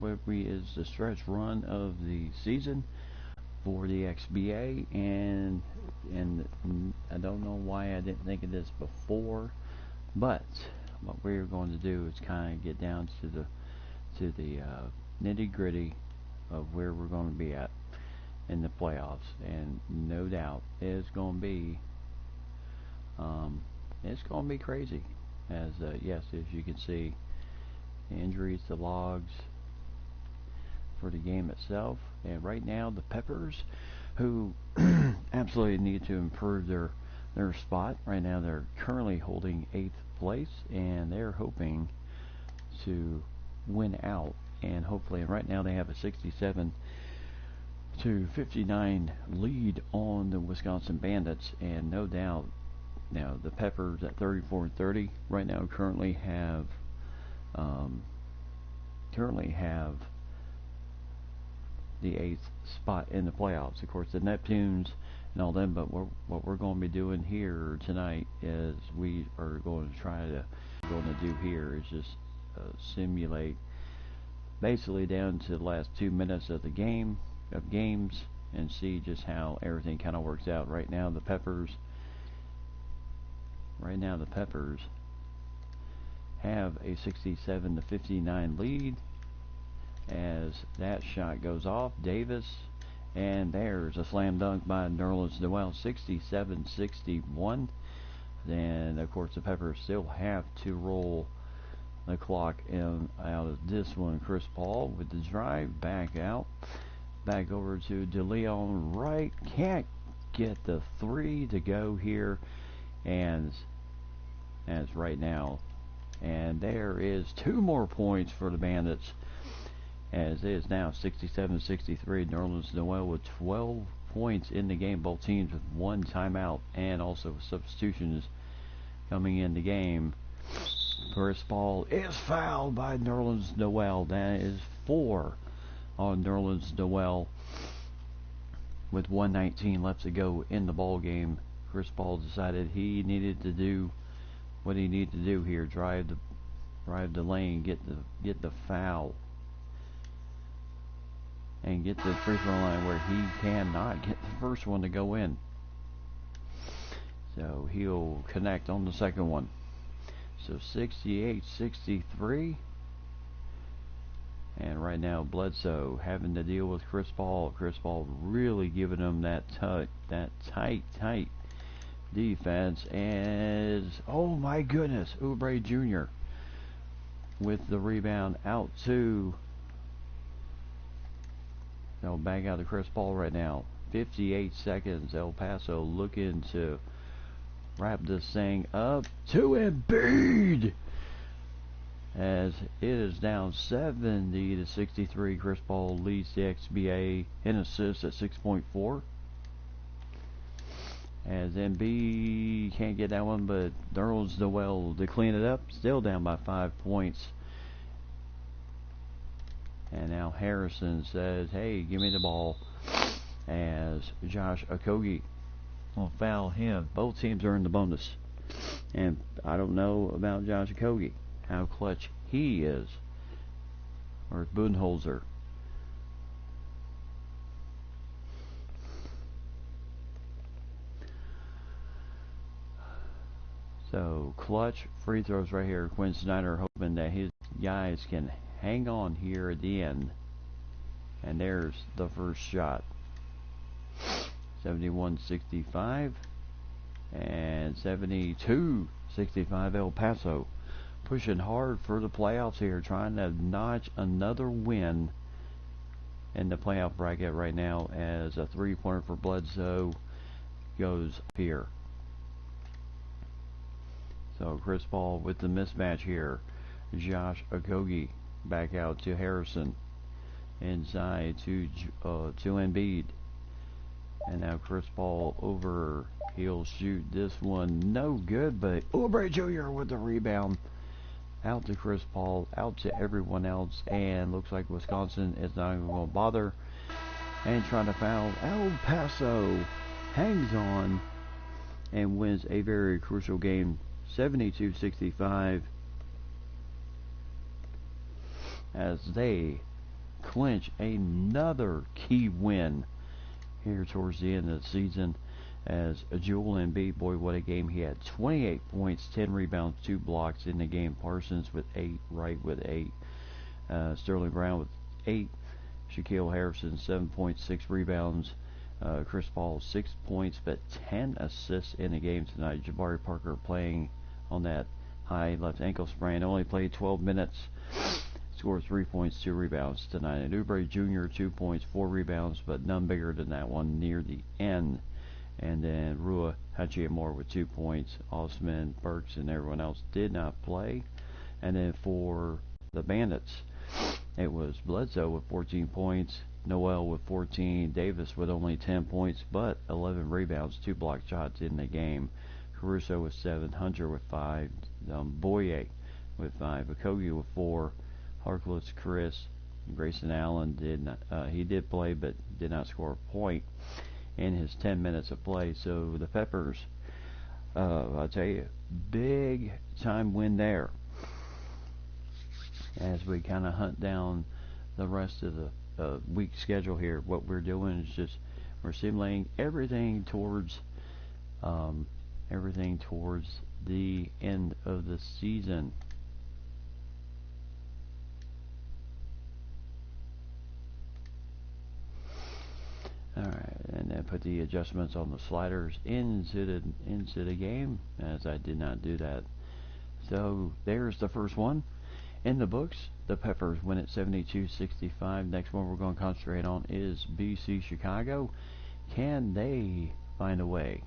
Wed-Fri is the stretch run of the season for the XBA, and I don't know why I didn't think of this before, but what we're going to do is kind of get down to the nitty gritty of where we're going to be at in the playoffs, and no doubt it's going to be crazy. As yes, as you can see, the injuries, the logs for the game itself, and right now the Peppers, who absolutely need to improve their spot. Right now they're currently holding 8th place, and they're hoping to win out, and hopefully, and right now they have a 67 to 59 lead on the Wisconsin Bandits, and no doubt now the Peppers at 34 and 30 right now currently have the 8th spot in the playoffs. Of course, the Neptunes and all them, but what we're going to be doing here tonight is we are going to do here is just simulate basically down to the last 2 minutes of the games and see just how everything kind of works out. Right now the Peppers have a 67 to 59 lead as that shot goes off. Davis, and there's a slam dunk by Nerlens Noel, 67-61. Then of course the Peppers still have to roll the clock out of this one. Chris Paul with the drive, back out, back over to DeLeon Wright, can't get the 3 to go here, and as right now, and there is 2 more points for the Bandits, as it is now 67-63. Nerlens Noel with 12 points in the game, both teams with 1 timeout and also substitutions coming in the game. Chris Paul is fouled by Nerlens Noel. That is 4 on Nerlens Noel with 1:19 left to go in the ball game. Chris Paul decided he needed to do what he needed to do here, drive the lane, get the foul, and get the free throw line where he cannot get the first one to go in. So he'll connect on the second one. So 68-63. And right now Bledsoe having to deal with Chris Paul. Chris Paul really giving him that tight defense. As, oh my goodness, Oubre Jr. with the rebound out to, no, back out to Chris Paul right now. 58 seconds. El Paso looking to wrap this thing up to Embiid, as it is down 70-63. Chris Paul leads the XBA in assists at 6.4. As Embiid can't get that one, but Nerlens Noel to clean it up, still down by 5 points. And now Harrison says, hey, give me the ball, as Josh Okogie will foul him. Both teams are in the bonus. And I don't know about Josh Okogie, how clutch he is, or Budenholzer. So clutch free throws right here. Quinn Snyder hoping that his guys can hang on here at the end. And there's the first shot. 71-65 and 72-65. El Paso pushing hard for the playoffs here, trying to notch another win in the playoff bracket right now, as a 3-pointer for Bledsoe goes up here. So Chris Paul with the mismatch here. Josh Okogie back out to Harrison, inside to Embiid, and now Chris Paul over. He'll shoot this one, no good, but Oubre Jr. with the rebound. Out to Chris Paul, out to everyone else, and looks like Wisconsin is not even going to bother and trying to foul. El Paso hangs on and wins a very crucial game, 72-65, as they clinch another key win here towards the end of the season. As Joel Embiid, boy, what a game. He had 28 points, 10 rebounds, 2 blocks in the game. Parsons with 8, Wright with 8, Sterling Brown with 8, Shaquille Harrison 7.6 rebounds, Chris Paul 6 points, but 10 assists in the game tonight. Jabari Parker playing on that high left ankle sprain, only played 12 minutes. Scored 3 points, 2 rebounds tonight. And Oubre Jr. 2 points, 4 rebounds, but none bigger than that one near the end. And then Rua Hachimura with 2 points. Osman, Burks, and everyone else did not play. And then for the Bandits, it was Bledsoe with 14 points, Noel with 14, Davis with only 10 points, but 11 rebounds, 2 blocked shots in the game. Caruso with 7, Hunter with 5, Boye with 5, Okogie with 4, Harkless, Chris, Grayson Allen did play, but did not score a point in his 10 minutes of play. So the Peppers, I'll tell you, big time win there. As we kind of hunt down the rest of the week schedule here, what we're doing is just we're simulating everything towards the end of the season. Alright, and then put the adjustments on the sliders into the game, as I did not do that. So there's the first one in the books. The Peppers win at 72-65. Next one we're going to concentrate on is BC Chicago. Can they find a way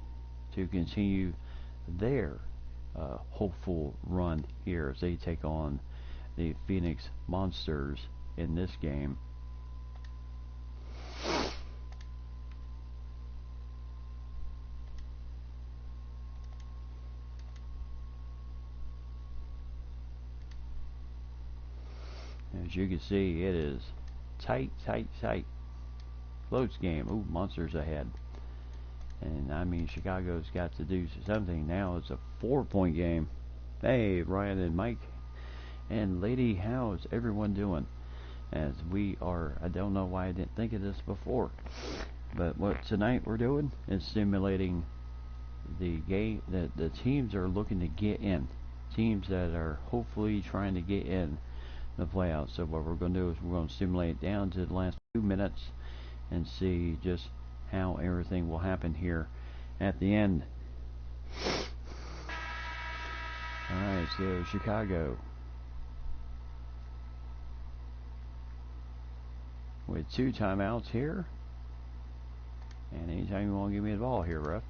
to continue their hopeful run here as they take on the Phoenix Monsters in this game? As you can see, it is tight. Close game. Ooh, Monsters ahead. And I mean, Chicago's got to do something now. It's a 4-point game. Hey, Ryan and Mike and Lady, how's everyone doing? As we are, I don't know why I didn't think of this before, but what tonight we're doing is simulating the game that the teams are looking to get in. Teams that are hopefully trying to get in the playoffs. So what we're going to do is we're going to simulate down to the last 2 minutes and see just how everything will happen here at the end. Alright, so Chicago with 2 timeouts here. And anytime you want to give me the ball here, ref.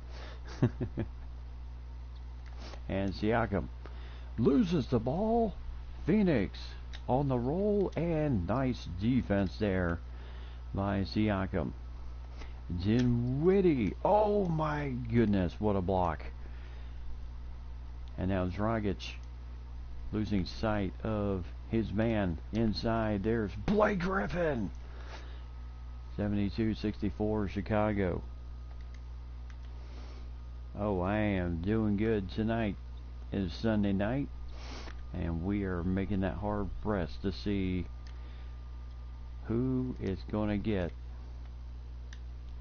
And Siakam loses the ball. Phoenix on the roll, and nice defense there by Siakam. Dinwiddie, oh my goodness, what a block. And now Dragic losing sight of his man inside. There's Blake Griffin. 72-64 Chicago. Oh, I am doing good tonight. It is Sunday night, and we are making that hard press to see who is going to get.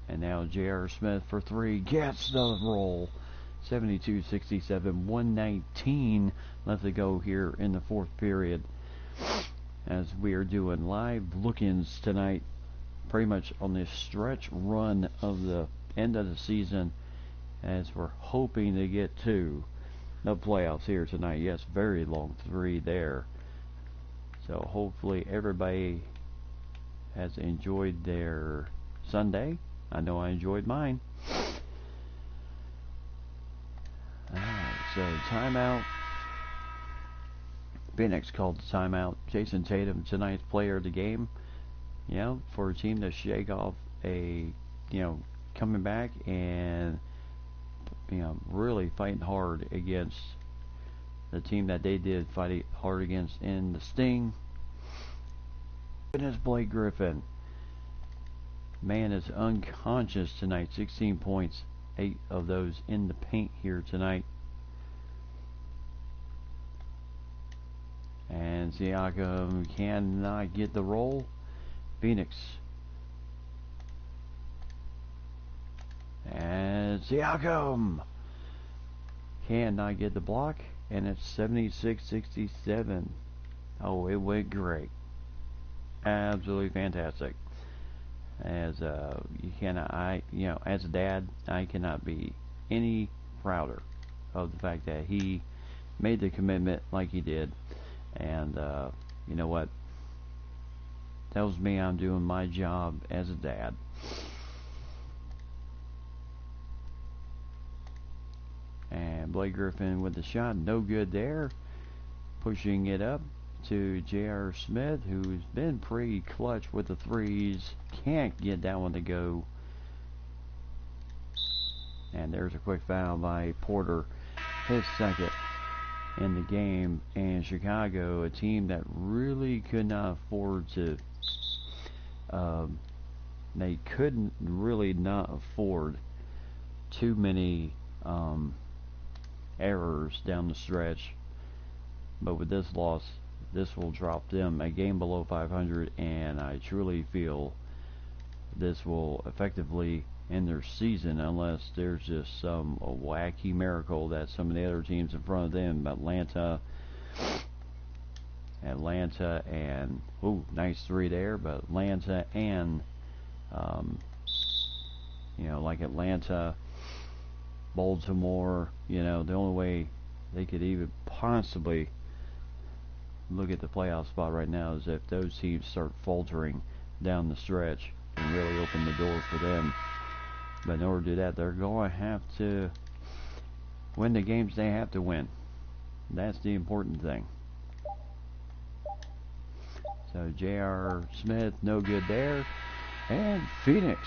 And now J.R. Smith for 3 gets the roll. 72-67, 119 left to go here in the 4th period. As we are doing live look-ins tonight, pretty much on this stretch run of the end of the season, as we're hoping to get to the playoffs here tonight. Yes, very long 3 there. So hopefully everybody has enjoyed their Sunday. I know I enjoyed mine. Alright, so timeout. Phoenix called the timeout. Jason Tatum, tonight's player of the game. You know, for a team to shake off a, coming back and, really fighting hard against the team that they did fight hard against in the Sting. Goodness, Blake Griffin. Man is unconscious tonight. 16 points, 8 of those in the paint here tonight. And Siakam cannot get the roll. Phoenix. And Siakam cannot get the block, and it's 76-67. Oh, it went great. Absolutely fantastic. As you cannot, as a dad, I cannot be any prouder of the fact that he made the commitment like he did. And you know what? Tells me I'm doing my job as a dad. And Blake Griffin with the shot, no good there. Pushing it up to J.R. Smith, who's been pretty clutch with the threes. Can't get that one to go. And there's a quick foul by Porter, his second in the game. And Chicago, a team that really could not afford to, they couldn't really not afford too many errors down the stretch. But with this loss, this will drop them a game below 500, and I truly feel this will effectively end their season unless there's just some wacky miracle that some of the other teams in front of them, Atlanta, and nice three there, but Atlanta and like Atlanta, Baltimore, the only way they could even possibly look at the playoff spot right now is if those teams start faltering down the stretch and really open the door for them. But in order to do that, they're going to have to win the games they have to win. That's the important thing. So J.R. Smith, no good there. And Phoenix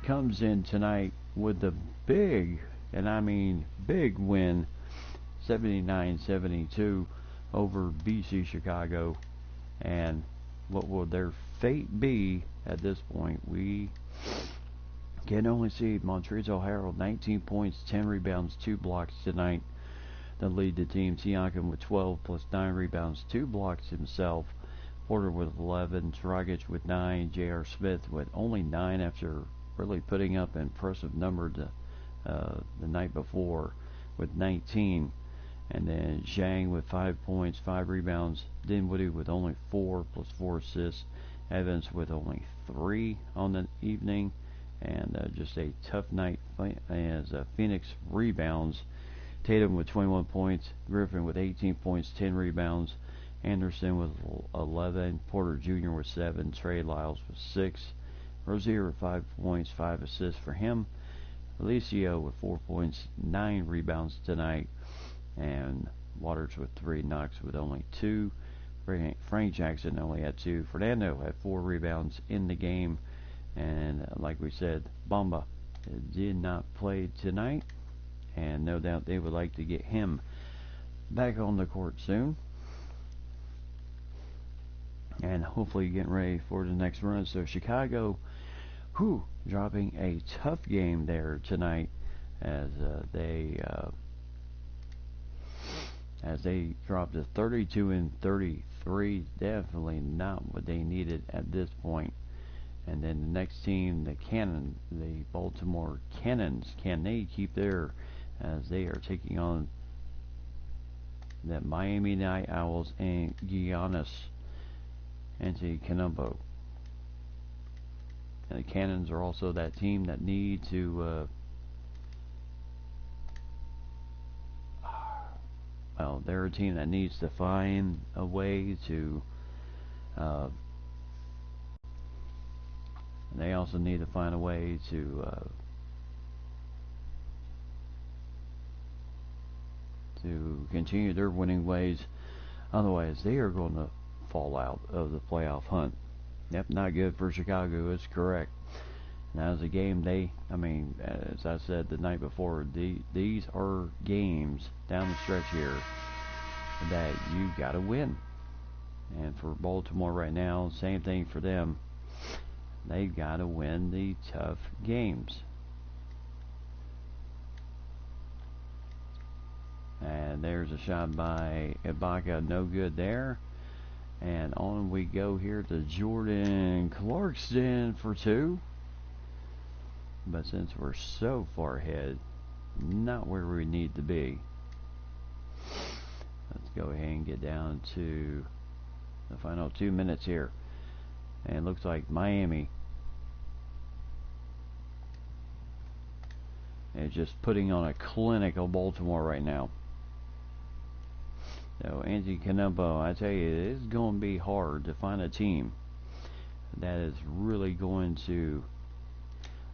comes in tonight with the big, and I mean big win, 79-72 over BC Chicago. And what will their fate be at this point? We can only see Montrezl Harrell, 19 points, 10 rebounds, 2 blocks tonight. The lead the team. Siakam with 12 plus 9 rebounds, 2 blocks himself. Porter with 11, Dragic with 9, J.R. Smith with only 9 after really putting up an impressive number the night before with 19. And then Zhang with 5 points, 5 rebounds. Dinwiddie with only 4 plus 4 assists. Evans with only 3 on the evening. And just a tough night as Phoenix rebounds. Tatum with 21 points. Griffin with 18 points, 10 rebounds. Anderson with 11. Porter Jr. with 7. Trey Lyles with 6. Rozier with 5 points, 5 assists for him. Alicio with 4 points, 9 rebounds tonight. And Waters with 3, Knox with only 2. Frank Jackson only had 2. Fernando had 4 rebounds in the game. And like we said, Bamba did not play tonight. And no doubt they would like to get him back on the court soon. And hopefully getting ready for the next run. So Chicago, dropping a tough game there tonight as they dropped to 32-33. Definitely not what they needed at this point. And then the next team, the Baltimore Cannons, can they keep their, as they are taking on the Miami Night Owls and Giannis Antetokounmpo. And the Cannons are also that team that need to they're a team that needs to find a way to they also need to find a way to continue their winning ways. Otherwise, they are going to fall out of the playoff hunt. Yep, not good for Chicago. It's correct. Now, as a game, as I said the night before, these are games down the stretch here that you got to win. And for Baltimore right now, same thing for them. They've got to win the tough games. And there's a shot by Ibaka, no good there. And on we go here to Jordan Clarkson for 2. But since we're so far ahead, not where we need to be. Let's go ahead and get down to the final 2 minutes here. And it looks like Miami is just putting on a clinic of Baltimore right now. So Anthony Canumbo, I tell you, it is going to be hard to find a team that is really going to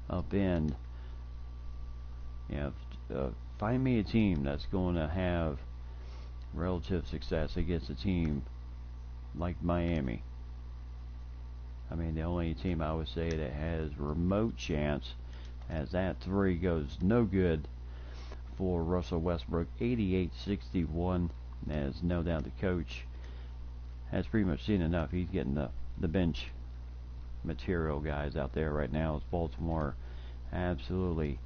upend. Find me a team that's going to have relative success against a team like Miami. I mean, the only team I would say that has remote chance, as that 3 goes no good for Russell Westbrook, 88-61. As no doubt the coach has pretty much seen enough. He's getting the bench material guys out there right now. As Baltimore absolutely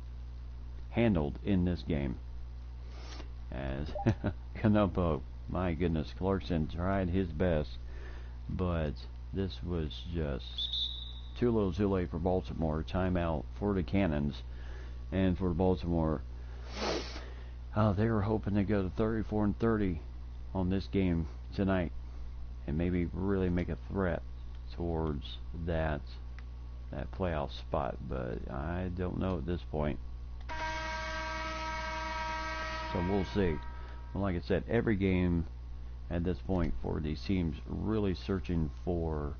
handled in this game. As Canumbo, my goodness, Clarkson tried his best, but this was just too little too late for Baltimore. Timeout for the Cannons. And for Baltimore, they were hoping to go to 34-30 on this game tonight and maybe really make a threat towards that playoff spot, but I don't know at this point. So we'll see. Well, like I said, every game at this point for these teams really searching for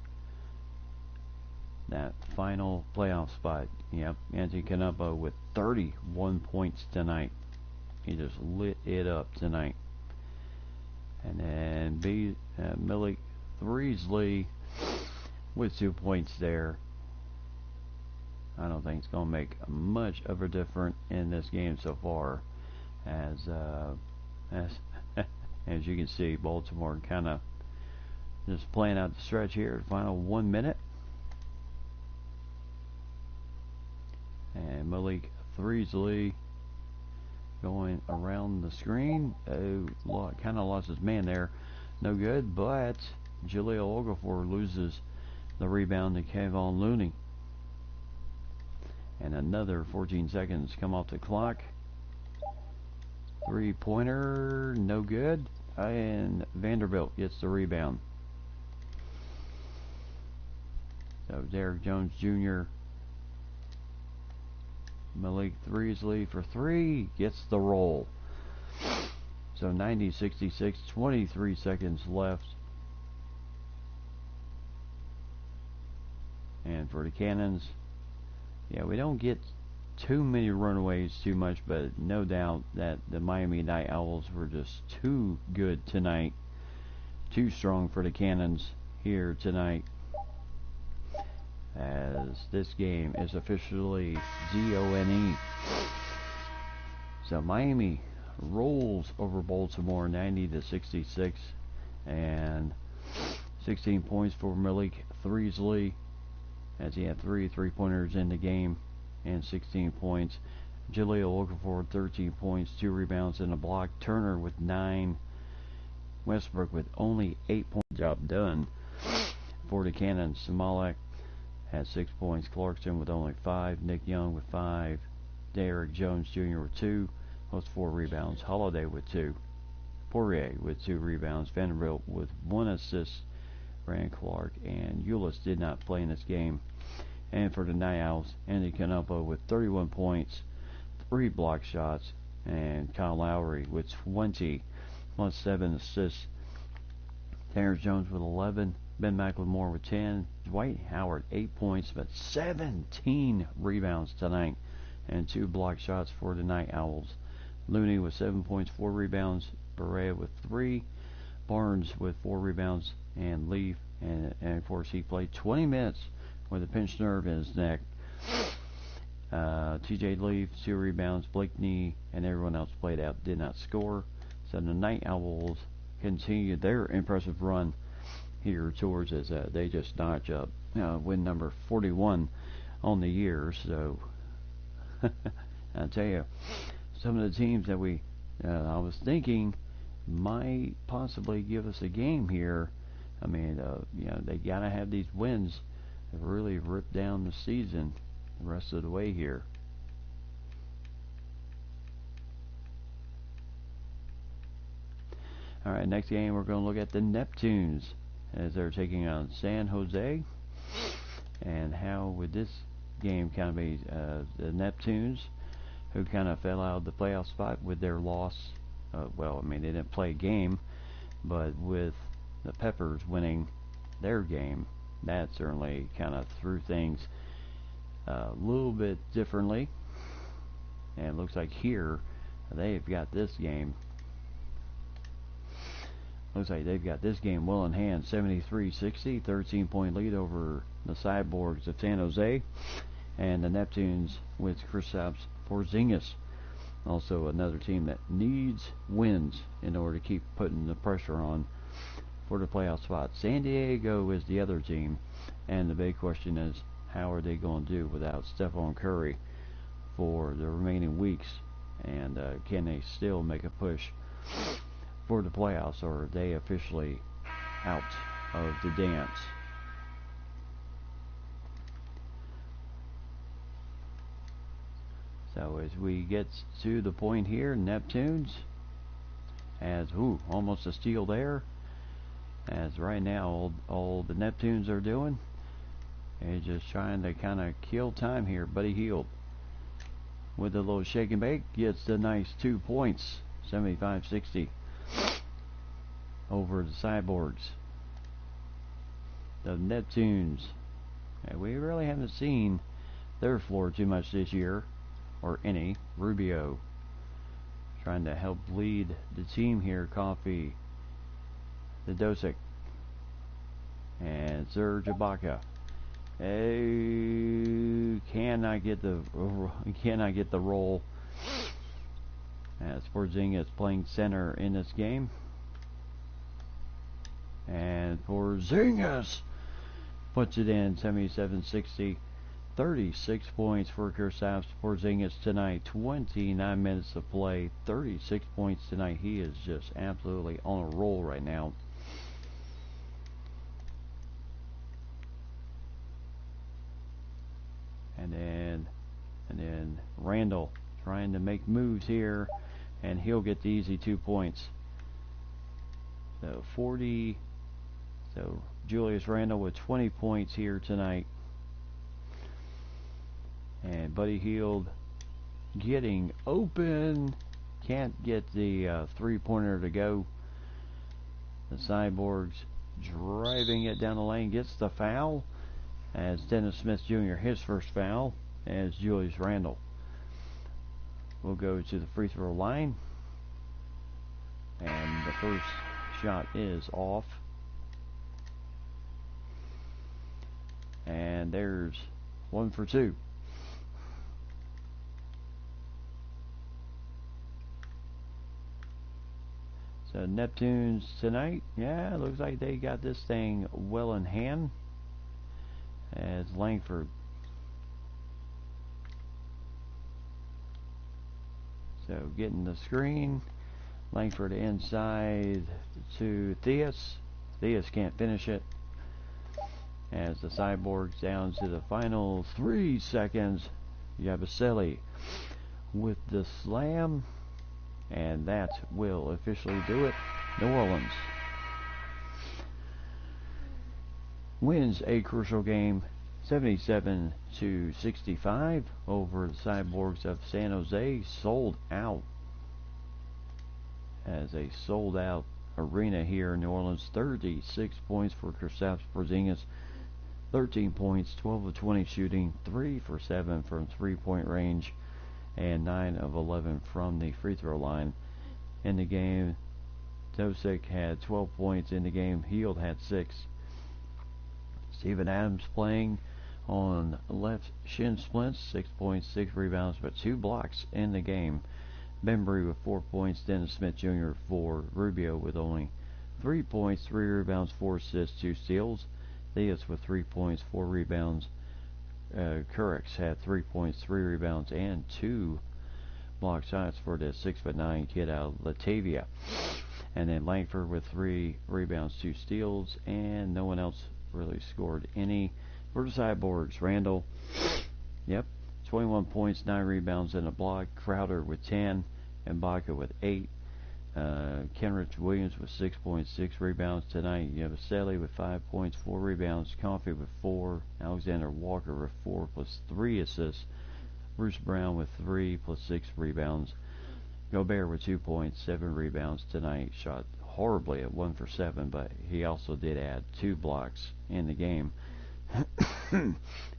that final playoff spot. Yep, Anthony Canumbo with 31 points tonight. He just lit it up tonight. And then Malik Threesley with 2 points there. I don't think it's going to make much of a difference in this game so far. As as you can see, Baltimore kind of just playing out the stretch here. Final 1 minute. And Malik Threesley going around the screen. Oh, kind of lost his man there. No good, but Jaleel Okafor loses the rebound to Kevon Looney. And another 14 seconds come off the clock. 3-pointer, no good. And Vanderbilt gets the rebound. So Derek Jones Jr. Malik Threesley for 3 gets the roll. So 90-66, 23 seconds left. And for the Cannons, we don't get too many runaways too much, but no doubt that the Miami Night Owls were just too good tonight. Too strong for the Cannons here tonight. As this game is officially DONE. So Miami rolls over Baltimore 90-66, and 16 points for Malik Threesley, as he had 3 3-pointers in the game and 16 points. Jaleel Okafor 13 points, 2 rebounds and a block. Turner with 9. Westbrook with only 8 points. Job done for the Cannons. Samalek had 6 points. Clarkson with only 5. Nick Young with 5. Derek Jones Jr. with 2. Most 4 rebounds. Holiday with 2. Poirier with 2 rebounds. Vanderbilt with 1 assist. Rand Clark and Ulis did not play in this game. And for the Night Owls, Andy Canumbo with 31 points, 3 block shots, and Kyle Lowry with 20, plus 7 assists. Terrence Jones with 11, Ben McLemore with 10, Dwight Howard 8 points, but 17 rebounds tonight, and 2 block shots for the Night Owls. Looney with 7 points, 4 rebounds, Berea with 3, Barnes with 4 rebounds, and Leaf, and of course he played 20 minutes with a pinched nerve in his neck. TJ Leaf, 2 rebounds, Blakeney, and everyone else played out, did not score. So the Night Owls continue their impressive run here towards as they just notch up win number 41 on the year. So I tell you, some of the teams that I was thinking might possibly give us a game here I mean, they gotta have these wins that really rip down the season the rest of the way here. All right, next game we're going to look at the Neptunes as they're taking on San Jose. And how would this game kind of be? The Neptunes, who kind of fell out of the playoff spot with their loss. Well, I mean, they didn't play a game, but with the Peppers winning their game, that certainly kind of threw things a little bit differently. And it looks like here they've got this game. Looks like they've got this game well in hand. 73-60, 13-point lead over the Cyborgs of San Jose, and the Neptunes with Kristaps Porzingis. Also another team that needs wins in order to keep putting the pressure on for the playoff spot. San Diego is the other team, and the big question is, how are they going to do without Stephon Curry for the remaining weeks? And can they still make a push for the playoffs, or are they officially out of the dance? So as we get to the point here, Neptunes as almost a steal there. As right now all the Neptunes are doing is just trying to kind of kill time here. Buddy Hield with a little shake and bake gets the nice 2 points. 75-60 over the Cyborgs. The Neptunes, we really haven't seen their floor too much this year, or any. Rubio trying to help lead the team here. Coffee, the Dosic, and Serge Ibaka. Cannot get the roll. As Porzingis playing center in this game. And Porzingis puts it in. 77-60. 36 points for Kristaps Porzingis tonight. 29 minutes of play. 36 points tonight. He is just absolutely on a roll right now. And then Randall trying to make moves here, and he'll get the easy 2 points. So 40. So Julius Randle with 20 points here tonight. And Buddy Hield getting open. Can't get the three-pointer to go. The Cyborgs driving it down the lane. Gets the foul as Dennis Smith Jr. his first foul as Julius Randle will go to the free throw line. And the first shot is off. And there's 1 for 2. So Neptunes tonight, yeah, looks like they got this thing well in hand. As Langford. So getting the screen. Langford inside to Theus. Theus can't finish it. As the Cyborgs down to the final 3 seconds. Yabusele with the slam. And that will officially do it. New Orleans wins a crucial game 77-65 over the Cyborgs of San Jose. Sold out. As a sold out arena here in New Orleans. 36 points for Kristaps Porzingis. 13 points, 12 of 20 shooting, 3 for 7 from 3-point range, and 9 of 11 from the free throw line. In the game, Dosic had 12 points in the game. Hield had 6. Steven Adams playing on left shin splints, 6 points, 6 rebounds, but 2 blocks in the game. Bembry with 4 points. Dennis Smith Jr. for Rubio with only 3 points, 3 rebounds, 4 assists, 2 steals. Theus with 3 points, 4 rebounds. Kurix had 3 points, 3 rebounds, and 2 block shots for the 6'9" kid out of Latavia. And then Langford with 3 rebounds, 2 steals, and no one else really scored any. For the sideboards, Randall, 21 points, 9 rebounds, and a block. Crowder with 10, and Baca with 8. Kenrich Williams with 6.6 rebounds tonight. You have Selly with 5 points, 4 rebounds. Coffey with 4. Alexander Walker with 4 plus 3 assists. Bruce Brown with 3 plus 6 rebounds. Gobert with 2 points, 7 rebounds tonight. Shot horribly at 1 for 7, but he also did add 2 blocks in the game.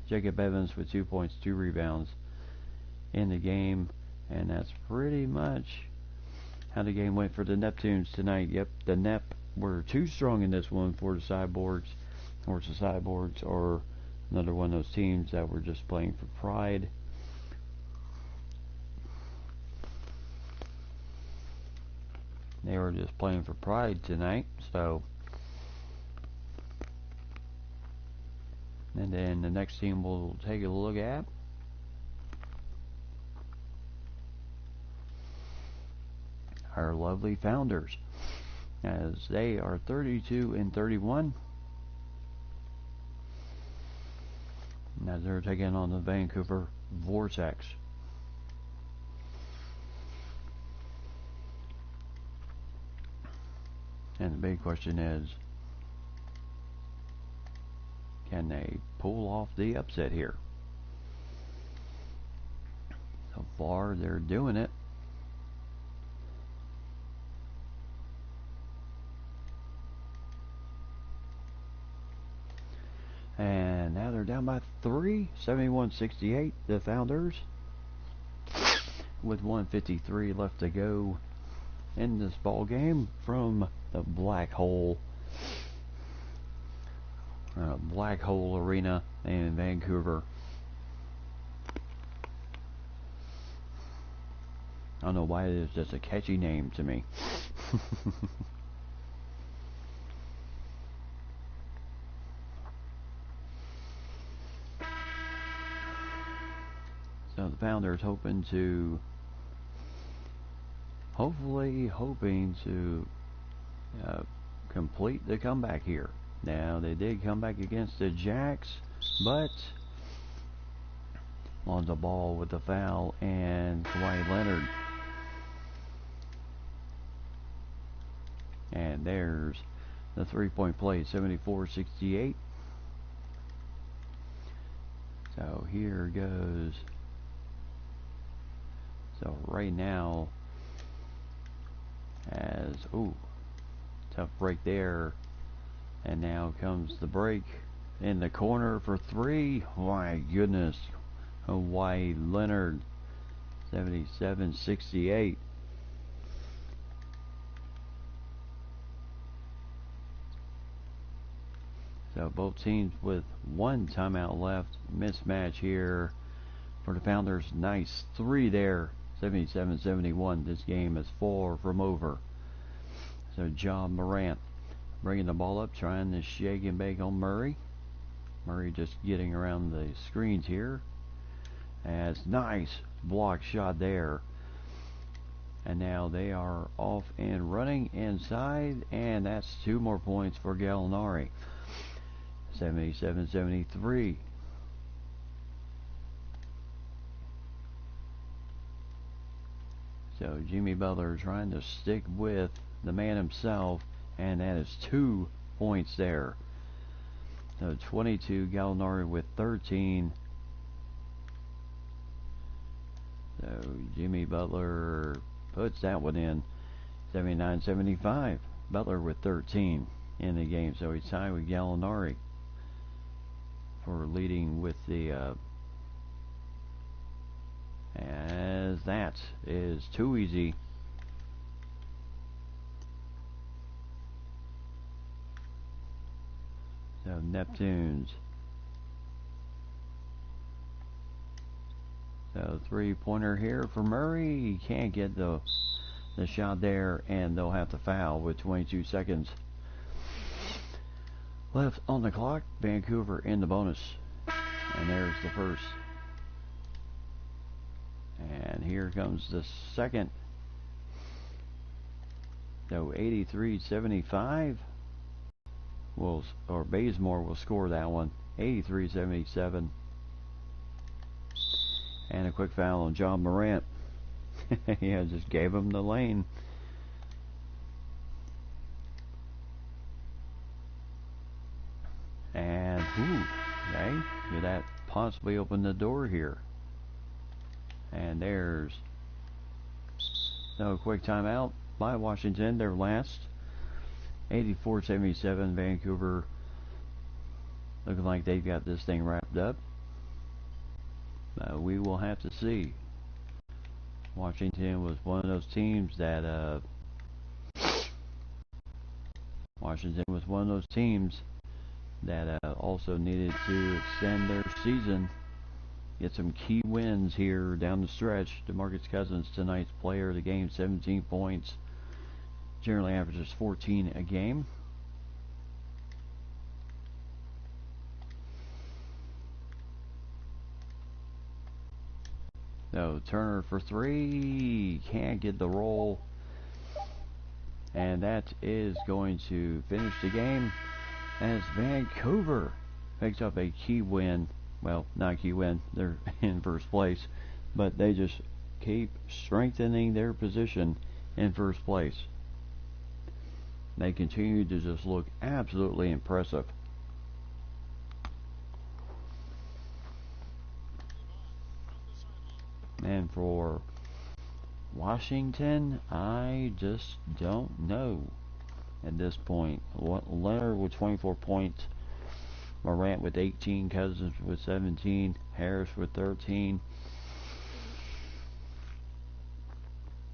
Jacob Evans with 2 points, 2 rebounds in the game. And that's pretty much how the game went for the Neptunes tonight. Yep, the Nep were too strong in this one for the Cyborgs, or another one of those teams that were just playing for pride. They were just playing for pride tonight. So, and then the next team we'll take a look at our lovely Founders, as they are 32-31. Now they're taking on the Vancouver Vortex. And the big question is, can they pull off the upset here? So far, they're doing it. And now they're down by 3, 71-68, the Founders, with 1:53 left to go in this ball game from the Black Hole Arena in Vancouver. I don't know why it is just a catchy name to me. So the Founders hoping to complete the comeback here. Now, they did come back against the Jacks, but Lonzo Ball with the foul and Kawhi Leonard. And there's the 3-point play, 74-68. So here goes. So right now, tough break there. And now comes the break in the corner for 3. My goodness. Kawhi Leonard, 77-68. So both teams with 1 timeout left. Mismatch here for the Founders. Nice 3 there. 77-71. This game is 4 from over. So John Morant bringing the ball up, trying to shake and bake on Murray. Murray just getting around the screens here. As nice block shot there. And now they are off and running inside, and that's 2 more points for Gallinari. 77-73. So Jimmy Butler trying to stick with the man himself, and that is 2 points there. So 22, Gallinari with 13. So Jimmy Butler puts that one in. 79-75. Butler with 13 in the game, so he's tied with Gallinari for leading with the as that is too easy. So Neptunes. So 3-pointer here for Murray. He can't get the shot there, and they'll have to foul with 22 seconds left on the clock. Vancouver in the bonus. And there's the first. And here here comes the second. No, 83-75. Or Bazemore will score that one. 83-77. And a quick foul on John Morant. Yeah, just gave him the lane. And, okay, could that possibly open the door here? And there's no quick timeout by Washington. Their last. 84-77. Vancouver looking like they've got this thing wrapped up. We will have to see. Washington was one of those teams that also needed to extend their season. Get some key wins here down the stretch. DeMarcus Cousins, tonight's player of the game, 17 points. Generally averages 14 a game. So Turner for three. Can't get the roll. And that is going to finish the game as Vancouver picks up a key win. Well, not a key win. They're in first place. But they just keep strengthening their position in first place. They continue to just look absolutely impressive. And for Washington, I just don't know at this point. Leonard with 24 points, Morant with 18, Cousins with 17, Harris with 13,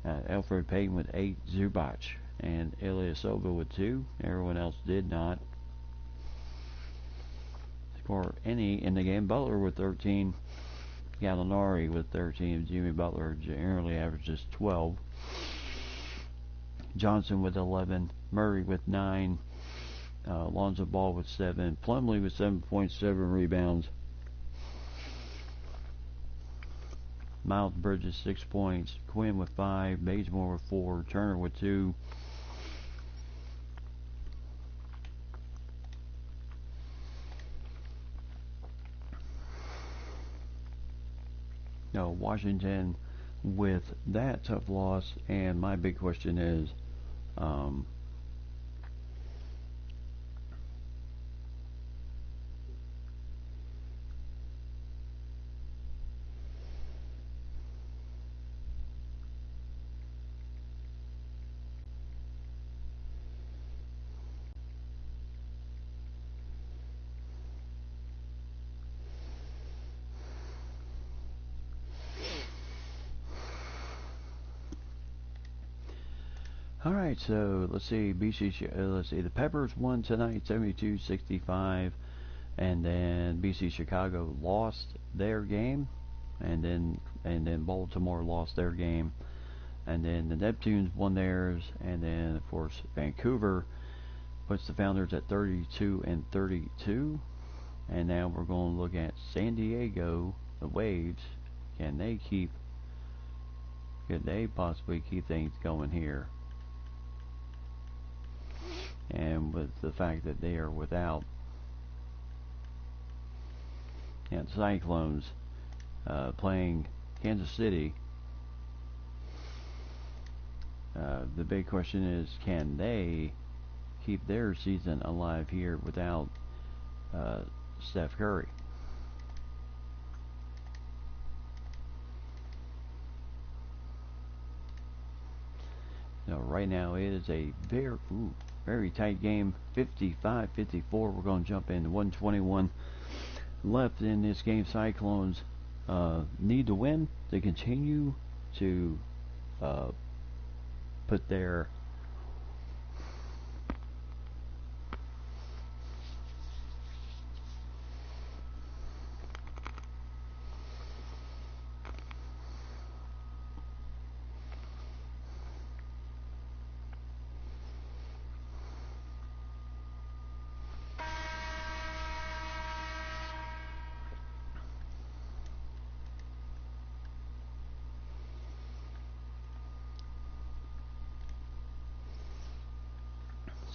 Elfrid Payton with 8, Zubac and Ilyasova with 2. Everyone else did not score any in the game. Butler with 13, Gallinari with 13. Jimmy Butler generally averages 12. Johnson with 11. Murray with 9. Lonzo Ball with 7. Plumlee with 7.7 rebounds. Miles Bridges 6 points. Quinn with 5. Bazemore with 4. Turner with 2. No, Washington with that tough loss, and my big question is, all right, so let's see. The Peppers won tonight, 72-65, and then BC Chicago lost their game, and then Baltimore lost their game, and then the Neptunes won theirs, and then of course Vancouver puts the Founders at 32-32, and now we're going to look at San Diego, the Waves. Could they possibly keep things going here? And with the fact that they are without and Cyclones playing Kansas City, the big question is, can they keep their season alive here without Steph Curry? Now, right now it is a very tight game, 55-54. We're going to jump into 121 left in this game. Cyclones need to win to continue to put their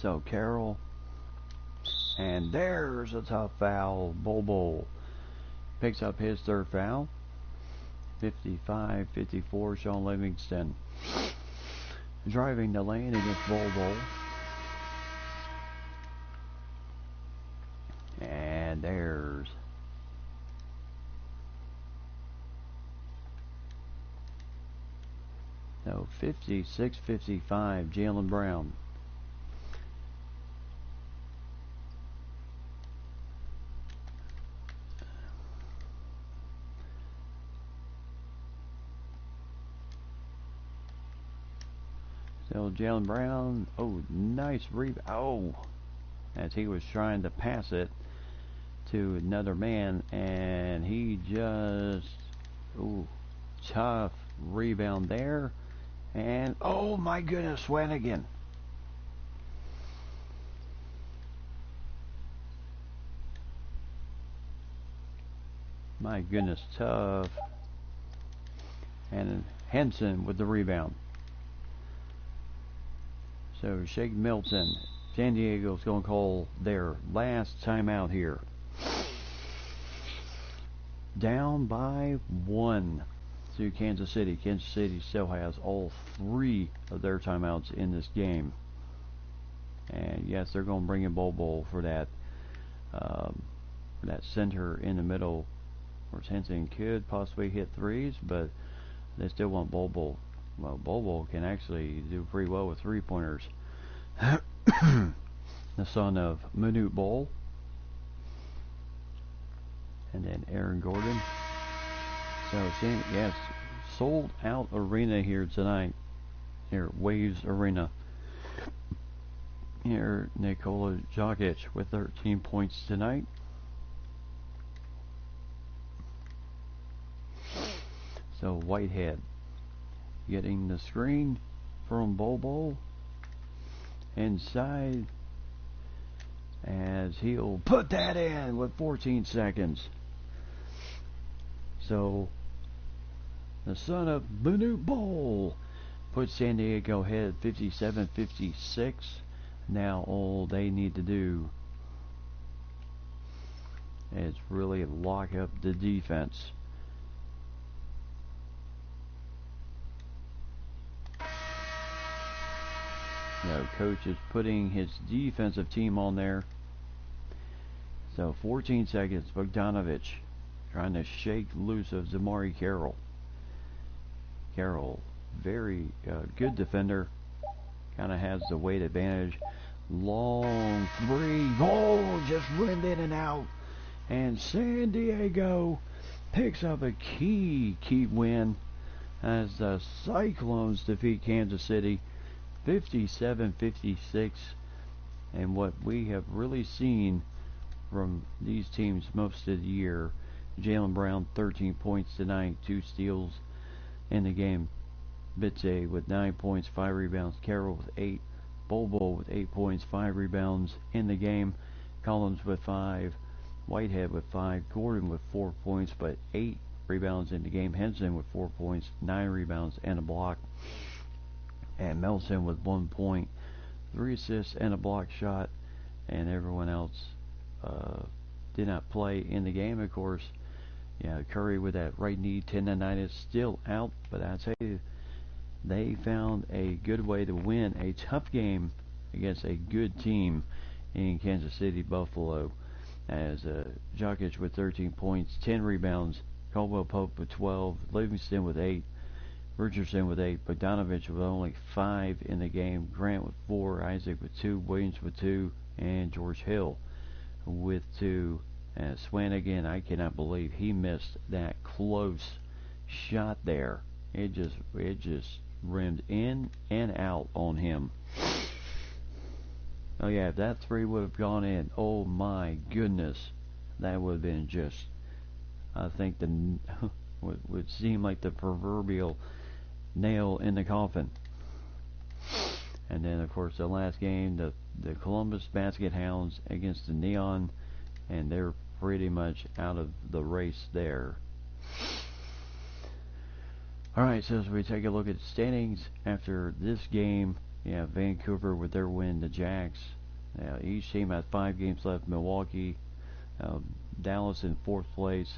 So Carroll, and there's a tough foul. Bobo picks up his third foul. 55-54, Sean Livingston driving the lane against Bobo. And there's no 56-55, Jaylen Brown. So Jaylen Brown, oh, nice rebound. Oh, as he was trying to pass it to another man, and he just, ooh, tough rebound there. And, oh my goodness, Swanigan. My goodness, tough. And Henson with the rebound. So Shake Milton, San Diego's going to call their last timeout here. Down by 1 to Kansas City. Kansas City still has all 3 of their timeouts in this game. And yes, they're going to bring in Bobo for that center in the middle. Of course, Henson could possibly hit threes, but they still want Bobo. Well, Bobo can actually do pretty well with 3-pointers. The son of Manute Bol. And then Aaron Gordon. So, yes, sold out arena here tonight. Here at Waves Arena. Here, Nikola Jokic with 13 points tonight. So Whitehead getting the screen from Bobo inside as he'll put that in with 14 seconds. So the son of Manute Bol puts San Diego ahead 57-56. Now all they need to do is really lock up the defense. Coach is putting his defensive team on there. So 14 seconds. Bogdanovich trying to shake loose of Zamari Carroll. Carroll, very good defender. Kind of has the weight advantage. Long three. Oh, just rimmed in and out. And San Diego picks up a key win as the Cyclones defeat Kansas City 57-56. And what we have really seen from these teams most of the year, Jaylen Brown 13 points tonight, 2 steals in the game. Bitze with 9 points, 5 rebounds. Carroll with 8. Bobo with 8 points, 5 rebounds in the game. Collins with 5. Whitehead with 5. Gordon with 4 points, but 8 rebounds in the game. Henson with 4 points, 9 rebounds, and a block. And Melson with 1 point, 3 assists, and a block shot. And everyone else did not play in the game, of course. Yeah, Curry with that right knee tendonitis still out. But I tell you, they found a good way to win a tough game against a good team in Kansas City, Buffalo. As Jokic with 13 points, 10 rebounds, Caldwell Pope with 12, Livingston with 8, Richardson with 8, Bogdanovich with only 5 in the game, Grant with 4, Isaac with 2, Williams with 2, and George Hill with 2. And Swanigan, I cannot believe he missed that close shot there. It just rimmed in and out on him. Oh yeah, if that 3 would have gone in, oh my goodness, that would have been just, I think would seem like the proverbial nail in the coffin. And then of course the last game, the Columbus Basket Hounds against the Neon, and they're pretty much out of the race there. Alright, so as we take a look at the standings after this game Yeah, Vancouver with their win, the Jacks. Each team has 5 games left. Milwaukee, uh, Dallas in 4th place.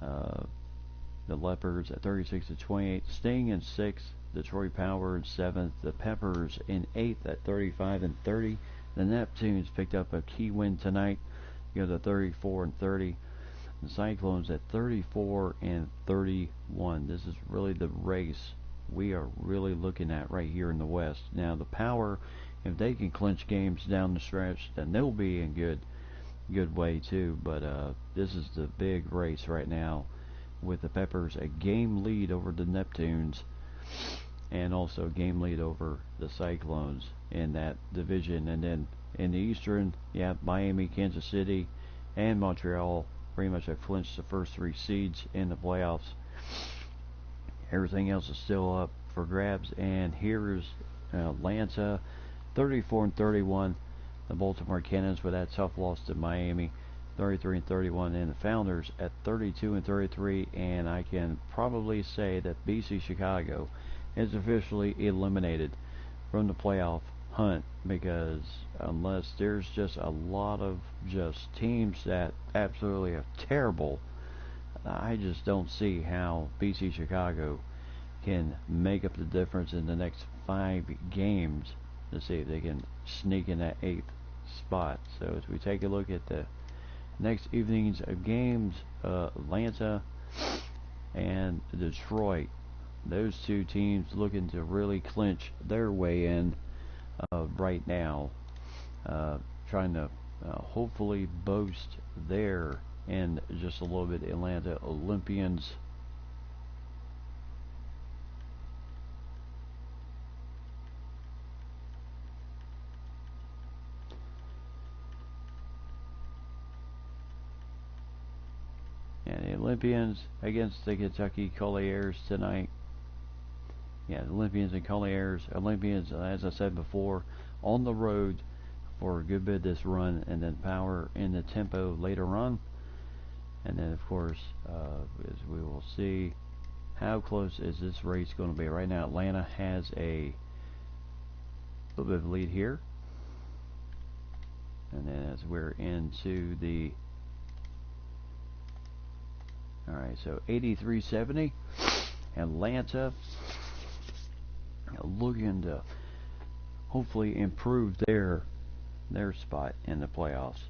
Uh, the Leopards at 36-28. Sting in 6th. Detroit Power in 7th. The Peppers in 8th at 35-30. The Neptunes picked up a key win tonight. Go to 34-30. The Cyclones at 34-31. This is really the race we are really looking at right here in the West. Now the Power, if they can clinch games down the stretch, then they'll be in good way too. But this is the big race right now, with the Peppers a game lead over the Neptunes, and also a game lead over the Cyclones in that division. And then in the Eastern, Miami, Kansas City, and Montreal pretty much have clinched the first 3 seeds in the playoffs. Everything else is still up for grabs. And here's Atlanta, 34-31. The Baltimore Cannons with that tough loss to Miami, 33-31, and the Founders at 32-33. And I can probably say that BC Chicago is officially eliminated from the playoff hunt, because unless there's just a lot of just teams that absolutely are terrible, I just don't see how BC Chicago can make up the difference in the next 5 games to see if they can sneak in that 8th spot. So as we take a look at the next evenings of games, Atlanta and Detroit, those 2 teams looking to really clinch their way in right now, trying to hopefully boast their and just a little bit Atlanta Olympians. And the Olympians against the Kentucky Colliers tonight. The Olympians and Colliers. Olympians, as I said before, on the road for a good bit of this run, and then Power in the tempo later on. And then, of course, as we will see, how close is this race going to be? Right now, Atlanta has a little bit of lead here. And then as we're into the... Alright, so 83-70. Atlanta looking to hopefully improve their spot in the playoffs.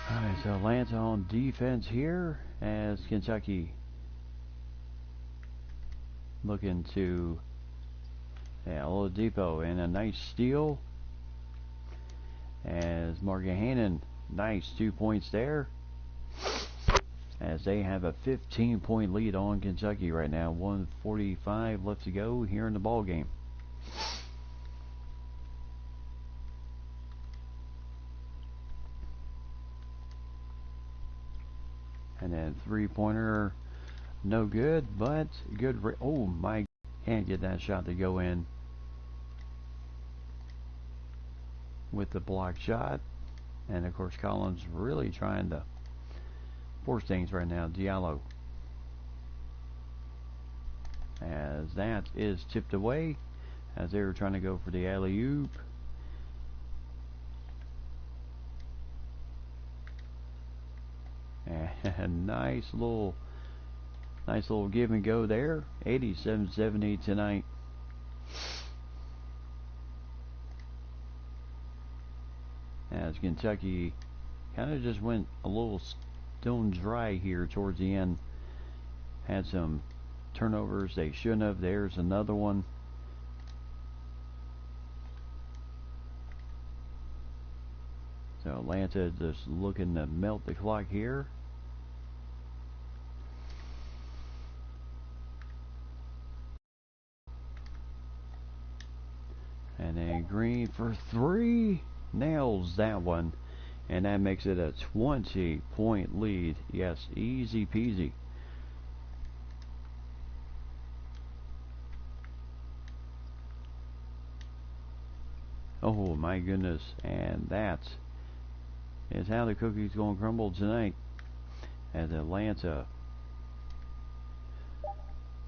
Alright, so Atlanta on defense here, as Kentucky looking to Oladipo, and a nice steal as Morgan Hannon, nice 2 points there, as they have a 15-point lead on Kentucky right now. 1:45 left to go here in the ball game. And then 3-pointer, no good, but good. Oh my, can't get that shot to go in with the block shot. And of course, Collins really trying to force things right now. Diallo, as that is tipped away, as they were trying to go for the alley-oop. And nice little give and go there. 87-70 tonight. As Kentucky kind of just went a little stone dry here towards the end. Had some turnovers they shouldn't have. There's another one. Atlanta just looking to melt the clock here. And then Green for 3. Nails that one. And that makes it a 20-point lead. Yes, easy peasy. Oh my goodness. And that is how the cookie's going to crumble tonight. As Atlanta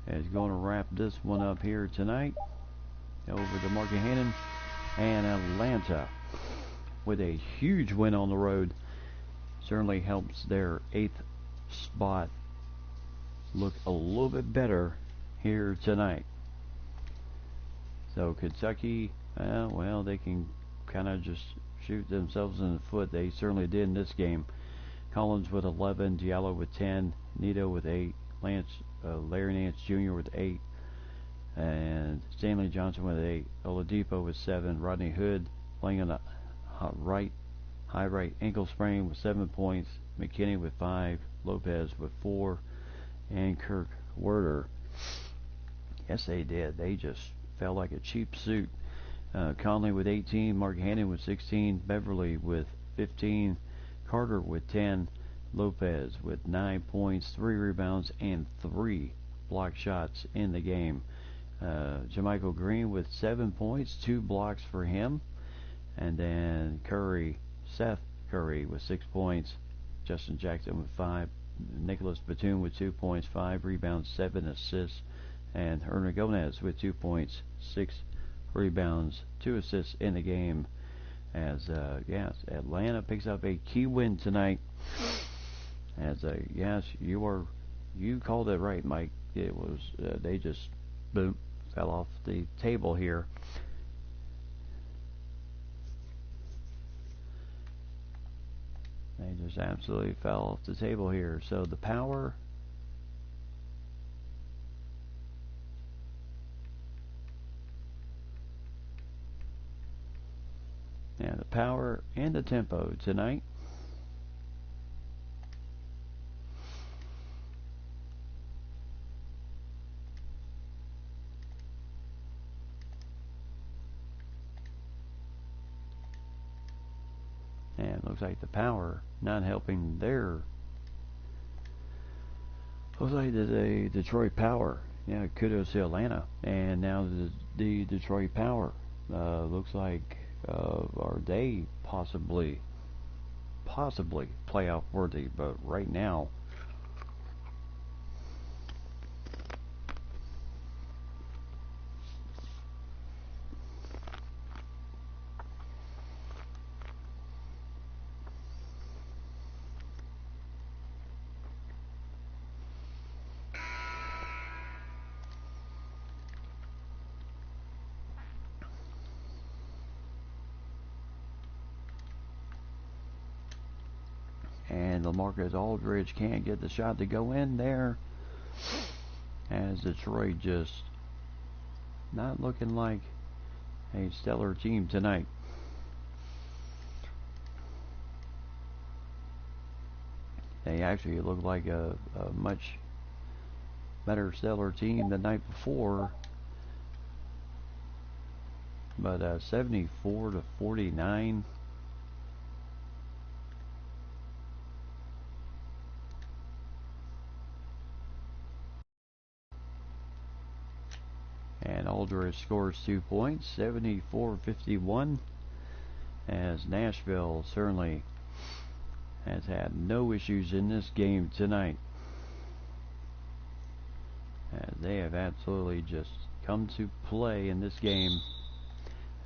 is going to wrap this one up here tonight. Over to Mark Hannon. And Atlanta with a huge win on the road. Certainly helps their 8th spot look a little bit better here tonight. So Kentucky, well, they can kind of just shoot themselves in the foot. They certainly did in this game. Collins with 11, Diallo with 10, Nito with 8, Larry Nance Jr. with 8, and Stanley Johnson with 8, Oladipo with 7, Rodney Hood playing on a high right ankle sprain with 7 points, McKinney with 5, Lopez with 4, and Kirk Werder. Yes, they did. They just felt like a cheap suit. Conley with 18, Mark Hannon with 16, Beverly with 15, Carter with 10, Lopez with 9 points, 3 rebounds, and 3 block shots in the game. JaMychal Green with 7 points, 2 blocks for him. And then Seth Curry with 6 points, Justin Jackson with 5, Nicholas Batum with 2 points, 5 rebounds, 7 assists, and Hernan Gomez with 2 points, 6 rebounds, 2 assists in the game. As yes, Atlanta picks up a key win tonight. As yes, you called it right, Mike. It was they just boom fell off the table here. They just absolutely fell off the table here. So the Power and the Tempo tonight. And looks like the Power not helping their. Looks like the Detroit Power. Yeah, kudos to Atlanta. And now the Detroit Power. Looks like are they possibly playoff worthy? But right now, and LaMarcus Aldridge can't get the shot to go in there, as Detroit just not looking like a stellar team tonight. They actually look like a much better stellar team the night before, but 74-49. And Aldridge scores 2 points, 74-51, as Nashville certainly has had no issues in this game tonight. As they have absolutely just come to play in this game,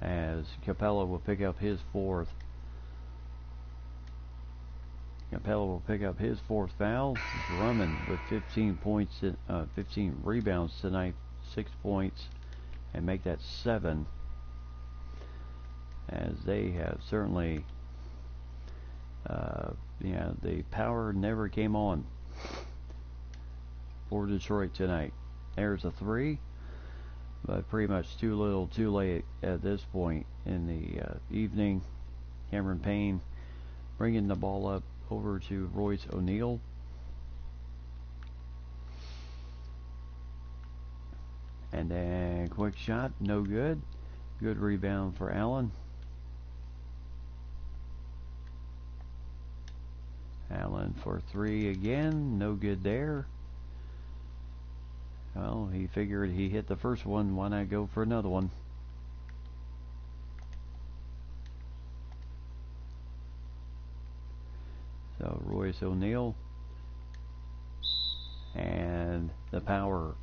as Capella will pick up his fourth. Capella will pick up his 4th foul. Drummond with 15 points, 15 rebounds tonight, 6 points, and make that 7. As they have certainly, the Power never came on for Detroit tonight. There's a 3, but pretty much too little, too late at this point in the evening. Cameron Payne bringing the ball up over to Royce O'Neal. And then quick shot, no good. Good rebound for Allen. Allen for three again, no good there. Well, he figured he hit the first one, why not go for another one? So Royce O'Neal and the power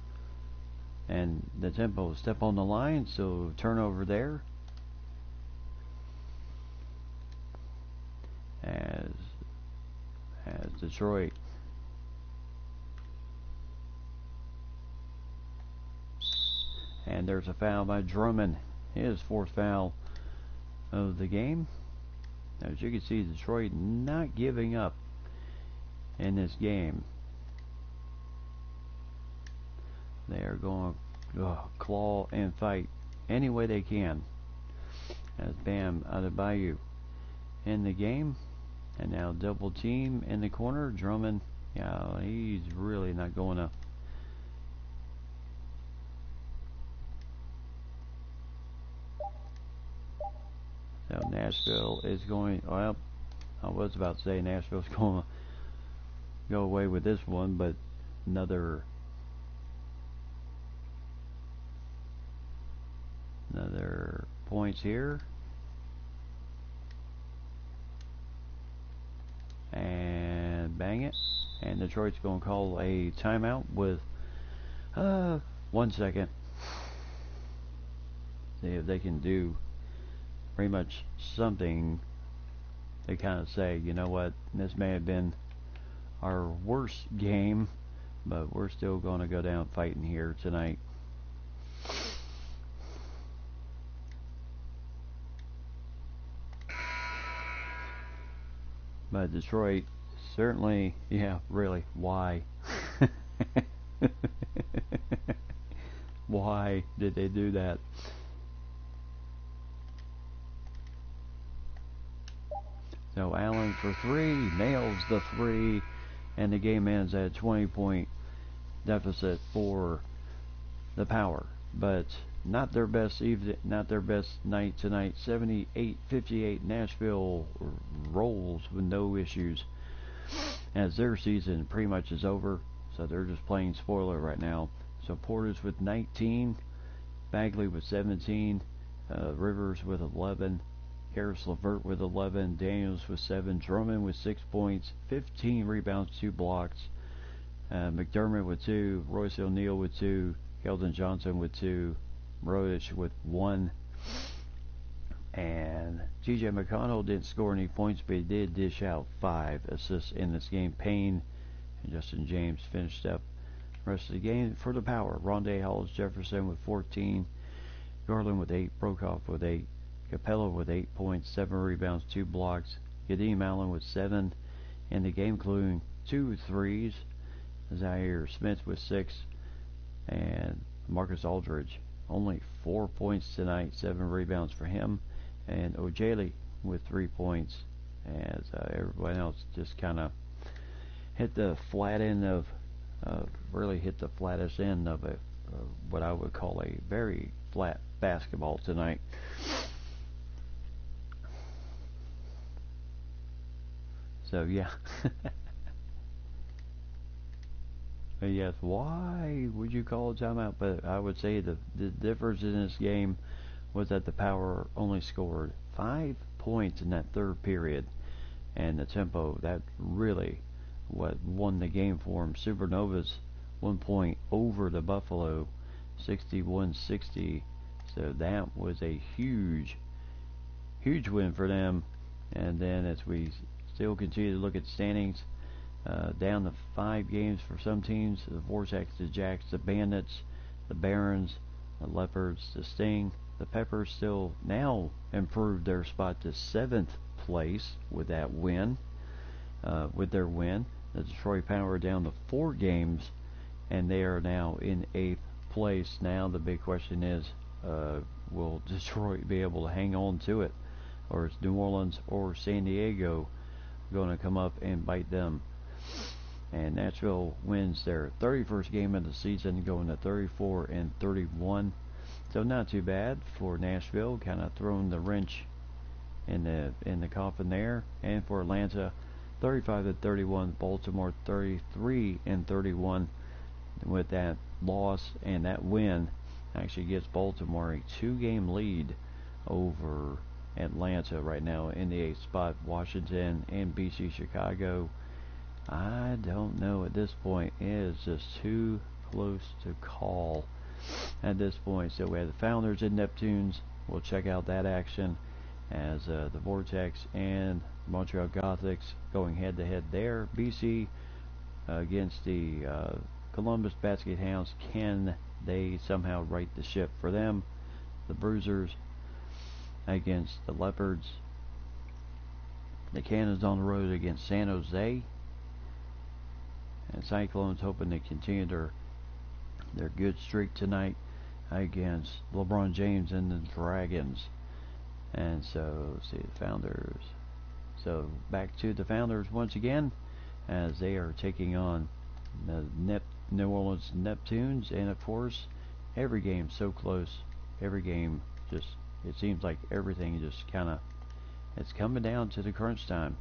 and the tempo step on the line, so turnover there as Detroit and there's a foul by Drummond, his fourth foul of the game. As you can see, Detroit not giving up in this game. They are going to claw and fight any way they can. As Bam Adebayo in the game. And now double team in the corner. Drummond, yeah, he's really not going to. So Nashville is going, well, I was about to say Nashville's going to go away with this one, but another points here. And bang it. And Detroit's going to call a timeout with 1 second. See if they can do pretty much something to kind of say, you know what, this may have been our worst game, but we're still going to go down fighting here tonight. But Detroit certainly, yeah, really, why? Why did they do that? So Allen for three, nails the three, and the game ends at a 20-point deficit for the Power. But not their best night tonight. 78-58, Nashville rolls with no issues, as their season pretty much is over. So they're just playing spoiler right now. So Porter's with 19, Bagley with 17, Rivers with 11, Harris LeVert with 11, Daniels with 7, Drummond with 6 points, 15 rebounds, 2 blocks, McDermott with 2, Royce O'Neal with 2, Keldon Johnson with 2, Rodich with 1, and T.J. McConnell didn't score any points, but he did dish out 5 assists in this game. Payne and Justin James finished up the rest of the game for the Power. Rondé Hollis Jefferson with 14, Garland with 8, Brokoff with 8, Capella with 8 points, 7 rebounds, 2 blocks, Kadeem Allen with 7 in the game, including 2 threes, Zaire Smith with 6, and Marcus Aldridge only 4 points tonight, 7 rebounds for him, and Ojali with 3 points, as everyone else just kind of hit the flat end of, really hit the flattest end of what I would call a very flat basketball tonight. So yeah. But yes, why would you call a timeout? But I would say the difference in this game was that the Power only scored 5 points in that third period, and the tempo, that really what won the game for them. Supernovas 1 point over the Buffalo, 61-60. So that was a huge win for them. And then as we still continue to look at standings, down to 5 games for some teams: the Vortex, the Jacks, the Bandits, the Barons, the Leopards, the Sting. The Peppers still now improved their spot to 7th place with that win. With their win, the Detroit Power down to 4 games, and they are now in 8th place. Now the big question is, will Detroit be able to hang on to it, or is New Orleans or San Diego going to come up and bite them. And Nashville wins their 31st game of the season, going to 34-31. So not too bad for Nashville, kind of throwing the wrench in the coffin there. And for Atlanta, 35-31. Baltimore 33-31. With that loss and that win, actually gives Baltimore a 2-game lead over Atlanta right now in the 8th spot. Washington and BC Chicago, I don't know at this point. It is just too close to call at this point. So we have the Founders and Neptunes. We'll check out that action as the Vortex and Montreal Gothics going head to head there. BC against the Columbus Basket Hounds. Can they somehow right the ship for them? The Bruisers against the Leopards. The Cannons on the road against San Jose. And Cyclones hoping to continue their good streak tonight against LeBron James and the Dragons. And so, let's see, the Founders. So, back to the Founders once again as they are taking on the New Orleans Neptunes. And of course, every game so close. Every game just, it seems like everything just kind of, it's coming down to the crunch time.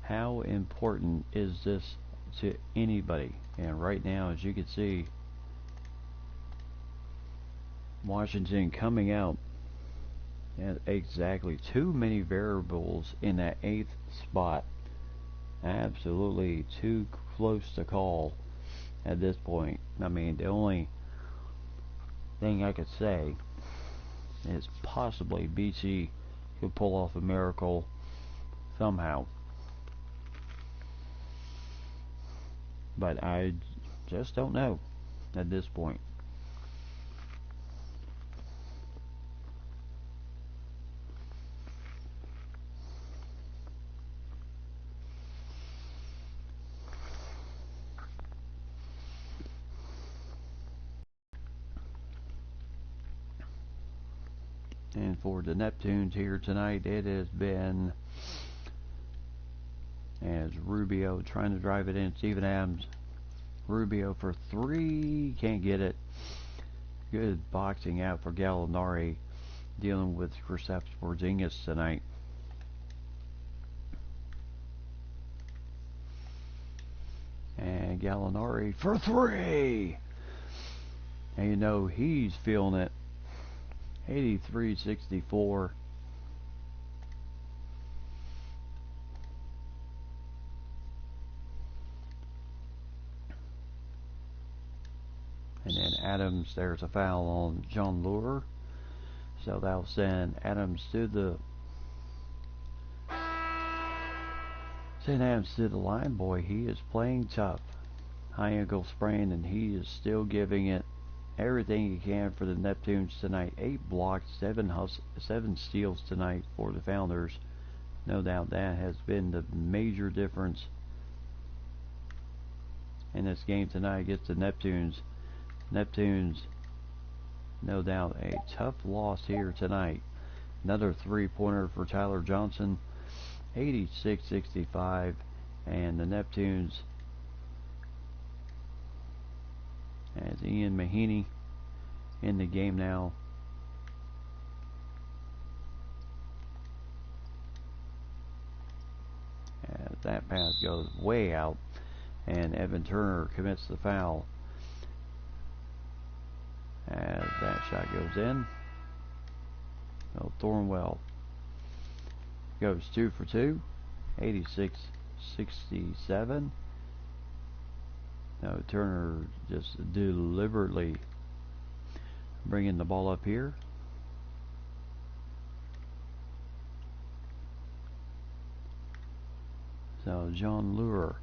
How important is this to anybody? And right now, as you can see, Washington coming out at exactly too many variables in that 8th spot. Absolutely too close to call at this point. I mean, the only thing I could say is possibly BC could pull off a miracle somehow. But I just don't know at this point. And for the Neptunes here tonight, it has been as Rubio trying to drive it in. Steven Adams. Rubio for 3. Can't get it. Good boxing out for Gallinari, dealing with Kristaps Porzingis tonight. And Gallinari for 3. And you know he's feeling it. 83-64. And then Adams, there's a foul on John Lure. So that'll send Adams to the line. Boy, he is playing tough. High ankle sprain, and he is still giving it everything he can for the Neptunes tonight. 8 blocks, 7 steals tonight for the Founders. No doubt that has been the major difference in this game tonight against the Neptunes. Neptunes, no doubt, a tough loss here tonight. Another 3-pointer for Tyler Johnson, 86-65, and the Neptunes, as Ian Mahaney in the game now. As that pass goes way out, and Evan Turner commits the foul. As that shot goes in, Thornwell goes 2 for 2, 86-67. No, Turner just deliberately bringing the ball up here. So John Lure.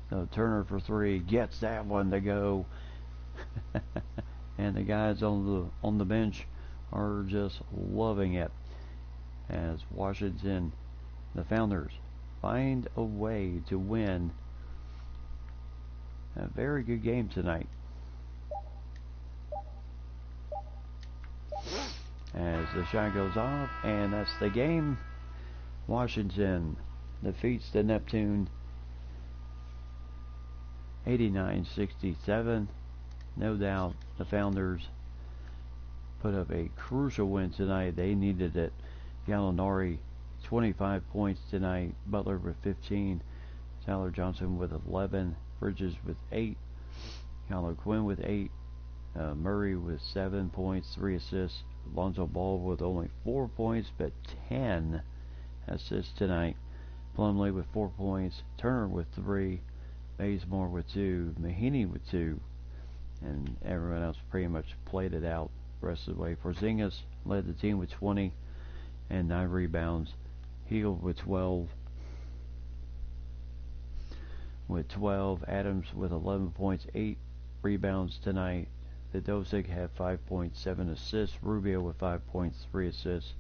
So Turner for 3 gets that one to go. And the guys on the bench are just loving it as Washington, the Founders, find a way to win a very good game tonight. as the shot goes off, and that's the game. Washington defeats the Neptune 89-67. No doubt the Founders put up a crucial win tonight. They needed it. Gallinari 25 points tonight. Butler with 15. Tyler Johnson with 11. Bridges with 8. Kyler Quinn with 8. Murray with 7 points, 3 assists. Lonzo Ball with only 4 points, but 10 assists tonight. Plumlee with 4 points. Turner with 3. Bazemore with 2. Mahaney with 2. And everyone else pretty much played it out the rest of the way. Porzingis led the team with 20 and 9 rebounds. Hield with 12. Adams with 11 points, 8 rebounds tonight. Vidosic had 5 points, 7 assists. Rubio with 5 points, 3 assists.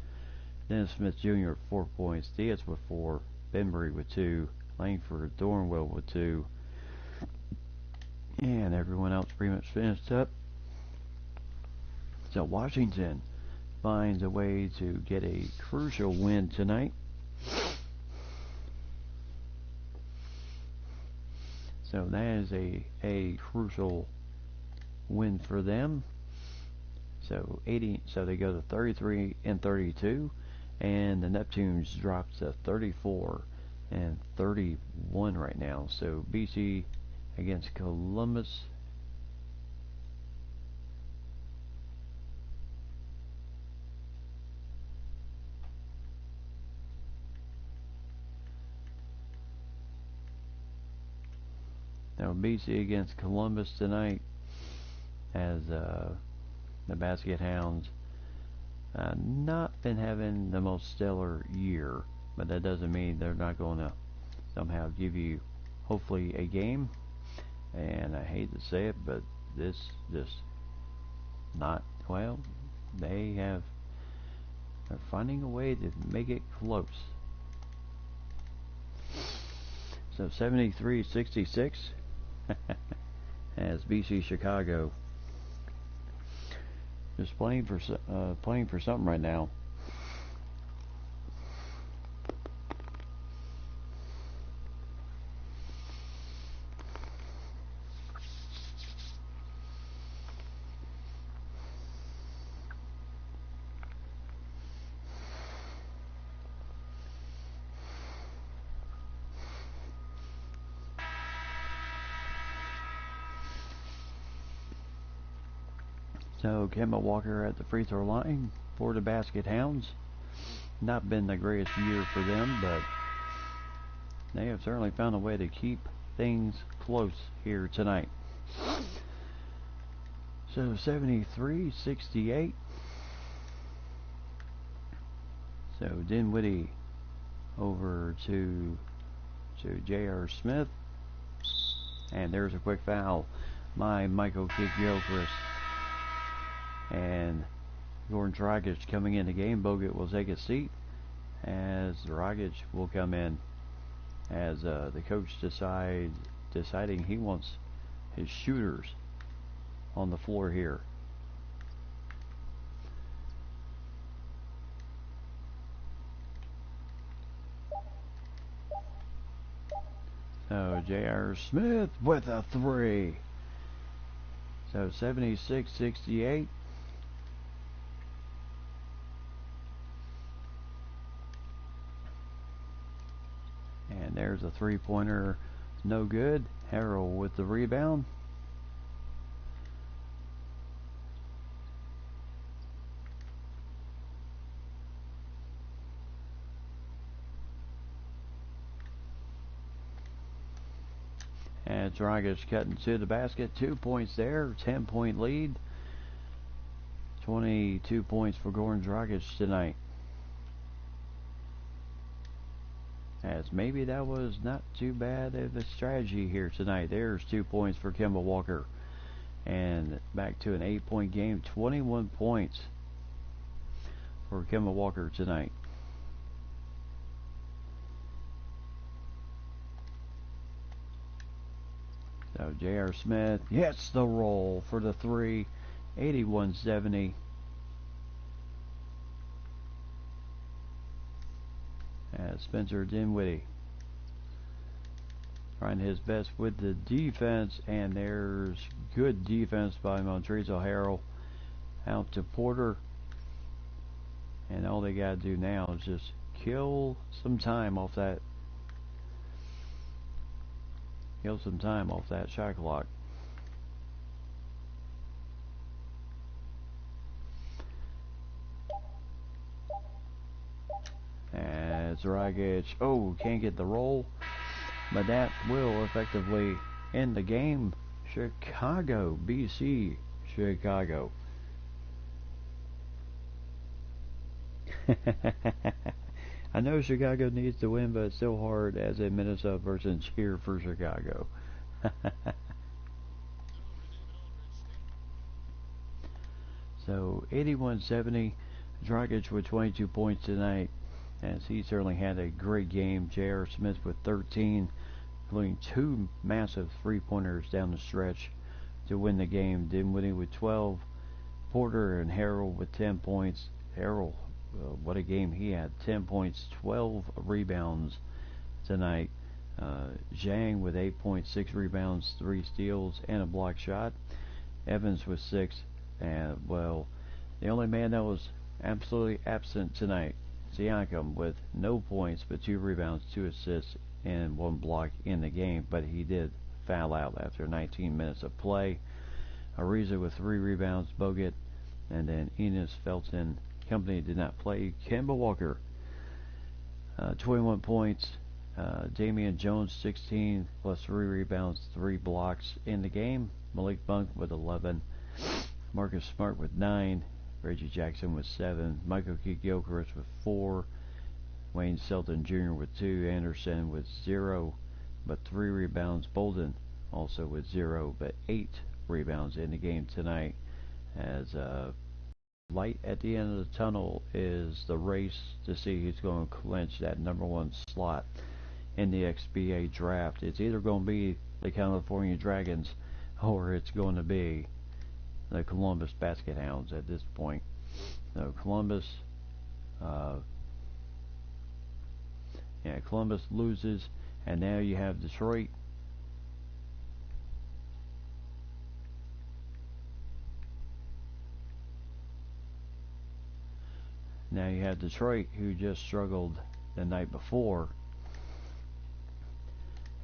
Dennis Smith Jr. 4 points. Diaz with 4. Bembry with 2. Langford Thornwell with 2. And everyone else pretty much finished up. So Washington finds a way to get a crucial win tonight. So that is a crucial win for them. So they go to 33-32, and the Neptunes drops to 34-31 right now. So BC against Columbus. Now BC against Columbus tonight, as the Basket Hounds not been having the most stellar year, but that doesn't mean they're not going to somehow give you hopefully a game. And I hate to say it, but this just not, well, they're finding a way to make it close. So 73-66 as BC Chicago just playing for something right now. So Kemba Walker at the free throw line for the Basket Hounds. Not been the greatest year for them, but they have certainly found a way to keep things close here tonight. So 73-68. So Dinwiddie over to J.R. Smith. And there's a quick foul by Michael Kidd-Gilchrist. And Goran Dragic coming in the game. Bogut will take a seat as Dragic will come in as the coach deciding he wants his shooters on the floor here. So J.R. Smith with a 3. So 76-68. And there's a 3-pointer, no good. Harrell with the rebound. And Dragic cutting to the basket. 2 points there. 10-point lead. 22 points for Goran Dragic tonight. As maybe that was not too bad of a strategy here tonight. There's 2 points for Kemba Walker. And back to an 8-point game. 21 points for Kemba Walker tonight. So J.R. Smith hits the roll for the 3. 81-70. Spencer Dinwiddie trying his best with the defense, and there's good defense by Montrezl Harrell out to Porter, and all they gotta do now is just kill some time off that shot clock. As Dragic, can't get the roll, but that will effectively end the game. Chicago, BC, Chicago. I know Chicago needs to win, but it's still hard as a Minnesota person cheer for Chicago. So 81-70, Dragic with 22 points tonight, as he certainly had a great game. J.R. Smith with 13, including 2 massive three-pointers down the stretch to win the game. Dinwiddie with 12, Porter and Harrell with 10 points. Harrell, what a game he had. 10 points, 12 rebounds tonight. Zhang with 8 points, 6 rebounds, 3 steals, and a block shot. Evans with 6. And, well, the only man that was absolutely absent tonight, Siakam, with no points but 2 rebounds, 2 assists, and 1 block in the game. But he did foul out after 19 minutes of play. Ariza with 3 rebounds, Bogut, and then Enes Felton Company did not play. Kemba Walker, 21 points. Damian Jones, 16, plus 3 rebounds, 3 blocks in the game. Malik Monk with 11. Marcus Smart with 9. Reggie Jackson with 7. Michael Kidd-Gilchrist with 4. Wayne Selton Jr. with 2. Anderson with 0, but 3 rebounds. Bolden also with 0, but 8 rebounds in the game tonight. As light at the end of the tunnel is the race to see who's going to clinch that #1 slot in the XBA draft. It's either going to be the California Dragons or it's going to be the Columbus Basket Hounds at this point. So Columbus loses, and now you have Detroit. Now you have Detroit, who just struggled the night before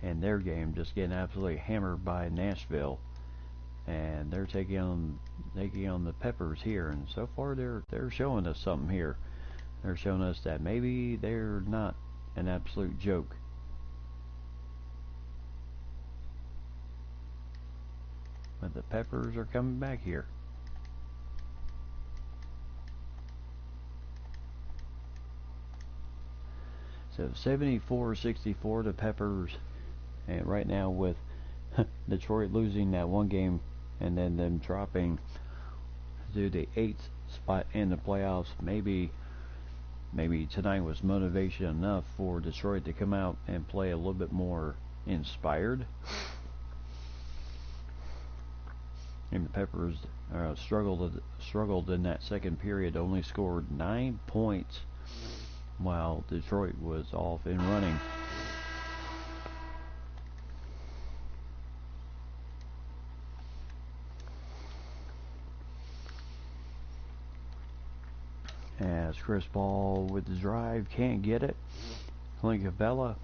in their game, just getting absolutely hammered by Nashville, and they're taking on the Peppers here. And so far, they're showing us something here. They're showing us that maybe they're not an absolute joke. But the Peppers are coming back here. So 74-64 the Peppers, and right now with Detroit losing that one game and then them dropping to the 8th spot in the playoffs, maybe tonight was motivation enough for Detroit to come out and play a little bit more inspired. And the Peppers struggled in that second period, only scored 9 points while Detroit was off and running. As Chris Paul with the drive, can't get it. Clint Capella.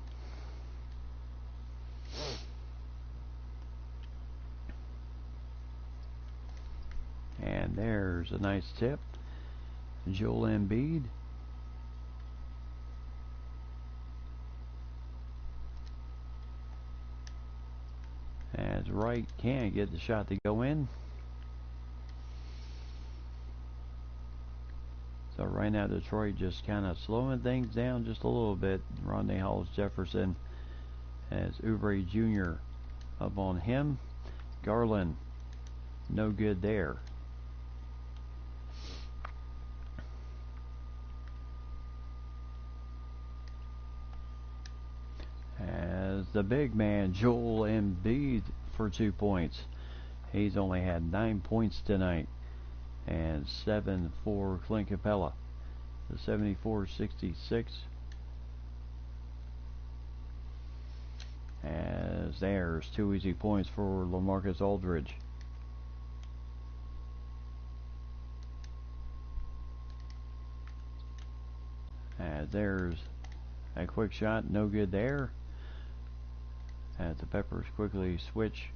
And there's a nice tip. Joel Embiid. As Wright can't get the shot to go in. So right now Detroit just kind of slowing things down just a little bit. Rodney Hollis-Jefferson as Oubre Jr. up on him. Garland, no good there. As the big man Joel Embiid for 2 points. He's only had 9 points tonight. And 7 for Clint Capella. The 74-66. as there's 2 easy points for LaMarcus Aldridge. As there's a quick shot, no good there. As the Peppers quickly switch.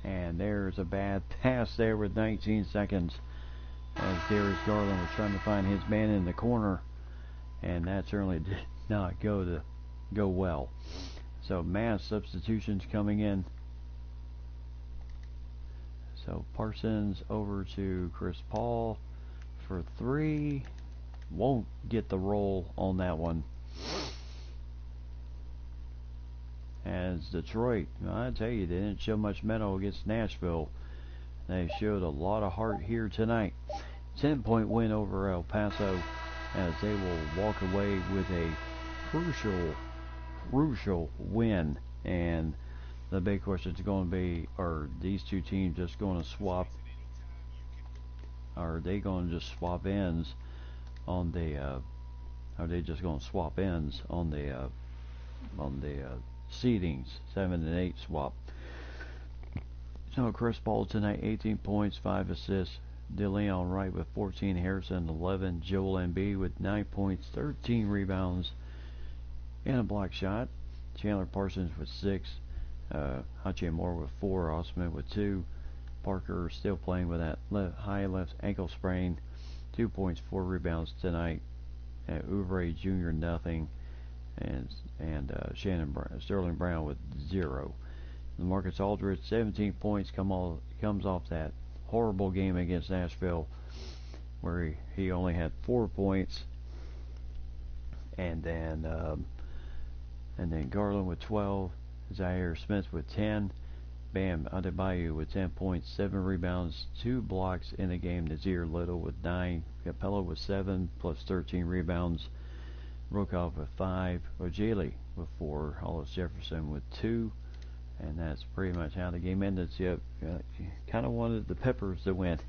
And there's a bad pass there with 19 seconds. As Darius Garland was trying to find his man in the corner. And that certainly did not go well. So mass substitutions coming in. So Parsons over to Chris Paul for 3. Won't get the roll on that one. As Detroit, I tell you, they didn't show much mettle against Nashville. They showed a lot of heart here tonight. 10-point win over El Paso, as they will walk away with a crucial win. And the big question is going to be, are these two teams just going to swap? Are they going to just swap ends on the? Are they just going to swap ends on the seedings, 7 and 8 swap? So Chris Paul tonight, 18 points, 5 assists. DeLeon Wright with 14, Harrison 11, Joel Embiid with 9 points, 13 rebounds, and a block shot. Chandler Parsons with 6, Hachimura with 4, Osman with 2. Parker still playing with that high left ankle sprain, 2 points, 4 rebounds tonight. Oubre Jr. nothing, and Sterling Brown with 0. LaMarcus Aldridge 17 points comes off that horrible game against Nashville, where he only had 4 points, and then Garland with 12, Zaire Smith with 10, Bam Adebayo with 10 points, 7 rebounds, 2 blocks in the game. Nazir Little with 9, Capella with 7 plus 13 rebounds, Rokov with 5, Ojeli with 4, Hollis Jefferson with 2. And that's pretty much how the game ended. So, kind of wanted the Peppers to win.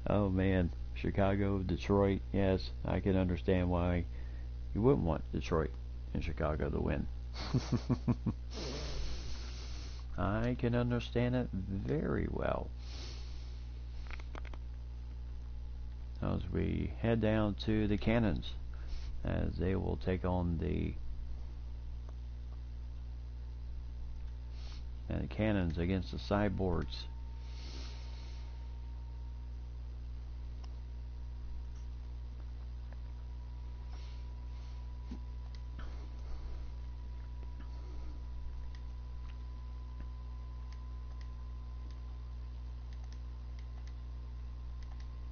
Oh man, Chicago, Detroit. Yes, I can understand why you wouldn't want Detroit and Chicago to win. I can understand it very well. As we head down to the Cannons, as they will take on the Cannons against the Cyborgs.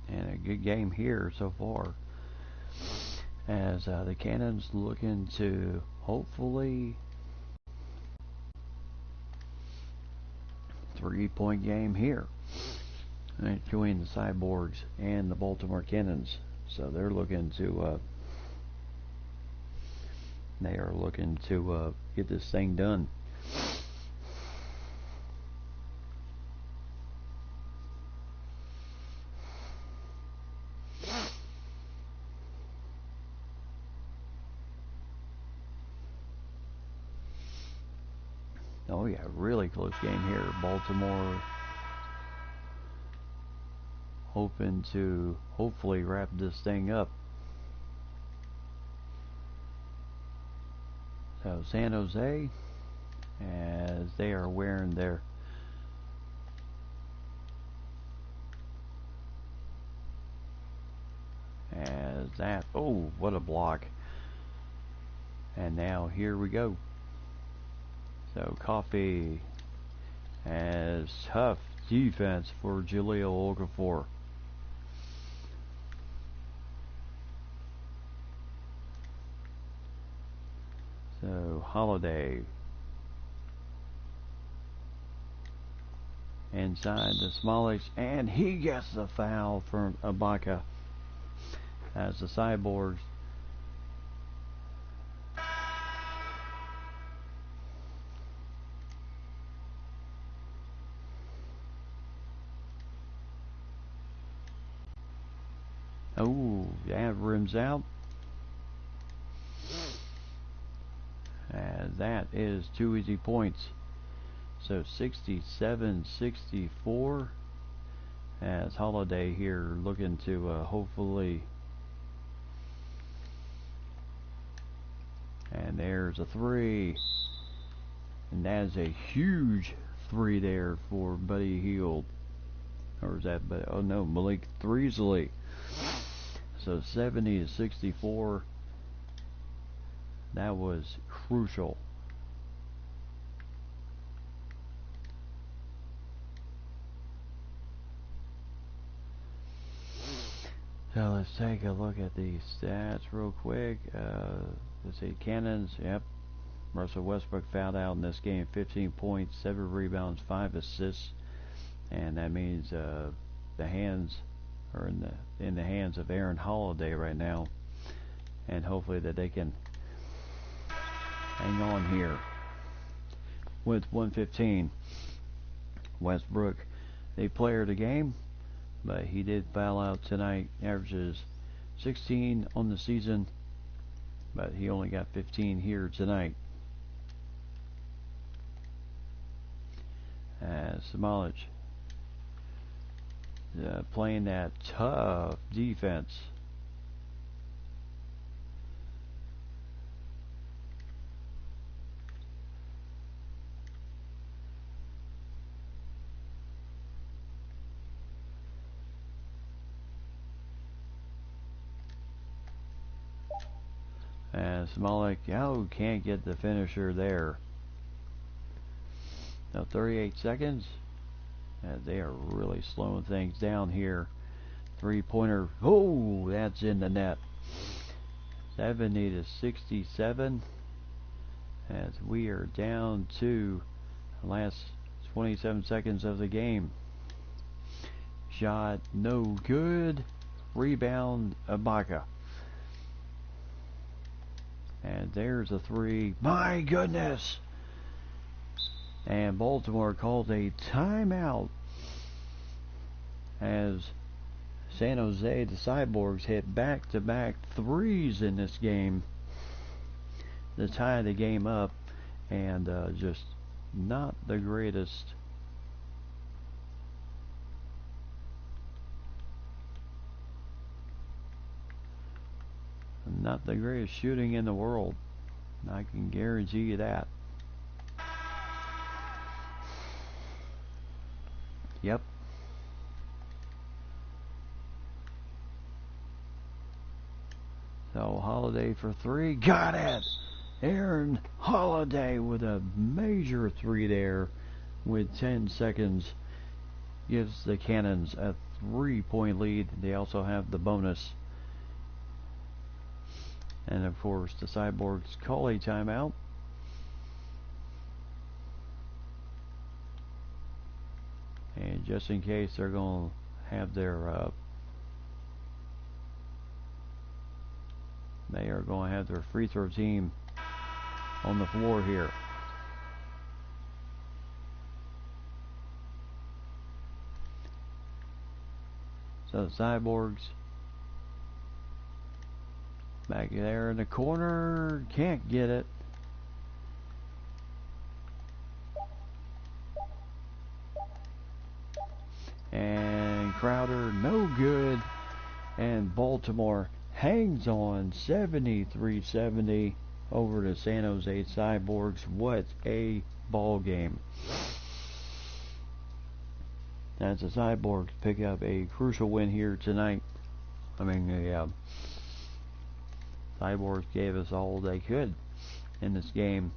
And a good game here so far, as the Cannons looking to hopefully 3-point game here between the Cyborgs and the Baltimore Cannons. So they're looking to get this thing done. Oh yeah, really close game here. Baltimore hoping to hopefully wrap this thing up. So San Jose, as they are wearing their oh, what a block. And now here we go. So Coffee has tough defense for Jahlil Okafor. So Holiday inside the Smallish, and he gets the foul from Ibaka, as the Cyborgs Oh, that rims out. And that is 2 easy points. So 67-64. As Holiday here looking to hopefully. And there's a 3. And that is a huge 3 there for Buddy Hield. Or is that, oh no, Malik Threesley. So 70-64. That was crucial. So let's take a look at the stats real quick. Let's see, Cannons, yep. Russell Westbrook fouled out in this game, 15 points, 7 rebounds, 5 assists. And that means the hands are in the hands of Aaron Holiday right now. And hopefully that they can hang on here. With 115, Westbrook, the player of the game, but he did foul out tonight. Averages 16 on the season, but he only got 15 here tonight. Smolic playing that tough defense. Smolic, can't get the finisher there. Now 38 seconds. They are really slowing things down here. 3-pointer. Oh, that's in the net. 70-67. As we are down to the last 27 seconds of the game. Shot no good. Rebound, Ibaka. And there's a 3. My goodness! And Baltimore calls a timeout as San Jose, the Cyborgs, hit back-to-back 3s in this game to tie the game up, and just not the greatest shooting in the world. I can guarantee you that. Yep. So Holiday for 3. Got it! Aaron Holiday with a major 3 there with 10 seconds. Gives the Cannons a 3-point lead. They also have the bonus. And of course the Cyborgs call a timeout. And just in case they're going to have their they are going to have their free throw team on the floor here. So the Cyborgs back there in the corner, can't get it. And Crowder, no good. And Baltimore hangs on 73-70 over the San Jose Cyborgs. What a ball game. As the Cyborgs pick up a crucial win here tonight. I mean, the Cyborgs gave us all they could in this game.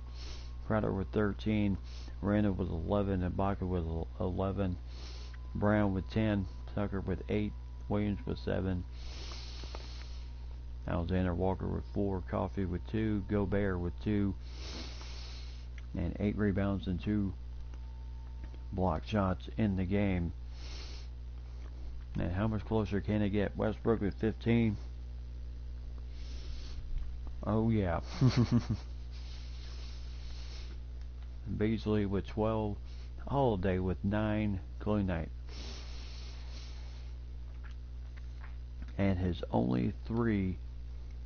Crowder with 13, Randall with 11, and Ibaka with 11, Brown with 10, Tucker with 8, Williams with 7, Alexander Walker with 4, Coffey with 2, Gobert with 2, and 8 rebounds and 2 block shots in the game. And how much closer can it get? Westbrook with 15. Oh yeah. Beasley with 12. Holiday with 9. Clean night. and his only 3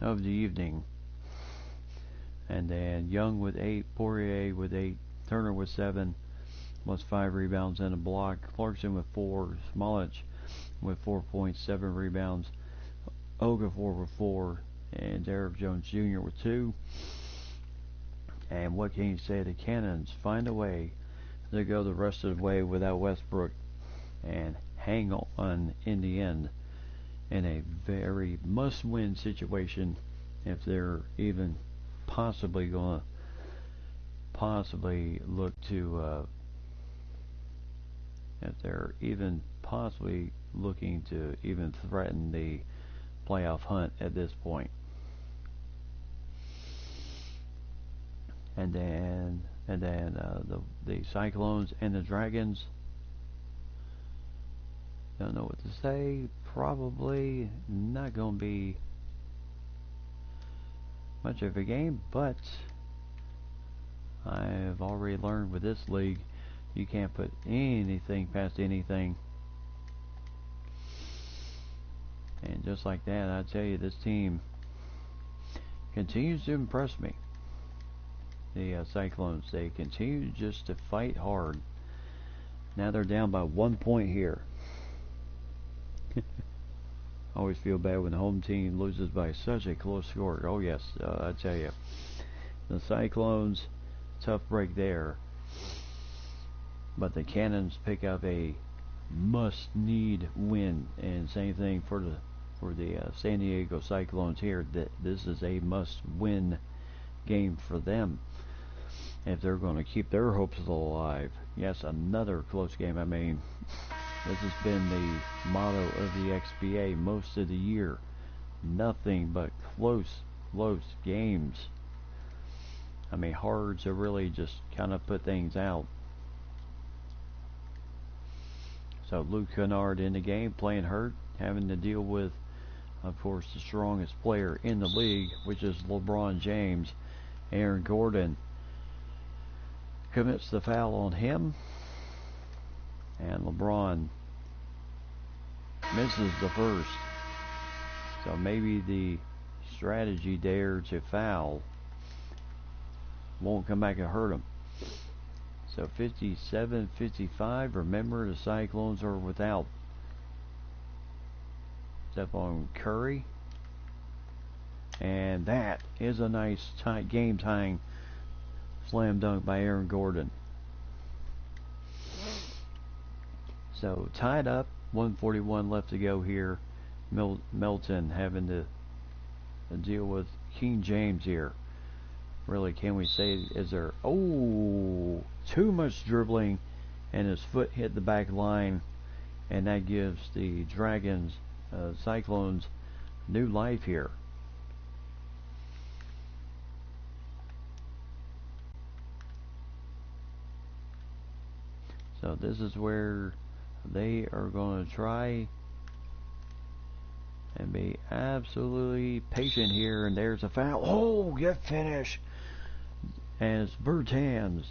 of the evening. And then Young with 8, Poirier with 8, Turner with 7, plus 5 rebounds and a block. Clarkson with 4, Smolich with 4.7 rebounds, Okafor with 4, and Derek Jones Jr. with 2. And what can you say? The Cannons find a way to go the rest of the way without Westbrook and hang on in the end in a very must-win situation if they're even possibly going to look to if they're even possibly looking to even threaten the playoff hunt at this point. And then the Cyclones and the Dragons. Don't know what to say. Probably not going to be much of a game, but I've already learned with this league, you can't put anything past anything. And just like that, I tell you, this team continues to impress me. The Cyclones, they continue just to fight hard. Now they're down by 1 point here. Always feel bad when the home team loses by such a close score. Oh yes, I tell you, the Cyclones, tough break there. But the Cannons pick up a must-need win, and same thing for the San Diego Cyclones here. This is a must-win game for them if they're going to keep their hopes alive. Yes, another close game. I mean, this has been the motto of the XBA most of the year. Nothing but close games. I mean, hard to really just kind of put things out. So Luke Kennard in the game, playing hurt, having to deal with, of course, the strongest player in the league, which is LeBron James. Aaron Gordon commits the foul on him, and LeBron misses the first. So maybe the strategy there to foul won't come back and hurt him. So 57-55. Remember, the Cyclones are without Stephon Curry. And that is a nice game-tying slam dunk by Aaron Gordon. So tied up, 1:41 left to go here. Melton having to deal with King James here. Really, can we say, is there... Oh, too much dribbling, and his foot hit the back line, and that gives the Dragons, Cyclones, new life here. So this is where they are going to try and be absolutely patient here, and there's a foul. Oh, good finish as Bertans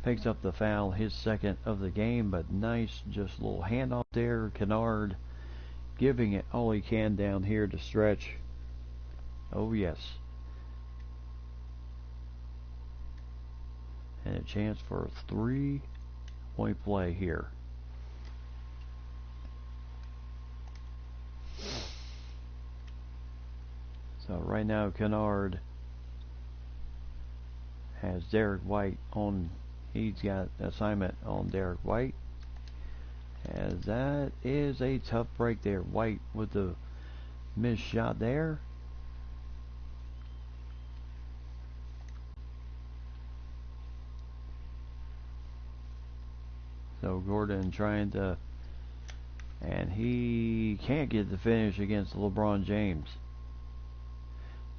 picks up the foul, his second of the game, but nice just little handoff there. Kennard giving it all he can down here to stretch. Oh yes. And a chance for a 3-point play here. So right now Kennard has Derek White on. He's got assignment on Derek White, as that is a tough break there. White with the missed shot there. So Gordon trying to, and he can't get the finish against LeBron James.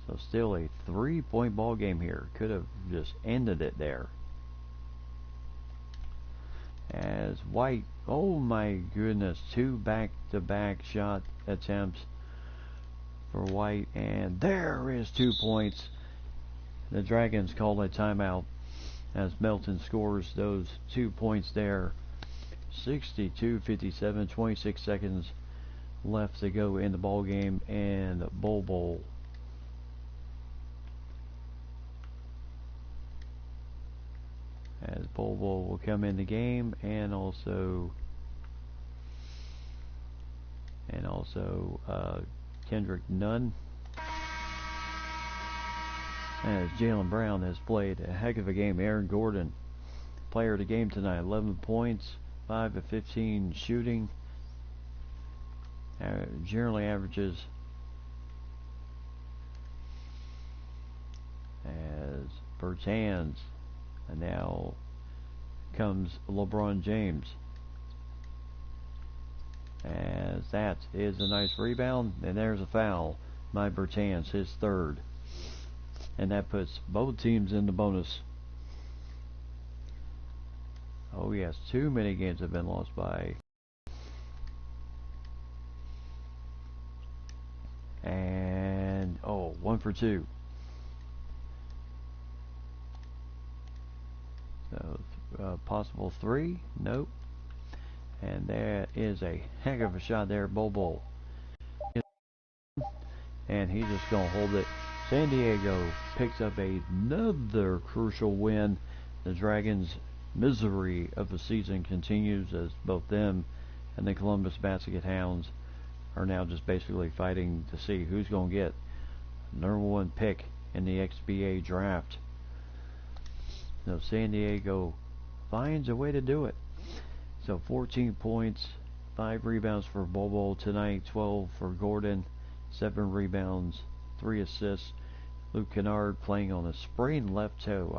So still a 3-point ball game here. Could have just ended it there. As White, oh my goodness, 2 back-to-back shot attempts for White, and there is 2 points. The Dragons call a timeout as Melton scores those 2 points there. 62-57, 26 seconds left to go in the ball game, and Bowl as Bowl will come in the game, and also Kendrick Nunn, as Jaylen Brown has played a heck of a game. Aaron Gordon, player of the game tonight, 11 points, 5 of 15 shooting, generally averages, as Bertans, and now comes LeBron James, as that is a nice rebound, and there's a foul by Bertans, his third, and that puts both teams in the bonus. Oh yes, too many games have been lost by, and 1 for 2. So possible 3, nope. And that is a heck of a shot there, Bowl. And he's just going to hold it. San Diego picks up another crucial win. The Dragons' misery of the season continues, as both them and the Columbus Basket Hounds are now just basically fighting to see who's going to get number 1 pick in the XBA draft. So San Diego finds a way to do it. So 14 points, 5 rebounds for Bowl tonight, 12 for Gordon, 7 rebounds, 3 assists. Luke Kennard playing on a sprained left toe.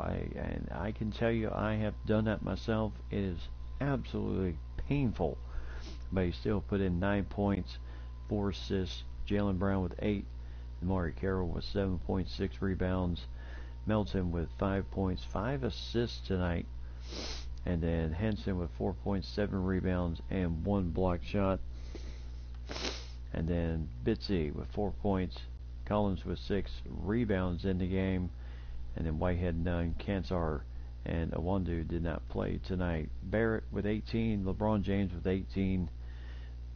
I can tell you, I have done that myself. It is absolutely painful. But he still put in 9 points, 4 assists. Jaylen Brown with 8. Amari Carroll with 7.6 rebounds. Melton with 5 points, 5 assists tonight. And then Henson with 4.7 rebounds and 1 block shot. And then Bitsy with 4 points. Collins with 6 rebounds in the game. And then Whitehead none. Kansar and Awandu did not play tonight. Barrett with 18. LeBron James with 18.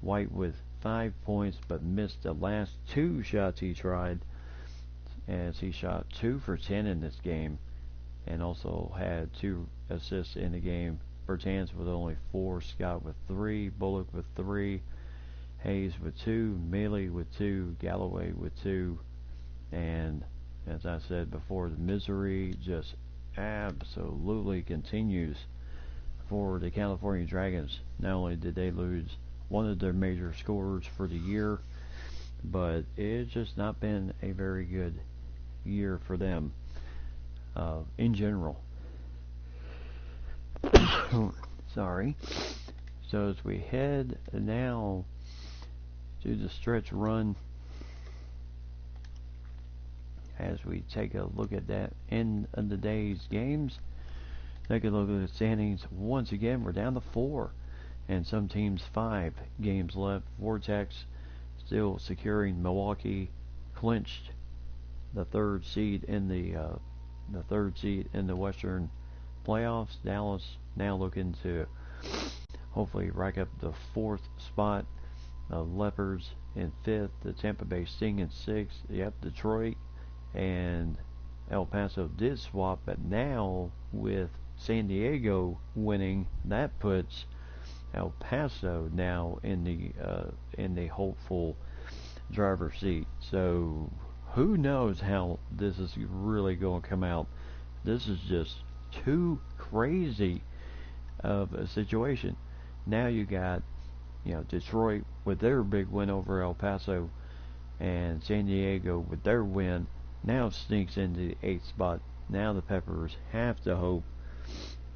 White with 5 points, but missed the last 2 shots he tried, as he shot 2 for 10 in this game, and also had 2 assists in the game. Bertans with only 4, Scott with 3, Bullock with 3, Hayes with 2, Mealy with 2, Galloway with 2, and as I said before, the misery just absolutely continues for the California Dragons. Not only did they lose one of their major scorers for the year, but it's just not been a very good year for them in general. Sorry. So as we head now to the stretch run, as we take a look at that end of the day's games, take a look at the standings once again. We're down to 4, and some teams 5 games left. Vortex still securing Milwaukee, clinched the third seed in the Western playoffs. Dallas now looking to hopefully rack up the 4th spot. The Leopards in 5th, the Tampa Bay Sting in 6th. Yep, Detroit and El Paso did swap, but now with San Diego winning, that puts El Paso now in the hopeful driver's seat. So who knows how this is really going to come out. This is just too crazy of a situation. Now you got, Detroit with their big win over El Paso, and San Diego with their win now sneaks into the 8th spot. Now the Peppers have to hope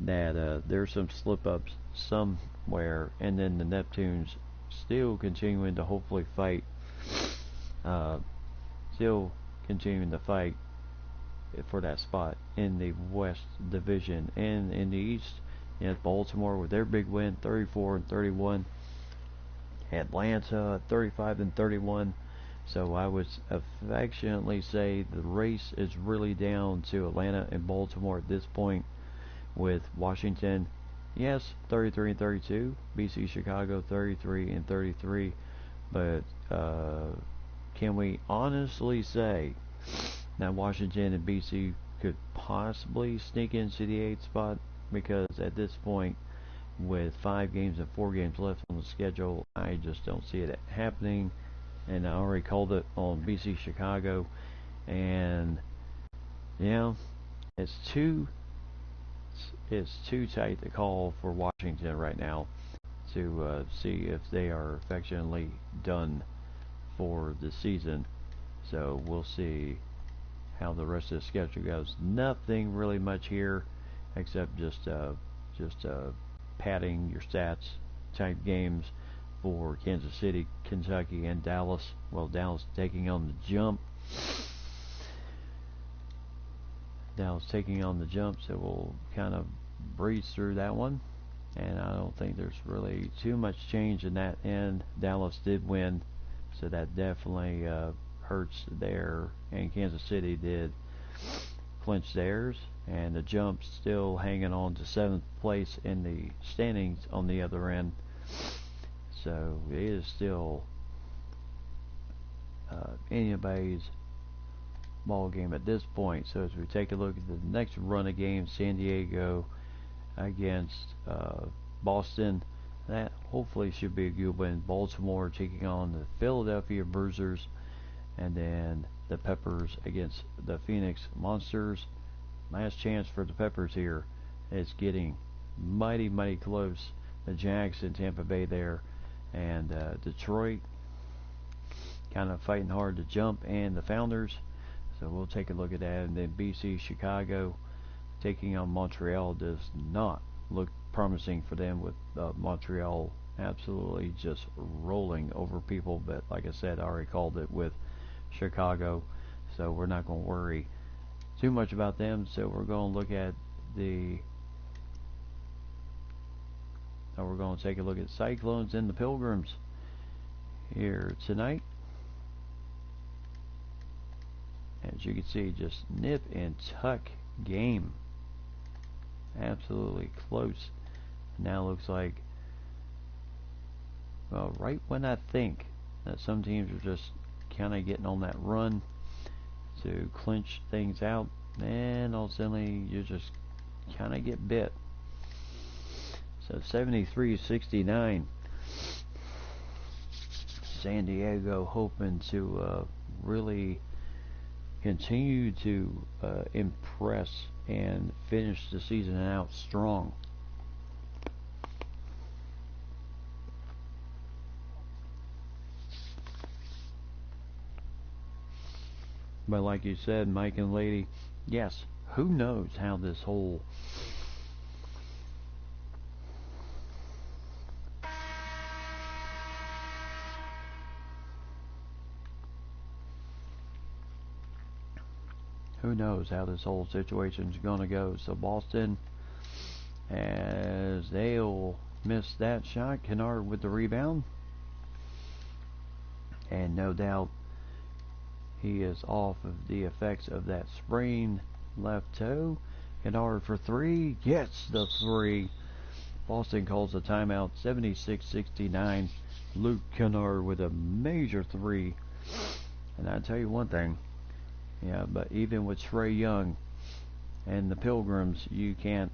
that there's some slip-ups somewhere, and then the Neptunes still continuing to hopefully fight, for that spot in the West Division. And in the East, Baltimore with their big win, 34-31. Atlanta 35-31. So I would affectionately say the race is really down to Atlanta and Baltimore at this point, with Washington, yes, 33-32. BC Chicago 33-33. But can we honestly say that Washington and BC could possibly sneak into the 8th spot? Because at this point, with 5 games and 4 games left on the schedule, I just don't see it happening. And I already called it on BC Chicago. And yeah, it's too tight to call for Washington right now to see if they are affectionately done for the season. So we'll see how the rest of the schedule goes. Nothing really much here, except just padding your stats type games for Kansas City, Kentucky, and Dallas. Well, Dallas taking on the jump. So we'll kind of breeze through that one. And I don't think there's really too much change in that end. Dallas did win, so that definitely hurts there. And Kansas City did clinch theirs. And the jump still hanging on to 7th place in the standings on the other end. So it is still anybody's ball game at this point. So as we take a look at the next run of games, San Diego against Boston, that hopefully should be a good win. Baltimore taking on the Philadelphia Bruisers, and then the Peppers against the Phoenix Monsters. Last chance for the Peppers here. It's getting mighty close. The Jags in Tampa Bay there, and Detroit kind of fighting hard to jump, and the Founders. So we'll take a look at that. And then BC Chicago taking on Montreal does not look promising for them, with Montreal absolutely just rolling over people. But like I said, I already called it with Chicago, so we're not going to worry too much about them. So we're going to look at we're going to take a look at Cyclones and the Pilgrims here tonight. As you can see, just nip and tuck game. Absolutely close. Now looks like, well, right when I think that some teams are just kind of getting on that run to clinch things out, and all of a sudden you just kind of get bit. So 73-69. San Diego hoping to really continue to impress and finish the season out strong. But like you said, Mike and Lady, yes, who knows how this whole situation is going to go. So Boston, as they'll miss that shot. Kennard with the rebound, and no doubt he is off of the effects of that sprained left toe. Kennard for 3, gets the 3. Boston calls a timeout. 76-69. Luke Kennard with a major 3. And I tell you one thing, yeah, but even with Trey Young and the Pilgrims, you can't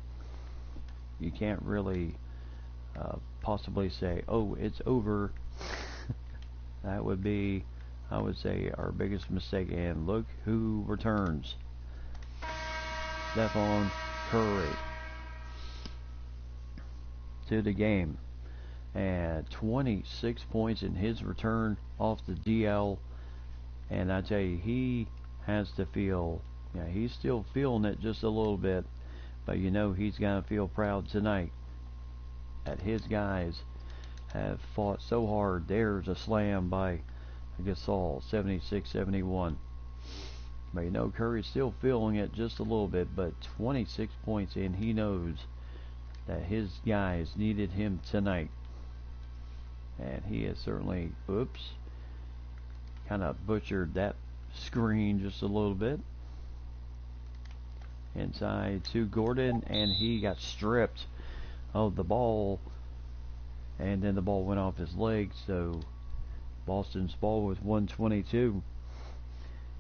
really possibly say, oh, it's over. That would be, I would say, our biggest mistake. And look who returns. Stephon Curry to the game. And 26 points in his return off the DL. And I tell you, he has to feel, yeah, he's still feeling it just a little bit. But you know he's going to feel proud tonight that his guys have fought so hard. There's a slam by Gasol, 76-71. But you know Curry's still feeling it just a little bit, but 26 points in. He knows that his guys needed him tonight. And he has certainly, kind of butchered that screen just a little bit. Inside to Gordon, and he got stripped of the ball. And then the ball went off his leg, so Boston's ball with 122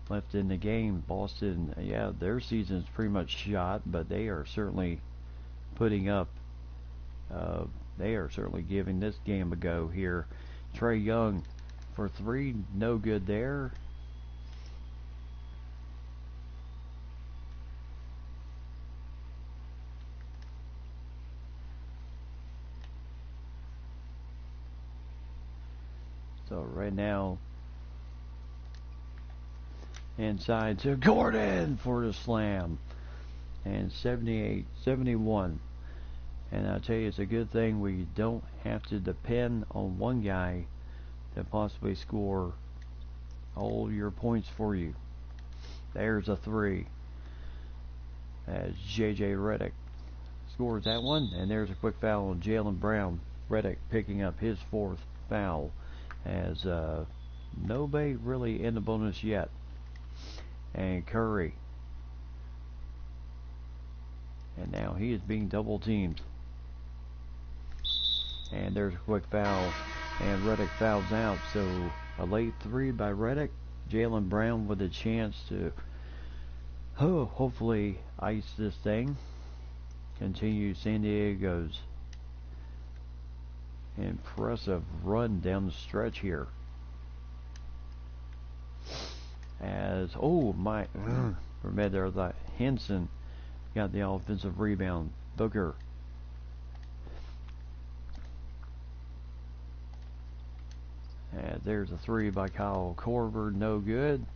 left in the game. Boston, yeah, their season's pretty much shot, but they are certainly putting up. They are certainly giving this game a go here. Trae Young for three, no good there. So right now, inside to Gordon for the slam. And 78-71. And I'll tell you, it's a good thing we don't have to depend on one guy to possibly score all your points for you. There's a three. As J.J. Redick scores that one. And there's a quick foul on Jaylen Brown. Redick picking up his fourth foul. As nobody really in the bonus yet. And Curry. And now he is being double teamed. And there's a quick foul. And Redick fouls out. So a late three by Redick. Jaylen Brown with a chance to hopefully ice this thing. Continues San Diego's impressive run down the stretch here. As, remember there that Henson got the offensive rebound. Booker. And there's a three by Kyle Korver, no good.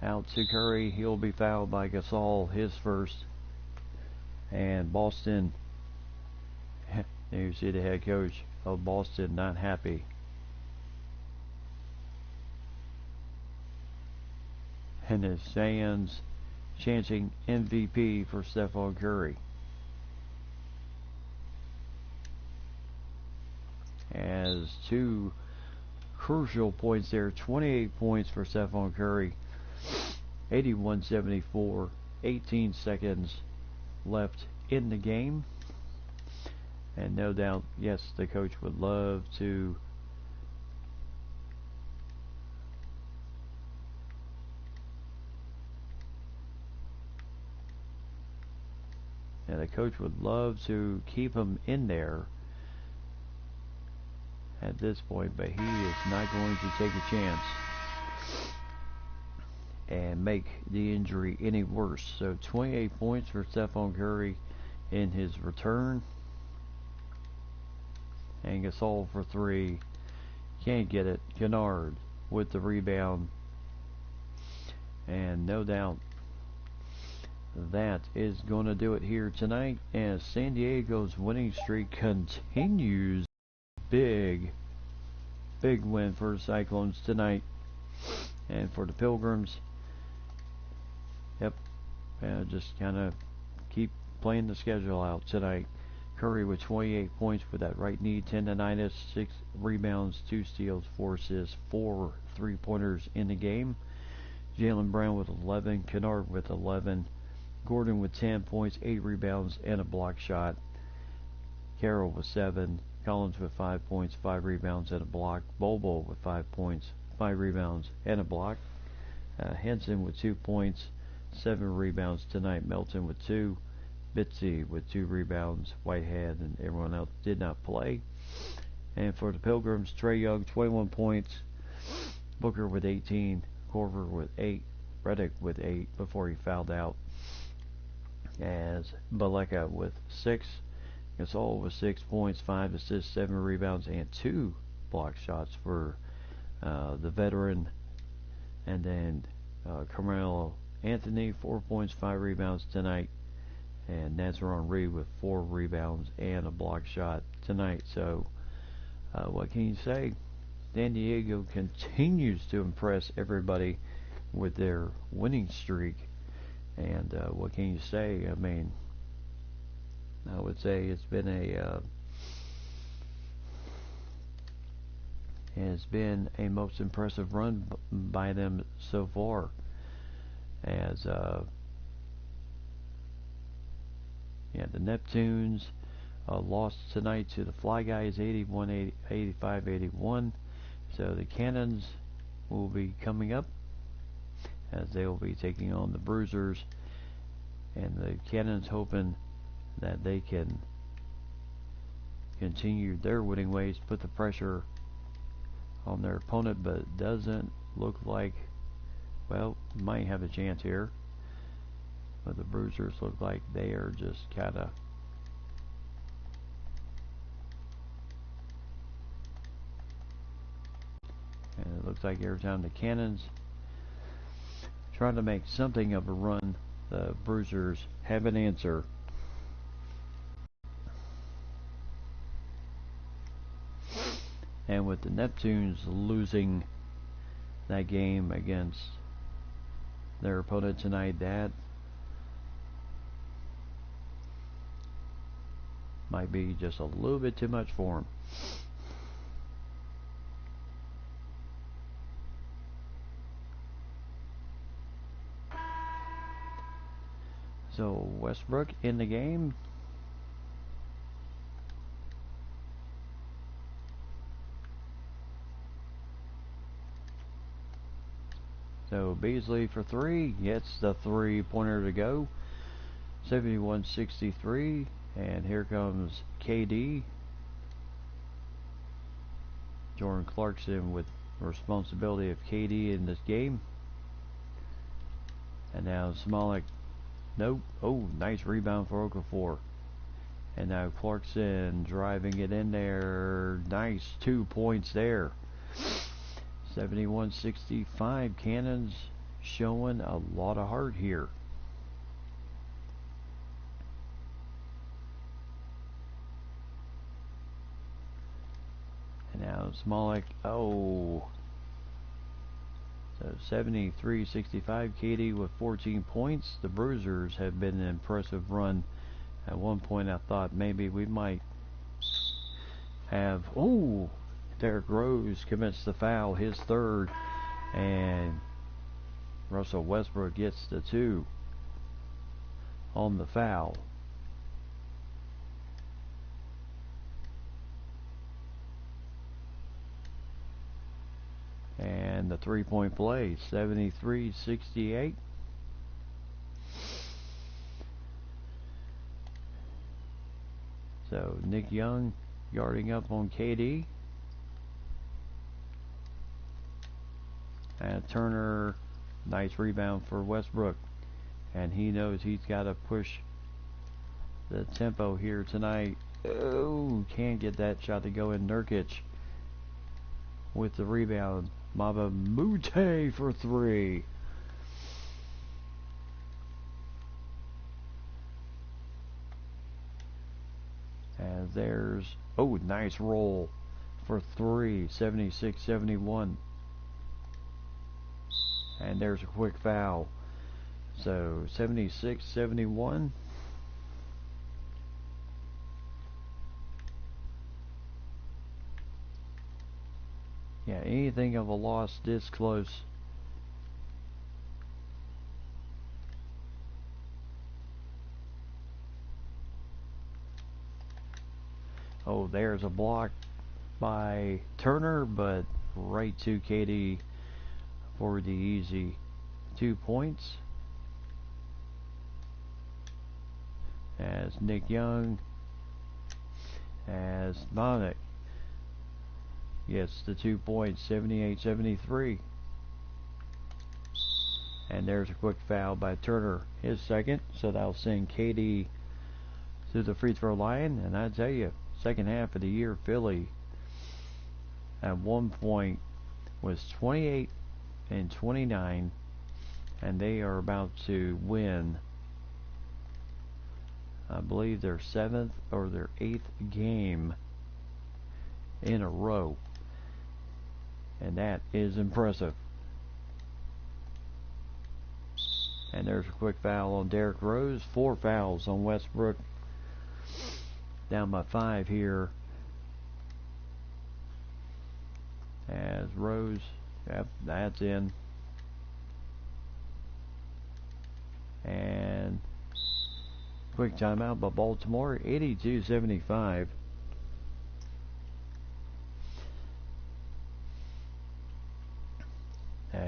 Out to Curry, he'll be fouled by Gasol, his first. And Boston, there you see the head coach of Boston not happy. And his fans chanting MVP for Stephon Curry. As two crucial points there, 28 points for Stephon Curry, 81-74, 18 seconds left in the game. And no doubt, yes, the coach would love to keep him in there at this point, but he is not going to take a chance and make the injury any worse. So 28 points for Stephon Curry in his return. And Gasol for three. Can't get it. Kennard with the rebound. And no doubt that is going to do it here tonight as San Diego's winning streak continues. Big win for the Cyclones tonight. And for the Pilgrims, just kind of keep playing the schedule out tonight. Curry with 28 points with that right knee tendonitis, 6 rebounds, 2 steals, 4 assists, 4 3-pointers in the game. Jaylen Brown with 11, Kennard with 11, Gordon with 10 points, 8 rebounds, and a block shot. Carroll with 7, Collins with 5 points, 5 rebounds, and a block. Bobo with 5 points, 5 rebounds, and a block. Henson with 2 points, 7 rebounds tonight. Melton with 2. Bitsy with 2 rebounds. Whitehead and everyone else did not play. And for the Pilgrims, Trae Young 21 points. Booker with 18. Korver with 8. Redick with 8 before he fouled out. As Baleka with 6. Gasol with 6 points, 5 assists, 7 rebounds, and 2 block shots for the veteran. And then Carmelo Anthony, 4 points, 5 rebounds tonight. And Nazaron Reed with 4 rebounds and a block shot tonight. So, what can you say? San Diego continues to impress everybody with their winning streak. And what can you say? I mean, I would say it's been a most impressive run by them so far. As the Neptunes lost tonight to the Fly Guys 85-81. So the Cannons will be coming up as they will be taking on the Bruisers, and the Cannons hoping that they can continue their winning ways, put the pressure on their opponent, but it doesn't look like, well, might have a chance here, but the Bruisers look like they are just kind of and it looks like every time the Cannons try to make something of a run, the Bruisers have an answer. And with the Neptunes losing that game against their opponent tonight, that might be just a little bit too much for them. So Westbrook in the game. So Beasley for three, gets the three-pointer to go. 71-63, and here comes KD. Jordan Clarkson with the responsibility of KD in this game. And now Smolik, nope. Oh, nice rebound for Okafor. And now Clarkson driving it in there. Nice 2 points there. 71-65. Cannons showing a lot of heart here. And now Smolik, oh. So 73-65. KD with 14 points. The Bruisers have been an impressive run. At one point I thought maybe we might have, oh, Derrick Rose commits the foul, his third, and Russell Westbrook gets the two on the foul. And the three-point play, 73-68. So Nick Young guarding up on KD. And Turner, nice rebound for Westbrook. And he knows he's got to push the tempo here tonight. Oh, can't get that shot to go in. Nurkic with the rebound. Maba Mute for three. And there's, oh, nice roll for three. 76-71. And there's a quick foul. So 76-71. Yeah, anything of a loss this close. Oh, there's a block by Turner, but right to KD for the easy 2 points. As Nick Young, as Monik gets the 2 points, 78-73. And there's a quick foul by Turner, his second, so that'll send KD to the free throw line. And I tell you, second half of the year, Philly at one point was 28-29, and they are about to win, I believe, their 7th or their 8th game in a row, and that is impressive. And there's a quick foul on Derrick Rose. 4 fouls on Westbrook. Down by 5 here. As Rose, yep, that's in. And quick timeout by Baltimore, 82-75.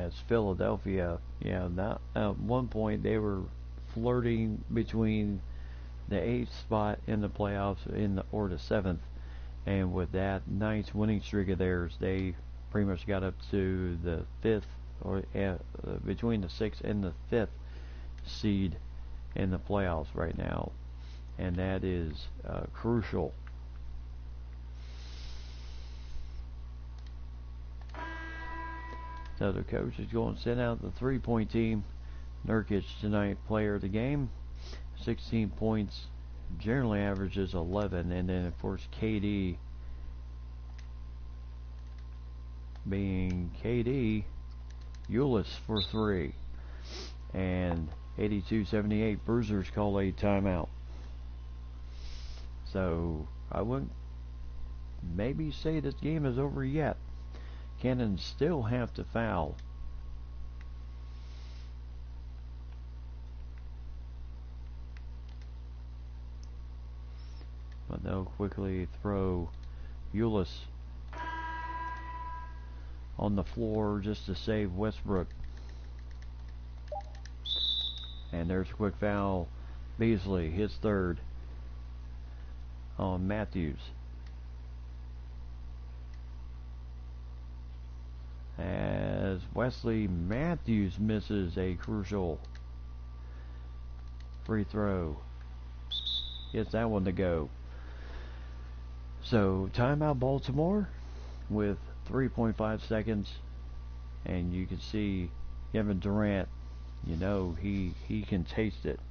as Philadelphia, at one point they were flirting between the 8th spot in the playoffs or the 7th, and with that nice winning streak of theirs, they pretty much got up to the 5th, or between the 6th and the 5th seed in the playoffs right now, and that is crucial. So the coach is going to send out the 3-point team. Nurkic tonight, player of the game, 16 points, generally averages 11, and then of course KD being KD, Ulis for 3, and 82-78. Bruisers call a timeout. So I wouldn't maybe say this game is over yet. Cannons still have to foul. But they'll quickly throw Ulis on the floor just to save Westbrook. And there's a quick foul. Beasley, his third on Matthews. As Wesley Matthews misses a crucial free throw. Gets that one to go. So timeout Baltimore with 3.5 seconds, and you can see Kevin Durant, you know, he can taste it.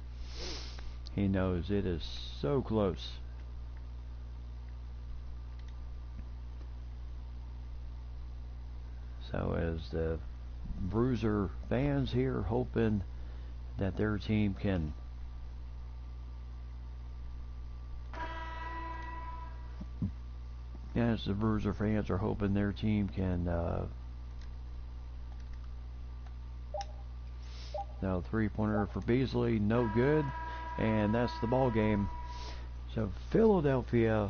He knows it is so close. So as the Bruiser fans here hoping that their team can as the Bruiser fans are hoping their team can now 3-pointer for Beasley, no good, and that's the ball game. So Philadelphia,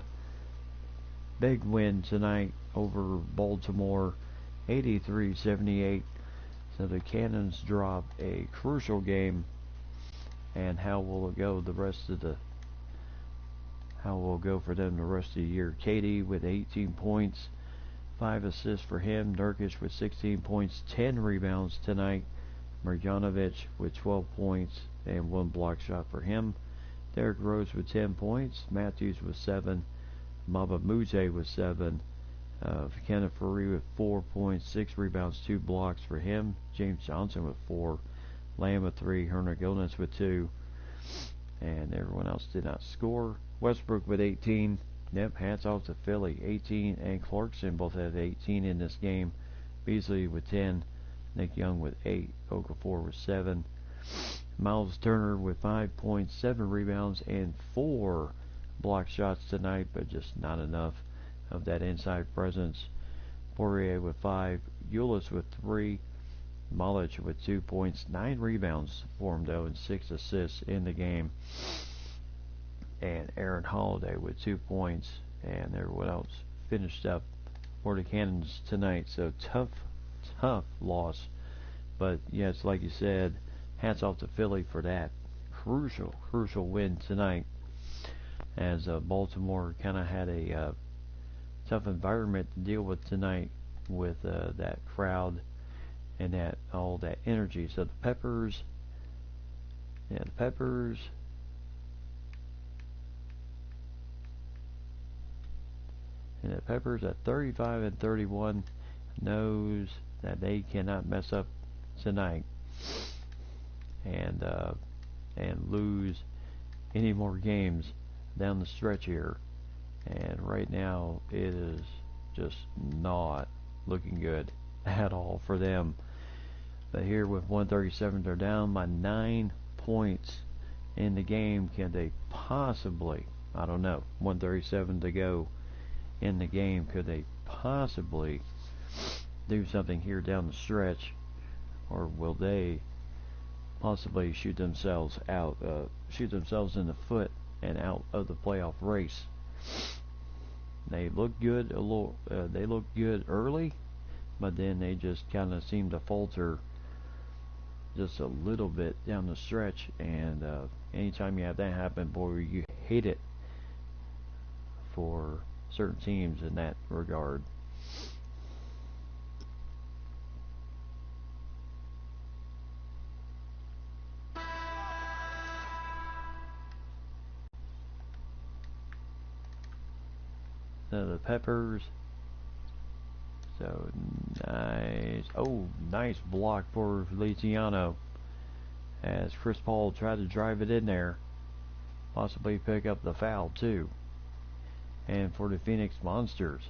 big win tonight over Baltimore, 83-78. So the Cannons drop a crucial game, and how will it go for them the rest of the year? KD with 18 points, 5 assists for him. Nurkic with 16 points, 10 rebounds tonight. Marjanovic with 12 points and 1 block shot for him. Derrick Rose with 10 points. Matthews with 7. Maba Mute with 7. Kenneth Furry with 4 points, 6 rebounds, 2 blocks for him. James Johnson with 4. Lamb with 3. Hernan Gomez with 2. And everyone else did not score. Westbrook with 18. Yep, hats off to Philly. 18 and Clarkson both have 18 in this game. Beasley with 10. Nick Young with 8. Okafor with 7. Miles Turner with 5 points, 7 rebounds, and 4 block shots tonight, but just not enough of that inside presence. Poirier with 5. Ulis with 3. Malic with 2 points, 9 rebounds for him though, and 6 assists in the game. And Aaron Holiday with 2 points, and everyone else finished up for the Cannons tonight. So tough loss. But yes, like you said, hats off to Philly for that crucial win tonight. As Baltimore kind of had a tough environment to deal with tonight with that crowd and all that energy. So the Peppers at 35 and 31 knows that they cannot mess up tonight and lose any more games down the stretch here. And right now it is just not looking good at all for them. But here with 137, they're down by 9 points in the game. Can they possibly, I don't know, 137 to go in the game, could they possibly do something here down the stretch, or will they possibly shoot themselves in the foot and out of the playoff race? They look good they look good early, but then they just kind of seem to falter just a little bit down the stretch, and anytime you have that happen, boy, you hate it for certain teams in that regard. The Peppers. So nice. Oh, nice block for Feliciano as Chris Paul tried to drive it in there. Possibly pick up the foul too. And for the Phoenix Monsters.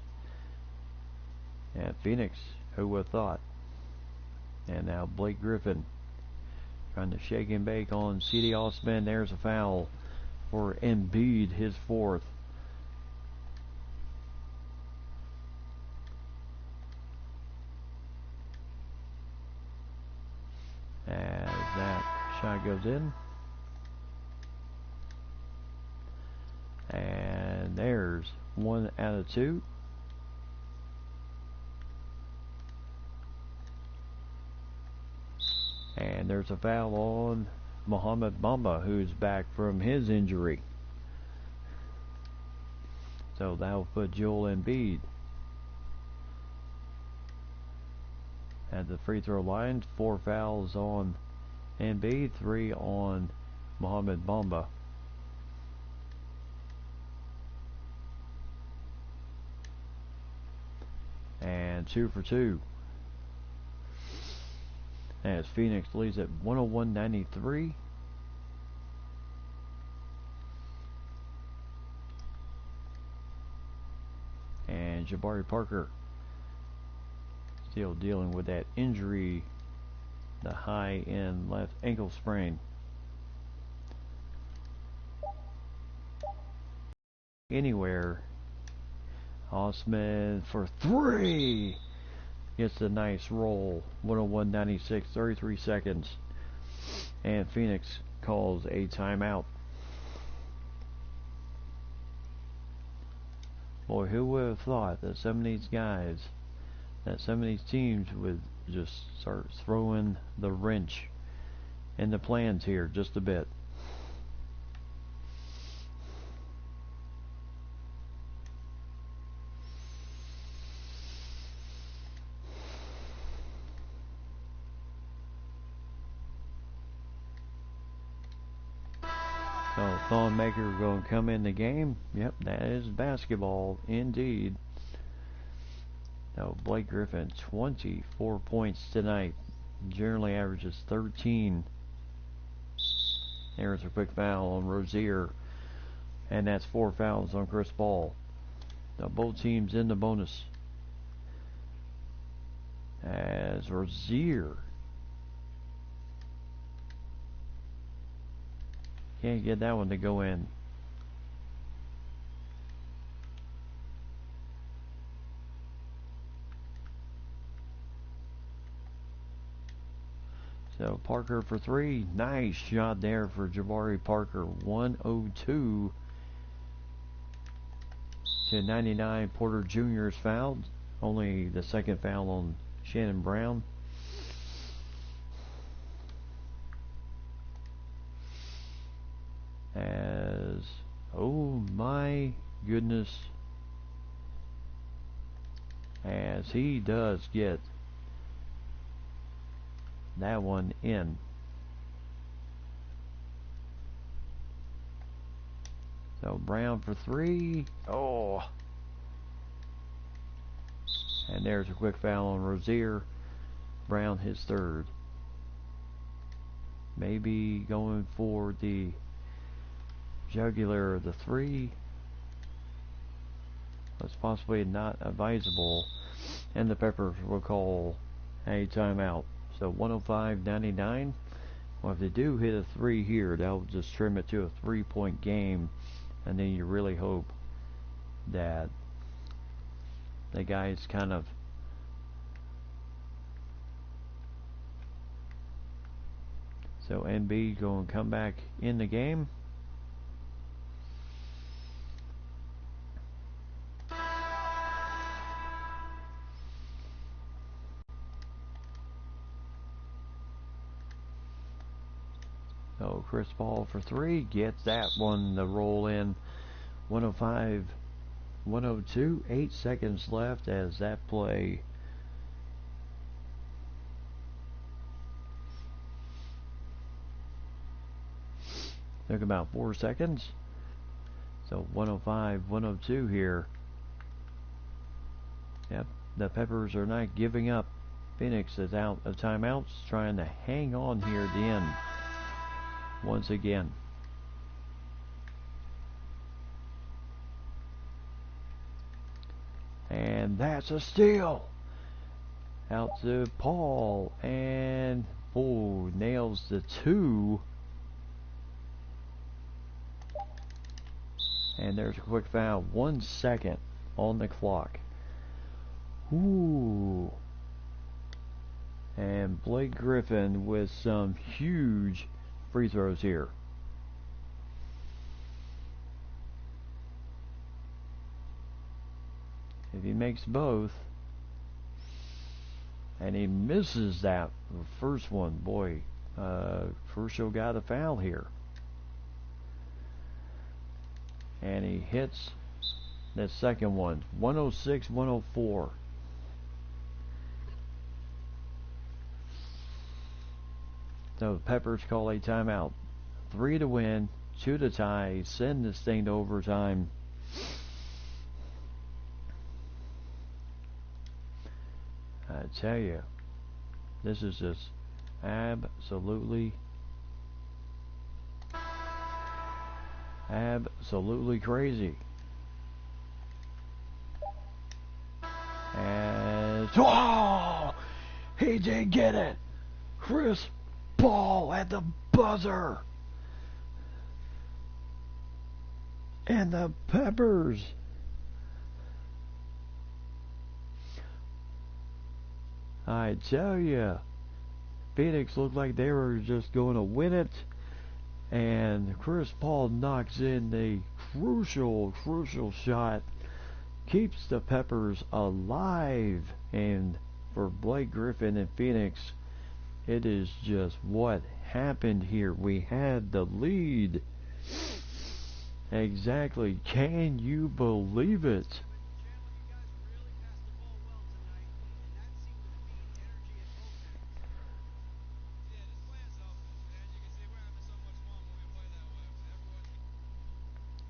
And Phoenix, who would have thought? And now Blake Griffin trying to shake and bake on C.D. Osman. There's a foul for Embiid, his fourth. As that shot goes in. And there's 1 out of 2. And there's a foul on Mohamed Bamba, who's back from his injury. So that'll put Joel Embiid at the free throw line. 4 fouls on Embiid, 3 on Mohamed Bamba. And 2 for 2. As Phoenix leads at 101-93. And Jabari Parker still dealing with that injury, the high end left ankle sprain. Anywhere. Osman for 3. Gets a nice roll. 101-96, 33 seconds. And Phoenix calls a timeout. Boy, who would have thought that some of these guys, that some of these teams would just start throwing the wrench in the plans here just a bit. So Thonmaker going to come in the game. Yep, that is basketball indeed. Now Blake Griffin, 24 points tonight. Generally averages 13. There's a quick foul on Rozier. And that's 4 fouls on Chris Paul. Now both teams in the bonus. As Rozier can't get that one to go in. So Parker for 3. Nice shot there for Jabari Parker. 102 to 99. Porter Jr. is fouled. Only the second foul on Shannon Brown. As, oh my goodness, as he does get that one in. So Brown for 3. Oh. And there's a quick foul on Rozier. Brown his third. Maybe going for the jugular of the 3. That's possibly not advisable. And the Peppers will call a timeout. So 105-99. Well, if they do hit a 3 here, that'll just trim it to a 3-point game. And then you really hope that the guys kind of so Embiid going to come back in the game. Oh, Chris Paul for three. Gets that one to roll in. 105, 102. 8 seconds left as that play took about 4 seconds. So 105, 102 here. Yep, the Peppers are not giving up. Phoenix is out of timeouts, trying to hang on here at the end once again. And that's a steal. Out to Paul, and nails the two. And there's a quick foul. 1 second on the clock. Ooh. And Blake Griffin with some huge free throws here. If he makes both, and he misses that first one, boy, Crucial got a foul here. And he hits that second one. 106, 104. So the Peppers call a timeout. 3 to win, 2 to tie, send this thing to overtime. I tell you, this is just absolutely crazy. And he did get it. Chris Paul at the buzzer. And the Peppers I tell you, Phoenix looked like they were just going to win it, and Chris Paul knocks in the crucial shot, keeps the Peppers alive, and for Blake Griffin and Phoenix, it is just what happened here. We had the lead. Exactly. Can you believe it?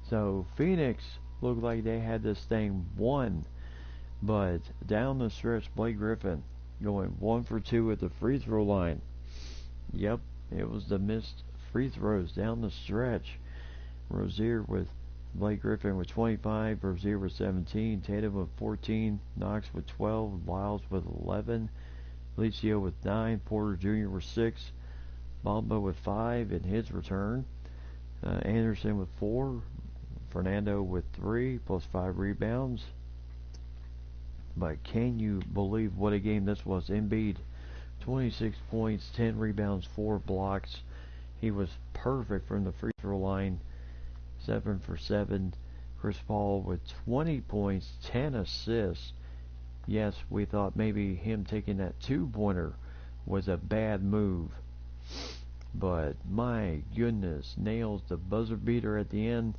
So Phoenix looked like they had this thing won, but down the stretch, Blake Griffin going 1 for 2 at the free throw line. Yep, it was the missed free throws down the stretch. Rozier with Blake Griffin with 25, Rozier with 17, Tatum with 14, Knox with 12, Lyles with 11, Licio with 9, Porter Jr. with 6, Bamba with 5 in his return, Anderson with 4, Fernando with 3 plus 5 rebounds. But can you believe what a game this was? Embiid, 26 points, 10 rebounds, 4 blocks. He was perfect from the free throw line, 7 for 7. Chris Paul with 20 points, 10 assists. Yes, we thought maybe him taking that 2-pointer was a bad move. But my goodness, nails the buzzer beater at the end,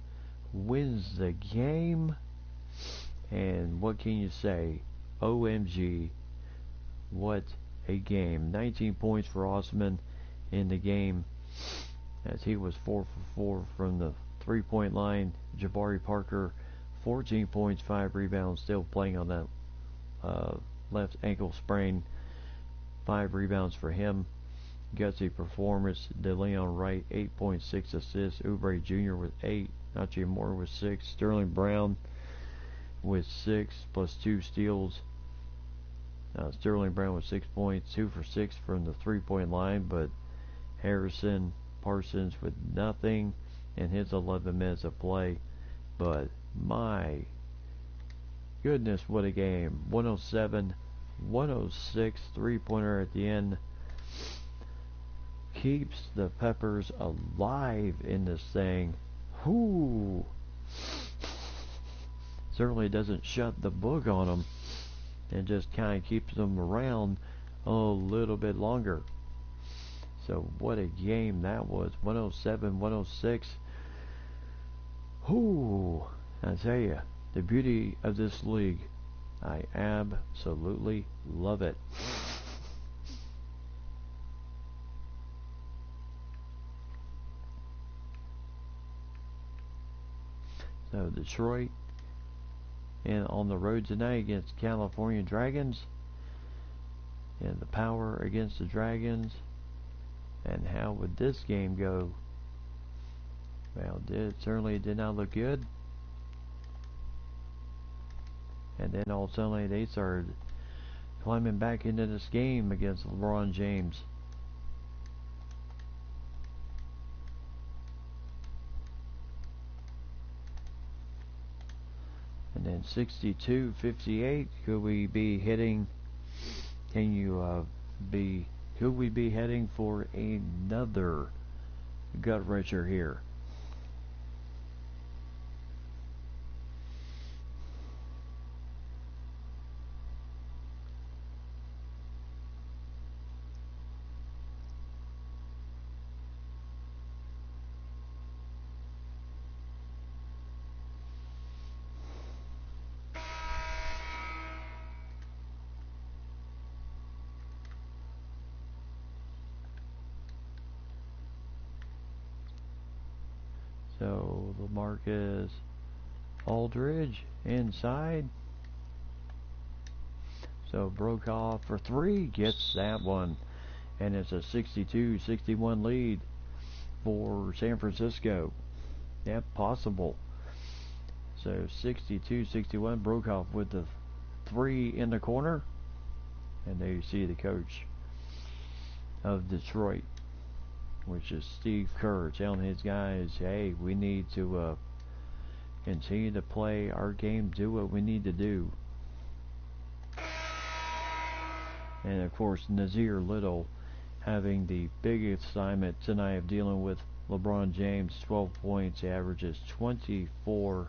wins the game. And what can you say? OMG, what a game. 19 points for Osman in the game, as he was 4 for 4 from the 3-point line. Jabari Parker, 14 points, 5 rebounds, still playing on that left ankle sprain. 5 rebounds for him. Gutsy performance. DeLeon Wright, 8.6 assists. Oubre Jr. with 8. Nachi Moore with 6. Sterling Brown with 6 plus 2 steals. Sterling Brown with 6 points, 2 for 6 from the 3-point line, but Harrison Parsons with nothing in his 11 minutes of play. But my goodness, what a game. 107, 106, 3-pointer at the end. Keeps the Peppers alive in this thing. Whoo! Certainly doesn't shut the book on them, and just kind of keeps them around a little bit longer. So what a game that was. 107, 106. Whoo! I tell you, the beauty of this league. I absolutely love it. So Detroit and on the road tonight against California Dragons. And the Power against the Dragons. And how would this game go? Well, it certainly did not look good. And then all of a sudden they started climbing back into this game against LeBron James. And then 62-58. Could we be hitting? Can you could we be heading for another gut wrencher here? So LaMarcus Aldridge inside. So Brokaw for three, gets that one. And it's a 62-61 lead for San Francisco. Yeah, possible. So 62-61, Brokaw with the three in the corner. And there you see the coach of Detroit, which is Steve Kerr, telling his guys, hey, we need to continue to play our game, do what we need to do. And of course, Nazir Little having the big assignment tonight of dealing with LeBron James. 12 points, averages 24.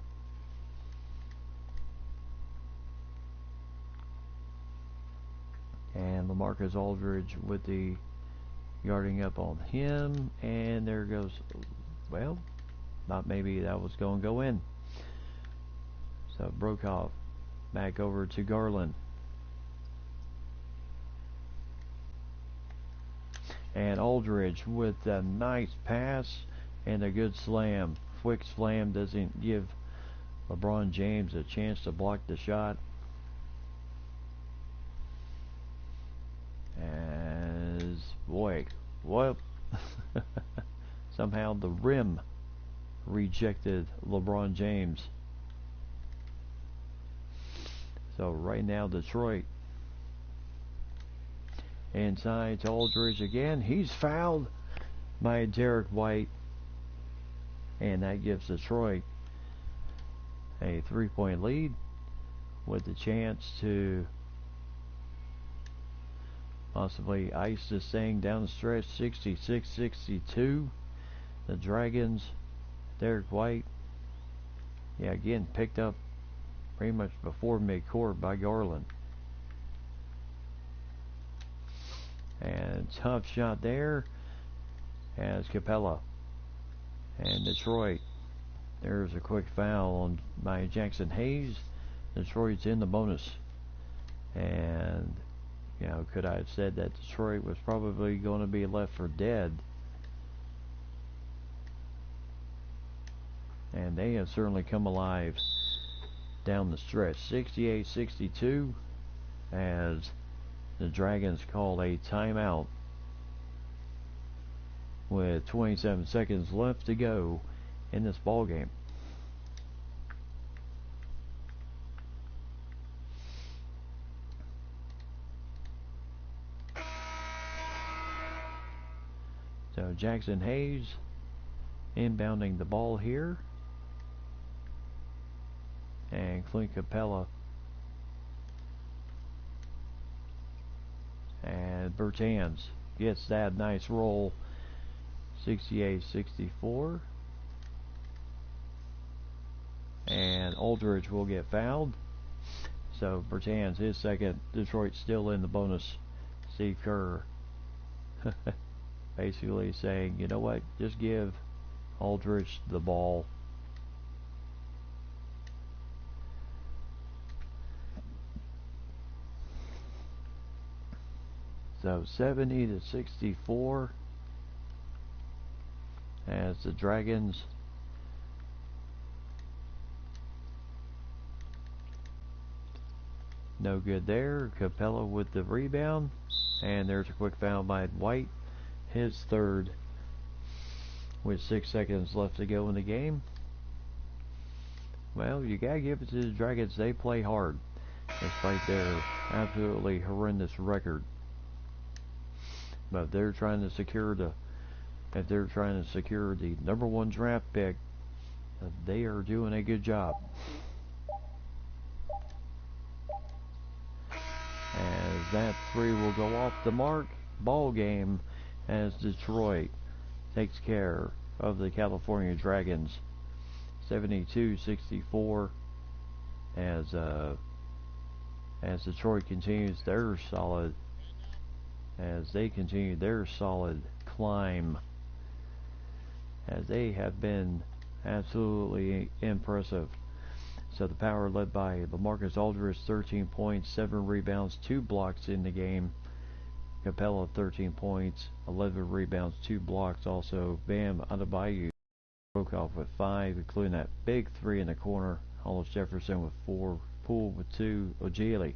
And LaMarcus Aldridge with the yarding up on him. And there goes, well, thought maybe that was going to go in. So Brokaw back over to Garland. And Aldridge with a nice pass and a good slam. Quick slam doesn't give LeBron James a chance to block the shot. As, boy, well, somehow the rim rejected LeBron James. So right now Detroit inside to Aldridge again. He's fouled by Derek White. And that gives Detroit a 3-point lead with the chance to possibly ice this thing down the stretch. 66-62. The Dragons, Derek White, yeah, again picked up pretty much before midcourt by Garland. And tough shot there as Capella. And Detroit, there's a quick foul on by Jackson Hayes. Detroit's in the bonus. And, you know, could I have said that Detroit was probably going to be left for dead? And they have certainly come alive down the stretch. 68-62 as the Dragons call a timeout with 27 seconds left to go in this ball game. So Jackson Hayes inbounding the ball here. And Clint Capella and Bertans gets that nice roll. 68-64. And Aldridge will get fouled. So Bertans, his second. Detroit still in the bonus. Steve Kerr basically saying, you know what, just give Aldrich the ball. So 70-64 as the Dragons no good there. Capella with the rebound, and there's a quick foul by White, his third, with 6 seconds left to go in the game. Well, you gotta give it to the Dragons. They play hard despite their absolutely horrendous record. But if they're trying to secure the #1 draft pick, they are doing a good job. As that three will go off the mark. Ball game as Detroit takes care of the California Dragons, 72-64. As Detroit continues their solid climb, as they have been absolutely impressive. So the Power led by LaMarcus Aldridge, 13 points, 7 rebounds, 2 blocks in the game. Capella, 13 points, 11 rebounds, 2 blocks. Also, Bam Adebayo broke off with 5, including that big 3 in the corner. Hollis Jefferson with 4, Poole with 2, Ojale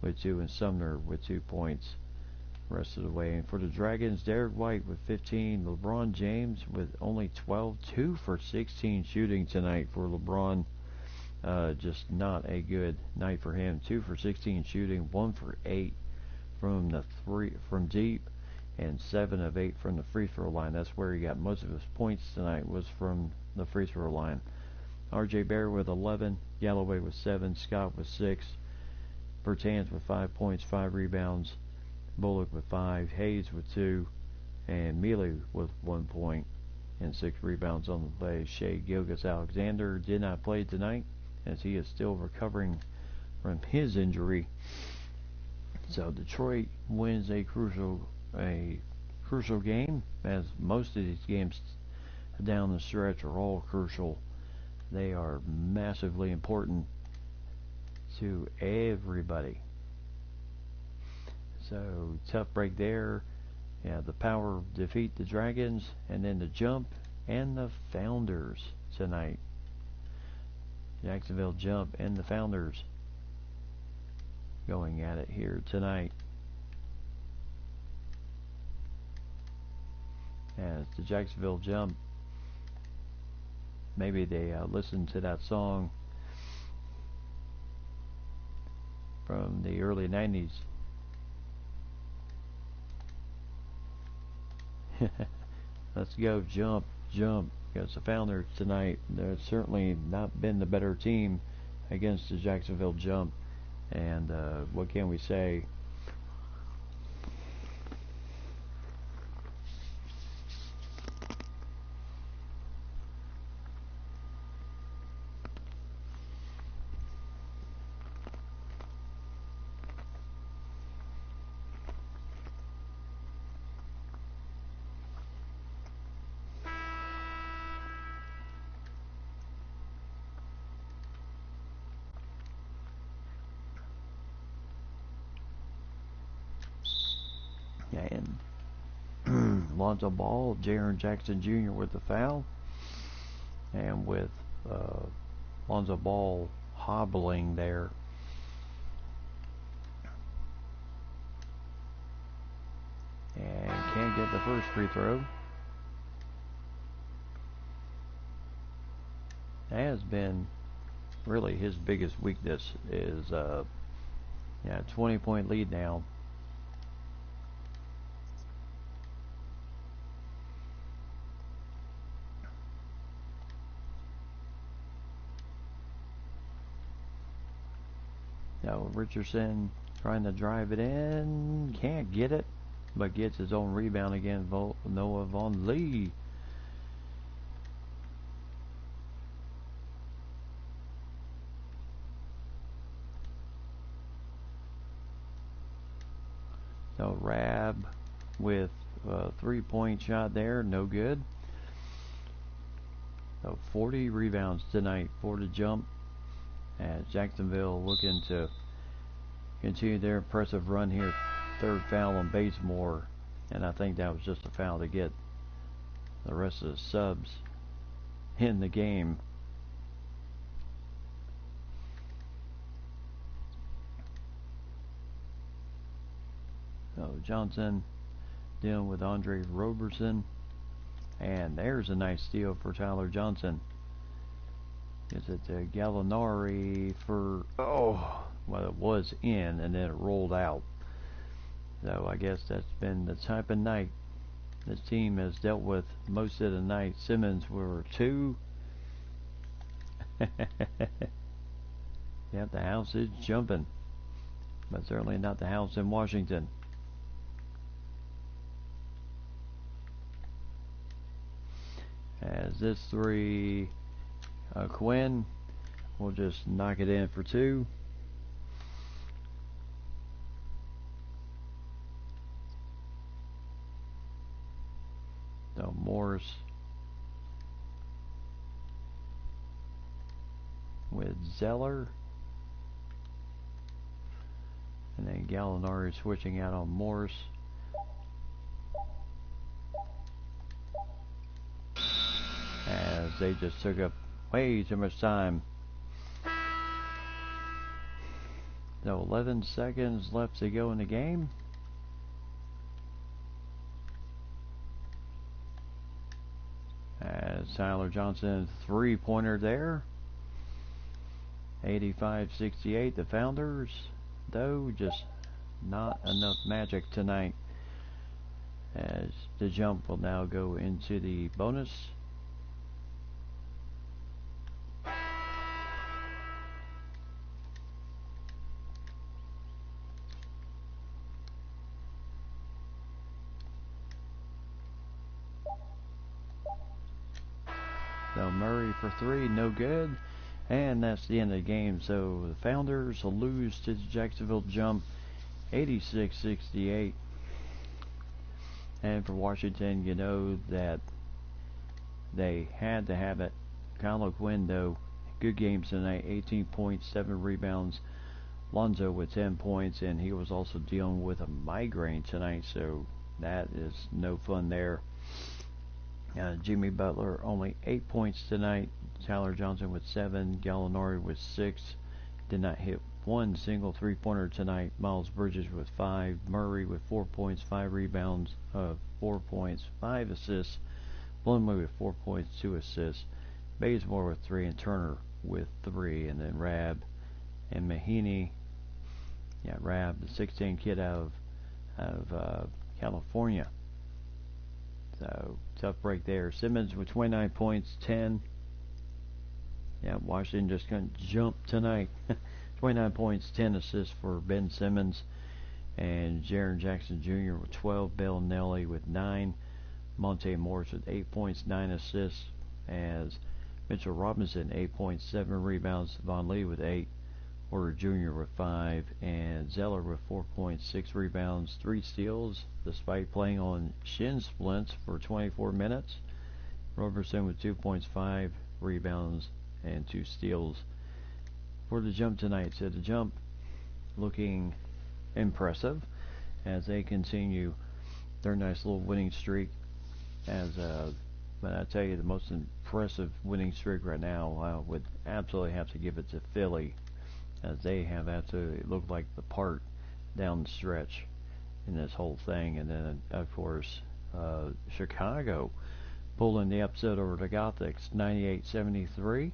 with 2, and Sumner with 2 points. Rest of the way. And for the Dragons, Derek White with 15, LeBron James with only 12, 2 for 16 shooting tonight for LeBron. Just not a good night for him. 2 for 16 shooting, 1 for 8 from deep, and 7 of 8 from the free throw line. That's where he got most of his points tonight, was from the free throw line. R.J. Barrett with 11, Galloway with 7, Scott with 6, Bertans with 5 points, 5 rebounds, Bullock with 5, Hayes with 2, and Mealy with 1 point and 6 rebounds on the play. Shea Gilgeous-Alexander did not play tonight, as he is still recovering from his injury. So Detroit wins a crucial game, as most of these games down the stretch are all crucial. They are massively important to everybody. So tough break there. Yeah, the Power defeat the Dragons, and then the Jump and the Founders tonight. Jacksonville Jump and the Founders going at it here tonight. As the Jacksonville Jump, maybe they listened to that song from the early 90s. Let's go Jump, Jump, because the Founders tonight, they've certainly not been the better team against the Jacksonville Jump. And what can we say? And Lonzo Ball, Jaren Jackson Jr. with the foul, and with Lonzo Ball hobbling there. And can't get the first free throw. That has been really his biggest weakness, is 20-point lead now. Now Richardson trying to drive it in, can't get it, but gets his own rebound again. Noah Vonleh. So Rab with a 3-point shot there, no good. So 40 rebounds tonight for the Jump, as Jacksonville looking to continue their impressive run here. Third foul on Bazemore, and I think that was just a foul to get the rest of the subs in the game. So Johnson dealing with Andre Roberson, and there's a nice steal for Tyler Johnson. Is it Gallinari for, well, it was in and then it rolled out. So I guess that's been the type of night this team has dealt with most of the night. Simmons were 2. Yep, the house is jumping, but certainly not the house in Washington. As this 3, Quinn will just knock it in for 2. So Morris with Zeller, and then Gallinari switching out on Morris. As they just took up way too much time. So 11 seconds left to go in the game. As Tyler Johnson, 3-pointer there. 85-68, the Founders, though, just not enough magic tonight. As the Jump will now go into the bonus. So Murray for 3, no good. And that's the end of the game. So the Founders will lose to the Jacksonville Jump 86-68. And for Washington, you know that they had to have it. Kyle Quinn, though, good games tonight. 18 points, 7 rebounds. Lonzo with 10 points, and he was also dealing with a migraine tonight, so that is no fun there. Jimmy Butler only 8 points tonight. Tyler Johnson with 7. Gallinari with 6. Did not hit one single 3-pointer tonight. Miles Bridges with 5. Murray with 4 points, 5 rebounds, 4 points, 5 assists. Blumley with 4 points, 2 assists. Bazemore with 3, and Turner with 3. And then Rab and Mahaney. Yeah, Rab, the 16 kid out of California. So tough break there. Simmons with 29 points, 10. Yeah, Washington just couldn't jump tonight. 29 points, 10 assists for Ben Simmons. And Jaren Jackson Jr. with 12. Bellinelli with 9. Monte Morris with 8 points, 9 assists. As Mitchell Robinson, 8 points, 7 rebounds. Von Lee with 8. Porter Jr. with 5. And Zeller with 4 points, 6 rebounds, 3 steals, despite playing on shin splints for 24 minutes. Roberson with 2 points, 5 rebounds, and 2 steals for the Jump tonight. So the Jump looking impressive as they continue their nice little winning streak. But I tell you, the most impressive winning streak right now, I would absolutely have to give it to Philly, as they have absolutely looked like the part down the stretch in this whole thing. And then, of course, Chicago pulling the upset over the Gothics, 98-73.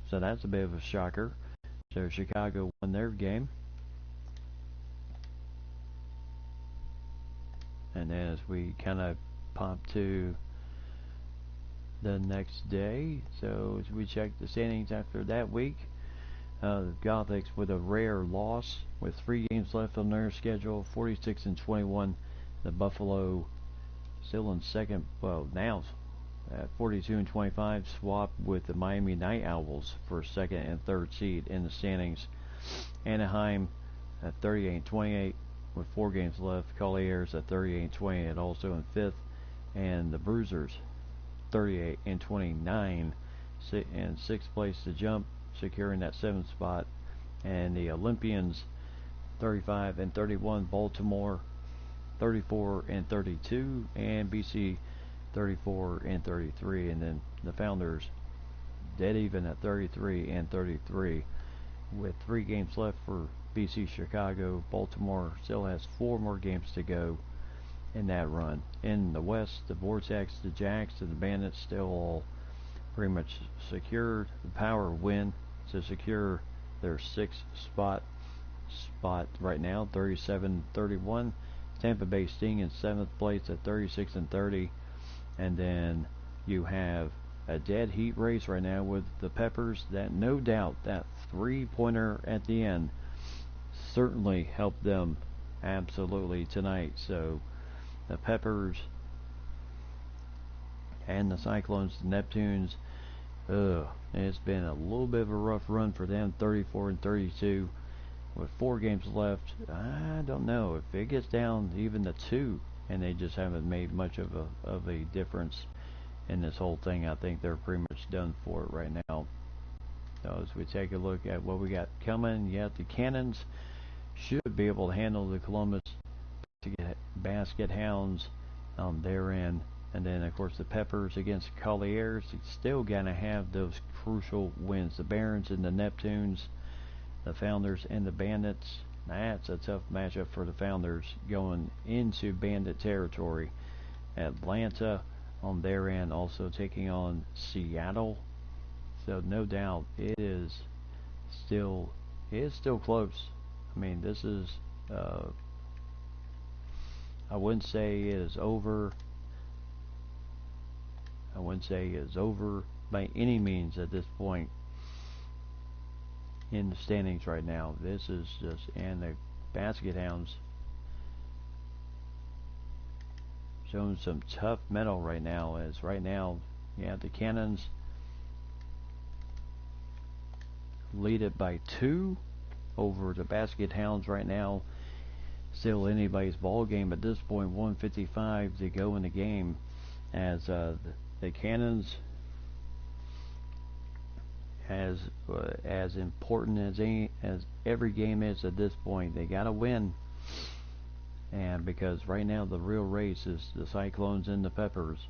So that's a bit of a shocker. So Chicago won their game. And then as we kind of pop to the next day, so as we check the standings after that week, the Gothics with a rare loss with 3 games left on their schedule, 46-21. The Buffalo still in second, well now at 42-25, swap with the Miami Night Owls for second and third seed in the standings. Anaheim at 38-28, with 4 games left. Colliers at 38-20 and also in 5th. And the Bruisers 38-29 in 6th place to jump, securing that 7th spot. And the Olympians 35-31. Baltimore 34-32, and BC 34-33. And then the Founders dead even at 33-33 with 3 games left for BC Chicago. Baltimore still has 4 more games to go in that run. In the West, the Vortex, the Jacks, and the Bandits still all pretty much secured. The Power win to secure their 6th spot right now, 37-31. Tampa Bay Sting in 7th place at 36-30. And then you have a dead heat race right now with the Peppers. That no doubt that 3-pointer at the end certainly helped them absolutely tonight. So the Peppers and the Cyclones, the Neptunes, it's been a little bit of a rough run for them, 34-32 with 4 games left. I don't know if it gets down even to 2 and they just haven't made much of a difference in this whole thing. I think they're pretty much done for it right now. So as we take a look at what we got coming, the Cannons should be able to handle the Columbus Basket Hounds on their end. And then, of course, the Peppers against Colliers, still going to have those crucial wins. The Barons and the Neptunes, the Founders and the Bandits. That's a tough matchup for the Founders going into Bandit territory. Atlanta on their end also taking on Seattle. So no doubt it is still close. I mean, this is I wouldn't say it is over. I wouldn't say it is over by any means at this point in the standings right now. This is just, and the Basket Hounds showing some tough metal right now. As right now, the Cannons lead it by 2 over the Basket Hounds right now. Still anybody's ball game at this point. 1:55 to go in the game, as the Cannons, as important as every game is at this point, they gotta win. And because right now the real race is the Cyclones and the Peppers,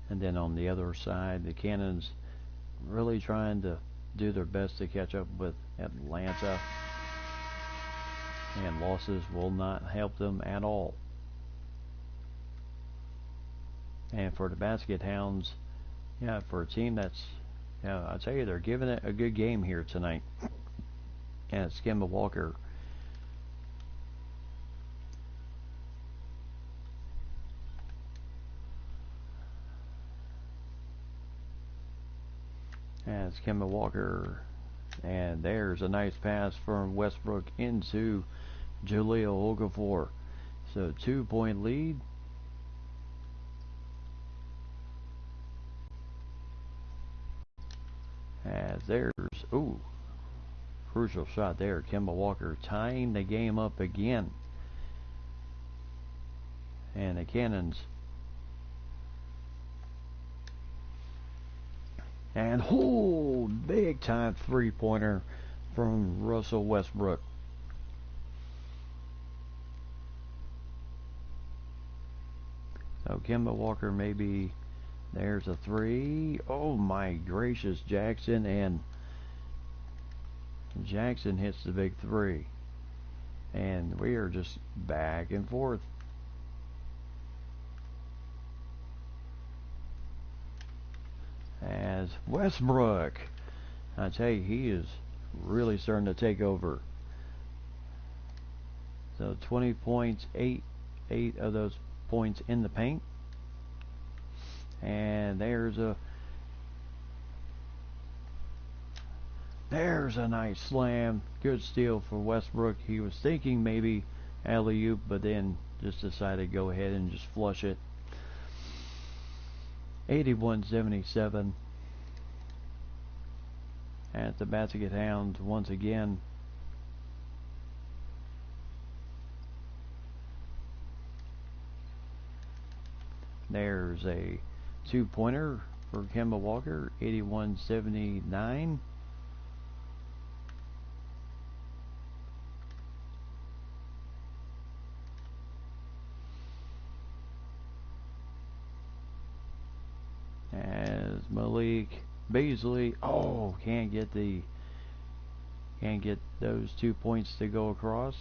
and then on the other side the Cannons really trying to do their best to catch up with Atlanta, and losses will not help them at all. And for the Basket Hounds, for a team that's, I'll tell you, they're giving it a good game here tonight. And it's Kemba Walker. And it's Kemba Walker. And there's a nice pass from Westbrook into Jaleel Okafor. So 2-point lead. As there's, crucial shot there. Kemba Walker tying the game up again. And the Cannons. And big time 3-pointer from Russell Westbrook. So Kemba Walker, maybe there's a 3. Oh my gracious, Jackson hits the big 3. And we are just back and forth. As Westbrook, I tell you, he is really starting to take over. So 20 points, 8 of those points in the paint. And there's a nice slam. Good steal for Westbrook. He was thinking maybe alley-oop, but then just decided to go ahead and just flush it. 81-77. At the Basket Hounds once again. There's a 2-pointer for Kemba Walker, 81-79. As Malik Beasley, can't get those 2 points to go across.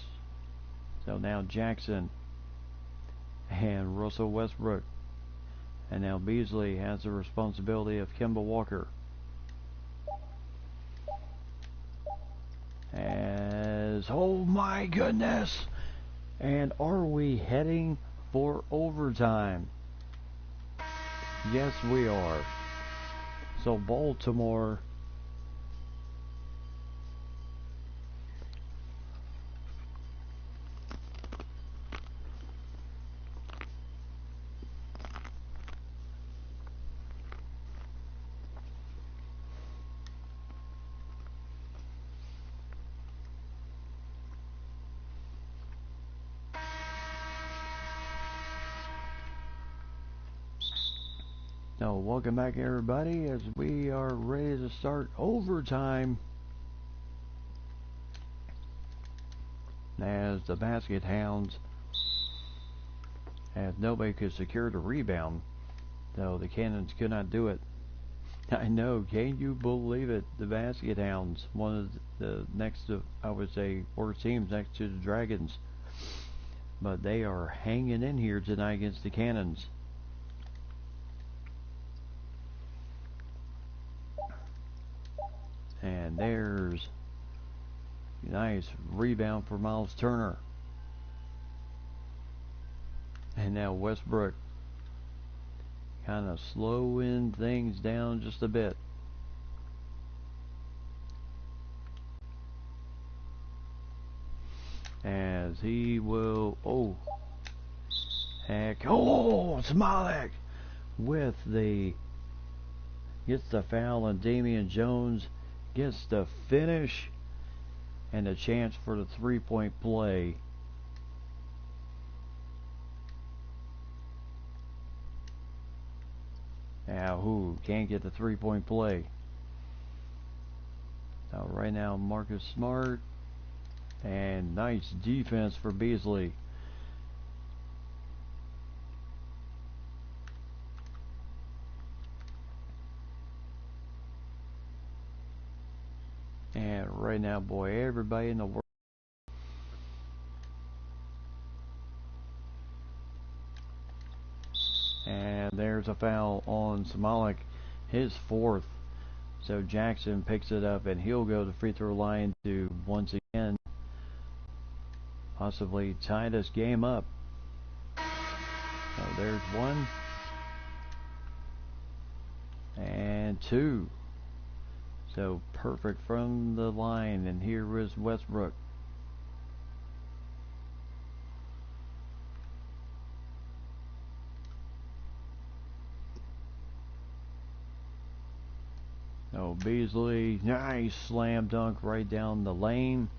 So now Jackson and Russell Westbrook. And now Beasley has the responsibility of Kemba Walker. Oh my goodness! And are we heading for overtime? Yes, we are. So Baltimore So welcome back everybody as we are ready to start overtime. As the Basket Hounds, as nobody could secure the rebound, though the Cannons could not do it. I know, can you believe it? The Basket Hounds, one of the next to, I would say, worst teams next to the Dragons. But they are hanging in here tonight against the Cannons. And there's a nice rebound for Miles Turner. And now Westbrook kind of slowing things down just a bit. As he will, Smolik with gets the foul, and Damian Jones gets the finish and a chance for the 3-point play. Now who can't get the 3-point play? Now right now Marcus Smart, and nice defense for Beasley. And right now, boy, everybody in the world. And there's a foul on Smolik, his 4th. So Jackson picks it up, and he'll go to the free throw line to once again possibly tie this game up. So there's 1 and 2. So perfect from the line, and here is Westbrook. Oh, Beasley, nice slam dunk right down the lane.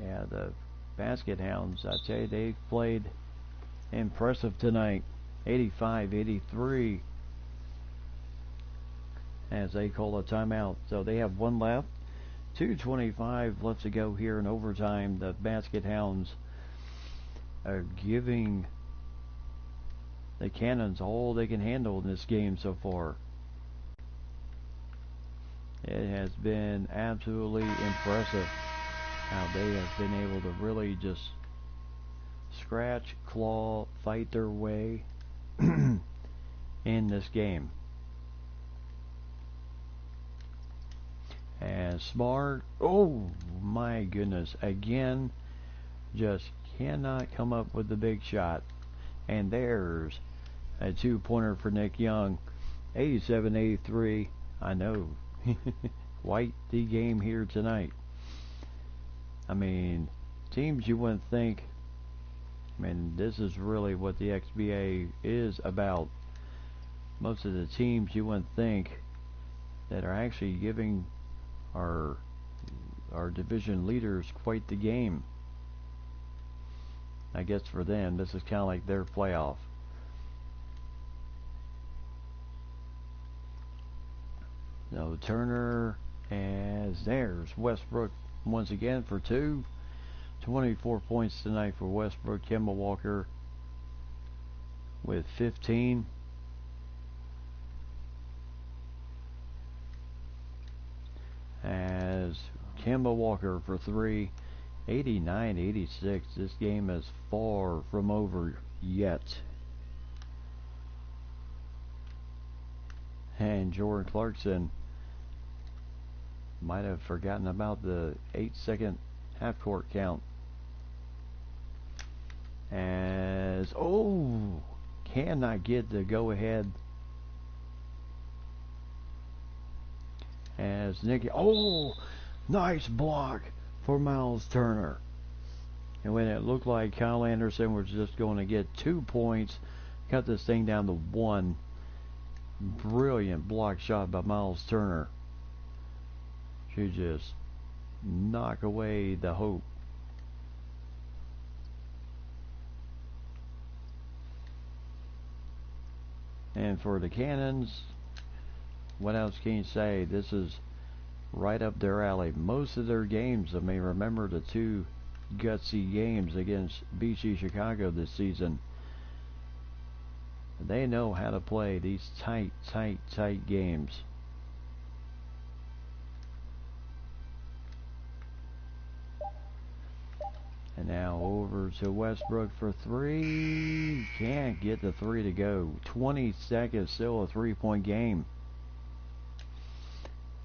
Yeah, the Basket Hounds, I tell you, they played impressive tonight. 85-83 as they call a timeout. So they have 1 left. 2:25 left to go here in overtime. The Basket Hounds are giving the Cannons all they can handle in this game so far. It has been absolutely impressive how they have been able to really just scratch, claw, fight their way in this game. And Smart, oh my goodness, again, just cannot come up with the big shot. And there's a 2-pointer for Nick Young, 87-83. I know, quite the game here tonight. I mean, teams you wouldn't think, I mean, this is really what the XBA is about. Most of the teams you wouldn't think that are actually giving our division leaders quite the game. I guess for them, this is kind of like their playoff. So Turner, as there's Westbrook once again for 2. 24 points tonight for Westbrook. Kemba Walker with 15. As Kemba Walker for 3. 89-86. This game is far from over yet. And Jordan Clarkson might have forgotten about the 8-second half-court count. As, cannot get the go-ahead. As Nicky, nice block for Miles Turner. And when it looked like Kyle Anderson was just going to get 2 points, cut this thing down to 1. Brilliant block shot by Miles Turner. She just knock away the hope. And for the Cannons, what else can you say? This is right up their alley. Most of their games, I mean, remember the 2 gutsy games against BC Chicago this season. They know how to play these tight games. And now over to Westbrook for 3. Can't get the 3 to go. 20 seconds, still a 3-point game.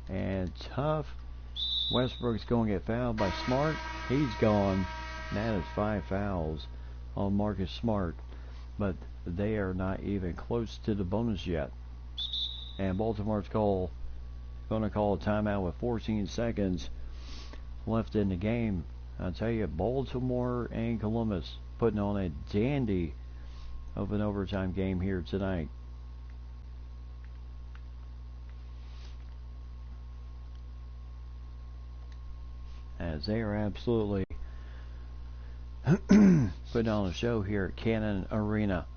And tough. Westbrook's going to get fouled by Smart. He's gone. That is 5 fouls on Marcus Smart. But they are not even close to the bonus yet. And Baltimore's going to call a timeout with 14 seconds left in the game. I'll tell you, Baltimore and Columbus putting on a dandy of an overtime game here tonight. As they are absolutely putting on a show here at Cannon Arena.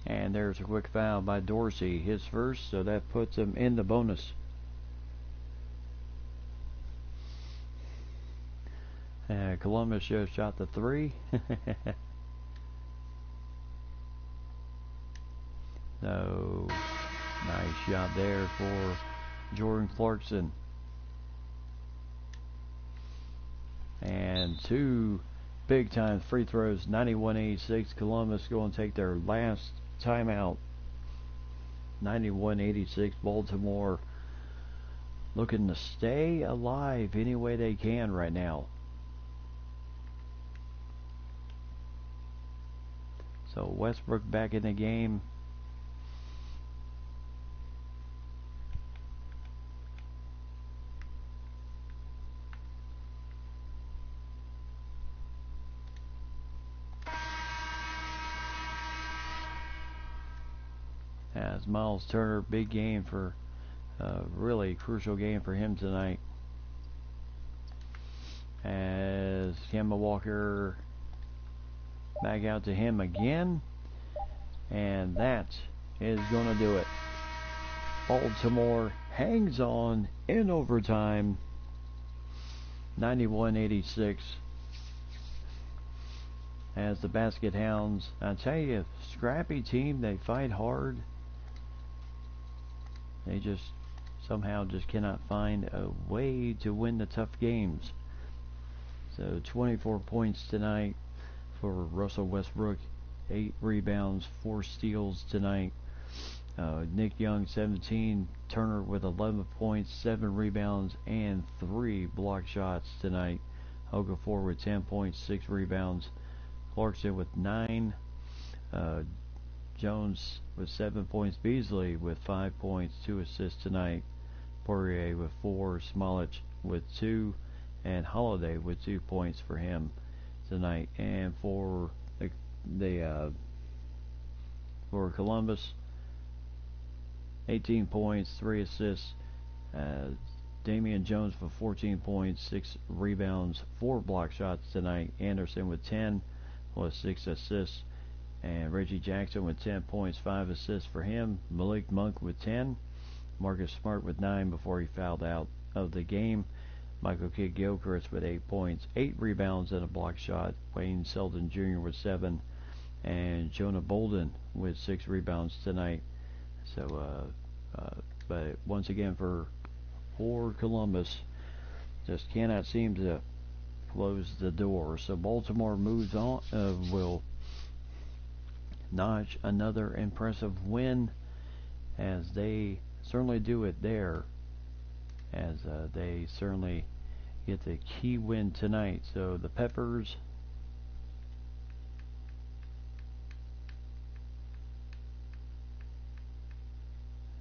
And there's a quick foul by Dorsey, his first, so that puts him in the bonus. Columbus just shot the 3. So, nice shot there for Jordan Clarkson. And 2 big time free throws. 91-86. Columbus going to take their last timeout. 91-86. Baltimore looking to stay alive any way they can right now. So Westbrook back in the game. As Miles Turner, big game for really crucial game for him tonight. As Kemba Walker back out to him again, and that is going to do it. Baltimore hangs on in overtime, 91-86. As the Basket Hounds, I tell you, scrappy team, they fight hard. They just somehow just cannot find a way to win the tough games. So 24 points tonight for Russell Westbrook, 8 rebounds, 4 steals tonight. Nick Young 17, Turner with 11 points, 7 rebounds, and 3 block shots tonight. Okafor with 10 points, 6 rebounds. Clarkson with 9. Jones with 7 points. Beasley with 5 points, 2 assists tonight. Poirier with 4. Smolich with 2. And Holiday with 2 points for him tonight. And for for Columbus, 18 points, 3 assists. Damian Jones with 14 points, 6 rebounds, 4 block shots tonight. Anderson with 10 plus 6 assists. And Reggie Jackson with 10 points, 5 assists for him. Malik Monk with 10. Marcus Smart with 9 before he fouled out of the game. Michael Kidd-Gilchrist with 8 points, 8 rebounds and a block shot. Wayne Selden Jr. with 7. And Jonah Bolden with 6 rebounds tonight. So, but once again for Columbus, just cannot seem to close the door. So Baltimore moves on, will notch another impressive win, as they certainly do it there, as they certainly get the key win tonight. So the Peppers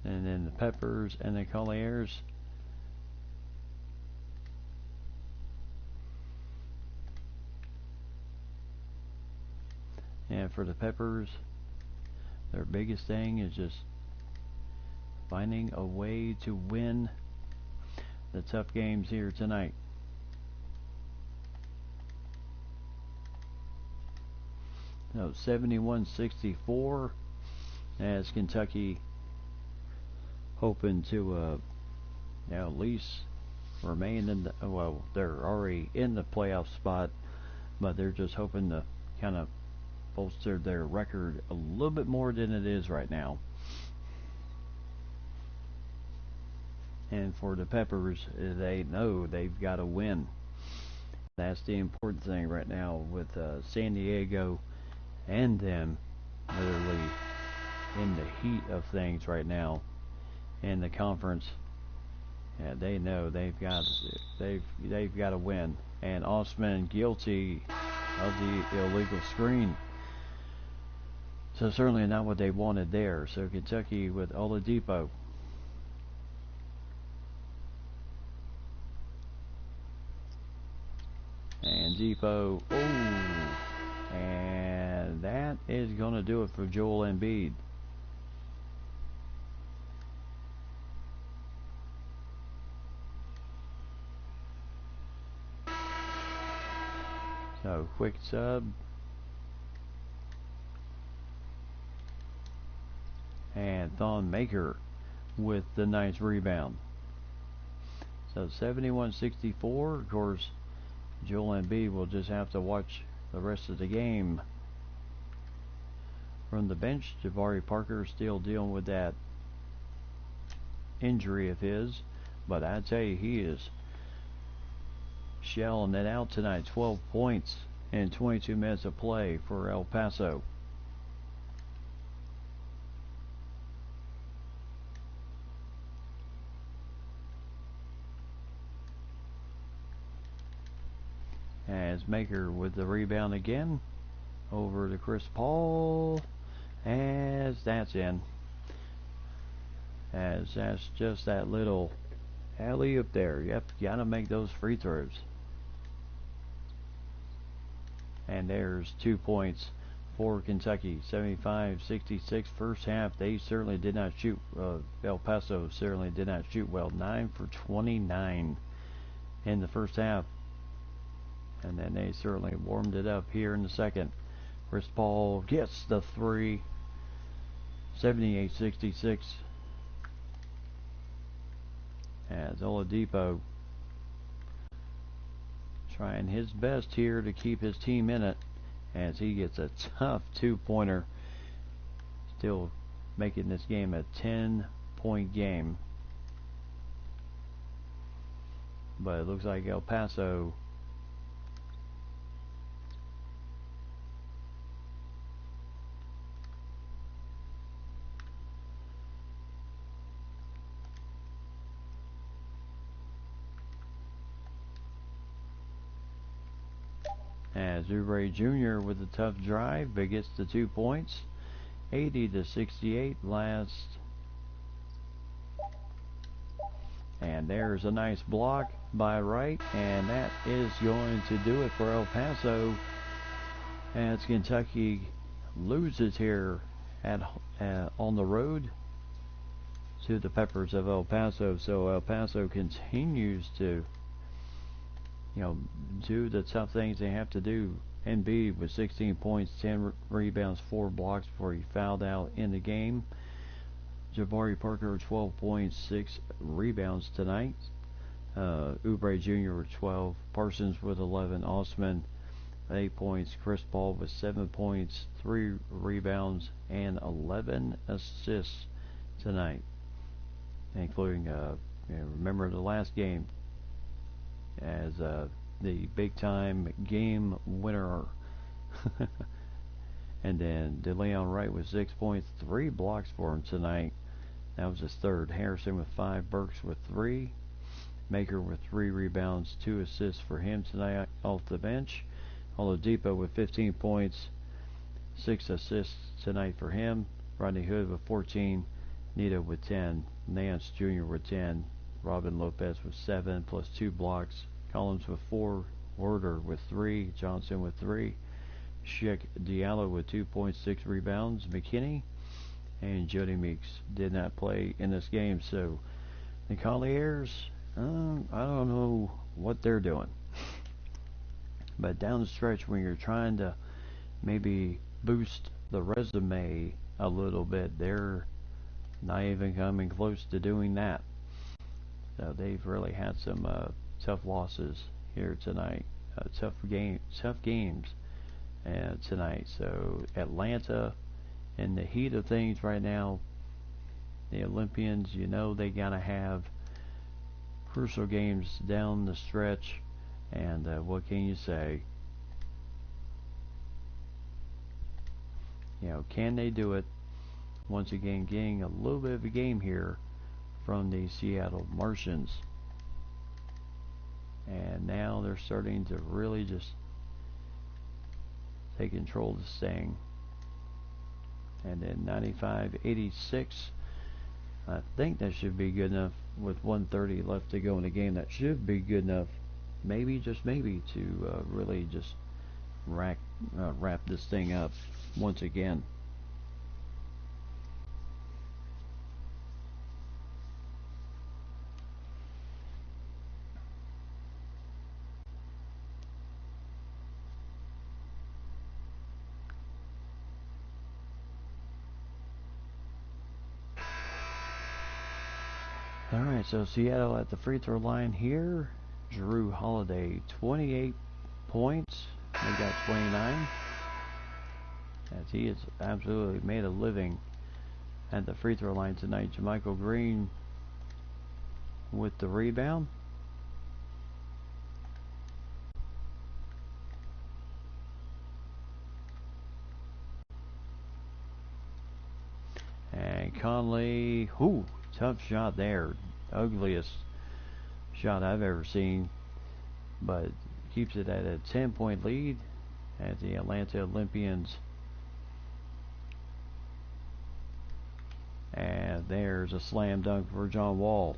and then the Peppers and the Colliers. And for the Peppers, their biggest thing is just finding a way to win the tough games here tonight. So 71-64, as Kentucky hoping to at least remain in the, well, they're already in the playoff spot, but they're just hoping to kind of bolster their record a little bit more than it is right now. And for the Peppers, they know they've got to win. That's the important thing right now with San Diego and them literally in the heat of things right now in the conference. Yeah, they know they've got to win. And Osman guilty of the illegal screen. So certainly not what they wanted there. So Kentucky with Oladipo. And Depot, and that is going to do it for Joel Embiid. So quick sub. And Thon Maker with the nice rebound. So 71-64. Of course, Joel Embiid will just have to watch the rest of the game from the bench. Jabari Parker still dealing with that injury of his, but I tell you, he is shelling it out tonight. 12 points in 22 minutes of play for El Paso. As Maker with the rebound again over to Chris Paul, as that's in, as that's just that little alley up there. Yep, gotta make those free throws. And there's 2 points for Kentucky. 75-66 first half. They certainly did not shoot. El Paso certainly did not shoot well. 9 for 29 in the first half. And then they certainly warmed it up here in the second. Chris Paul gets the three. 78-66. As Oladipo trying his best here to keep his team in it, as he gets a tough 2-pointer. Still making this game a 10-point game. But it looks like El Paso as Oubre Jr. with a tough drive, but gets the 2 points. 80-68 last. And there's a nice block by Wright, and that is going to do it for El Paso, as Kentucky loses here at on the road. to the Peppers of El Paso. So El Paso continues to, do the tough things they have to do. Embiid with 16 points, 10 rebounds, 4 blocks before he fouled out in the game. Jabari Parker with 12 points, 6 rebounds tonight. Oubre Jr. with 12. Parsons with 11. Osman 8 points. Chris Paul with 7 points, 3 rebounds, and 11 assists tonight. Including, remember the last game as the big time game winner. And then DeLeon Wright with 6 points, 3 blocks for him tonight. That was his third. Harrison with 5, Burks with 3, Maker with 3 rebounds, 2 assists for him tonight off the bench. Oladipo with 15 points, 6 assists tonight for him. Rodney Hood with 14, Nito with 10, Nance Jr. with 10, Robin Lopez with 7 plus 2 blocks, Collins with 4, Werder with 3, Johnson with 3, Sheik Diallo with 2.6 rebounds, McKinney and Jody Meeks did not play in this game. So the Colliers, I don't know what they're doing. But down the stretch, when you're trying to maybe boost the resume a little bit, they're not even coming close to doing that. So they've really had some tough losses here tonight, tough games tonight. So Atlanta, in the heat of things right now, the Olympians, they gotta have crucial games down the stretch. And what can you say? Can they do it? Once again, getting a little bit of a game here from the Seattle Martians. And now they're starting to really just take control of this thing. And then 95-86. I think that should be good enough with 1:30 left to go in the game. That should be good enough, maybe, just maybe, to really just wrap this thing up once again. Alright, so Seattle at the free throw line here. Jrue Holiday, 28 points. They got 29. As he has absolutely made a living at the free throw line tonight. JaMychal Green with the rebound. And Conley, tough shot there. Ugliest shot I've ever seen. But keeps it at a 10-point lead as the Atlanta Olympians. And there's a slam dunk for John Wall.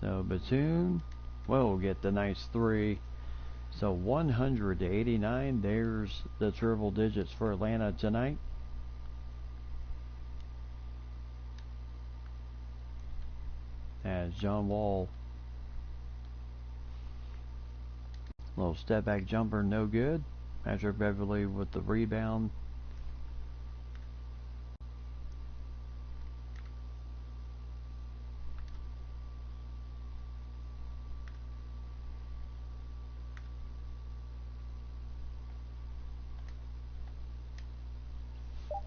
So Batum will get the nice 3. So 100-89. There's the triple digits for Atlanta tonight. As John Wall, little step back jumper, no good. Patrick Beverly with the rebound.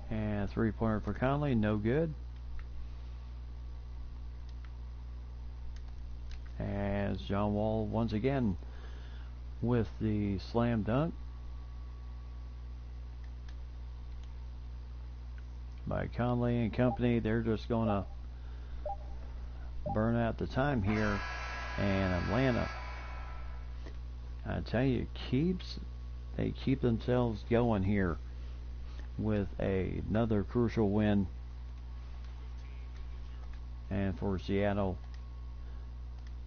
And 3-pointer for Conley, no good. As John Wall once again with the slam dunk by Conley and company. They're just going to burn out the time here. And Atlanta, I tell you, they keep themselves going here with another crucial win And for Seattle,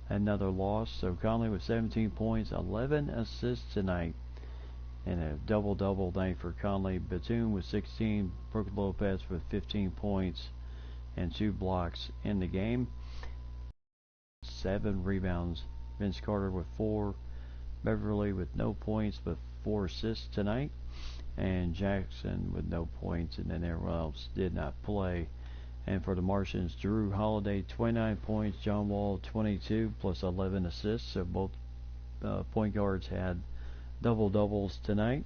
another loss. So Conley with 17 points, 11 assists tonight, and a double-double night for Conley. Batum with 16, Brook Lopez with 15 points and 2 blocks in the game. 7 rebounds. Vince Carter with 4. Beverly with no points but 4 assists tonight. And Jackson with no points, and then everyone else did not play. And for the Martians, Drew Holiday 29 points, John Wall 22 plus 11 assists. So both point guards had double-doubles tonight.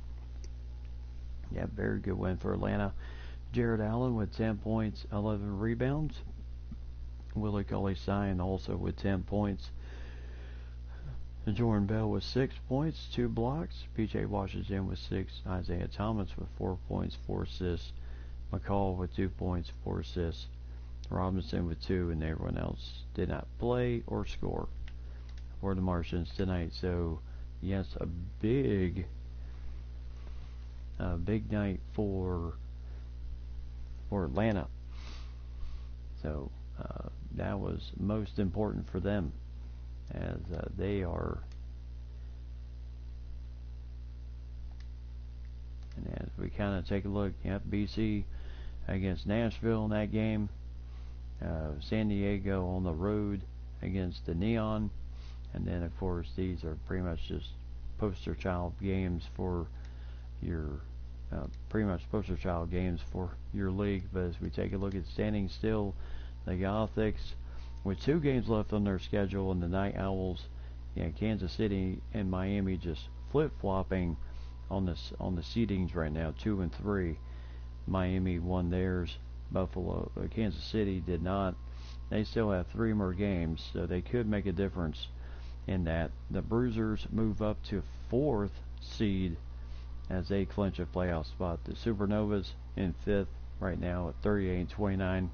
Yeah, very good win for Atlanta. Jared Allen with 10 points, 11 rebounds. Willie Cauley-Stein also with 10 points. Jordan Bell with 6 points, 2 blocks. P.J. Washington with 6. Isaiah Thomas with 4 points, 4 assists. McCall with 2 points, 4 assists. Robinson with 2, and everyone else did not play or score for the Martians tonight. So, yes, a big night for Atlanta. So that was most important for them, as they are. And as we kind of take a look, BC against Nashville in that game. San Diego on the road against the Neon. And then, of course, these are pretty much just poster child games for your league. But as we take a look at standings still, the Gothics with 2 games left on their schedule, and the Night Owls, Kansas City and Miami just flip-flopping on the seedings right now, 2 and 3. Miami won theirs. Kansas City did not. They still have 3 more games, so they could make a difference in that. The Bruisers move up to 4th seed as they clinch a playoff spot. The Supernovas in 5th right now at 38 and 29.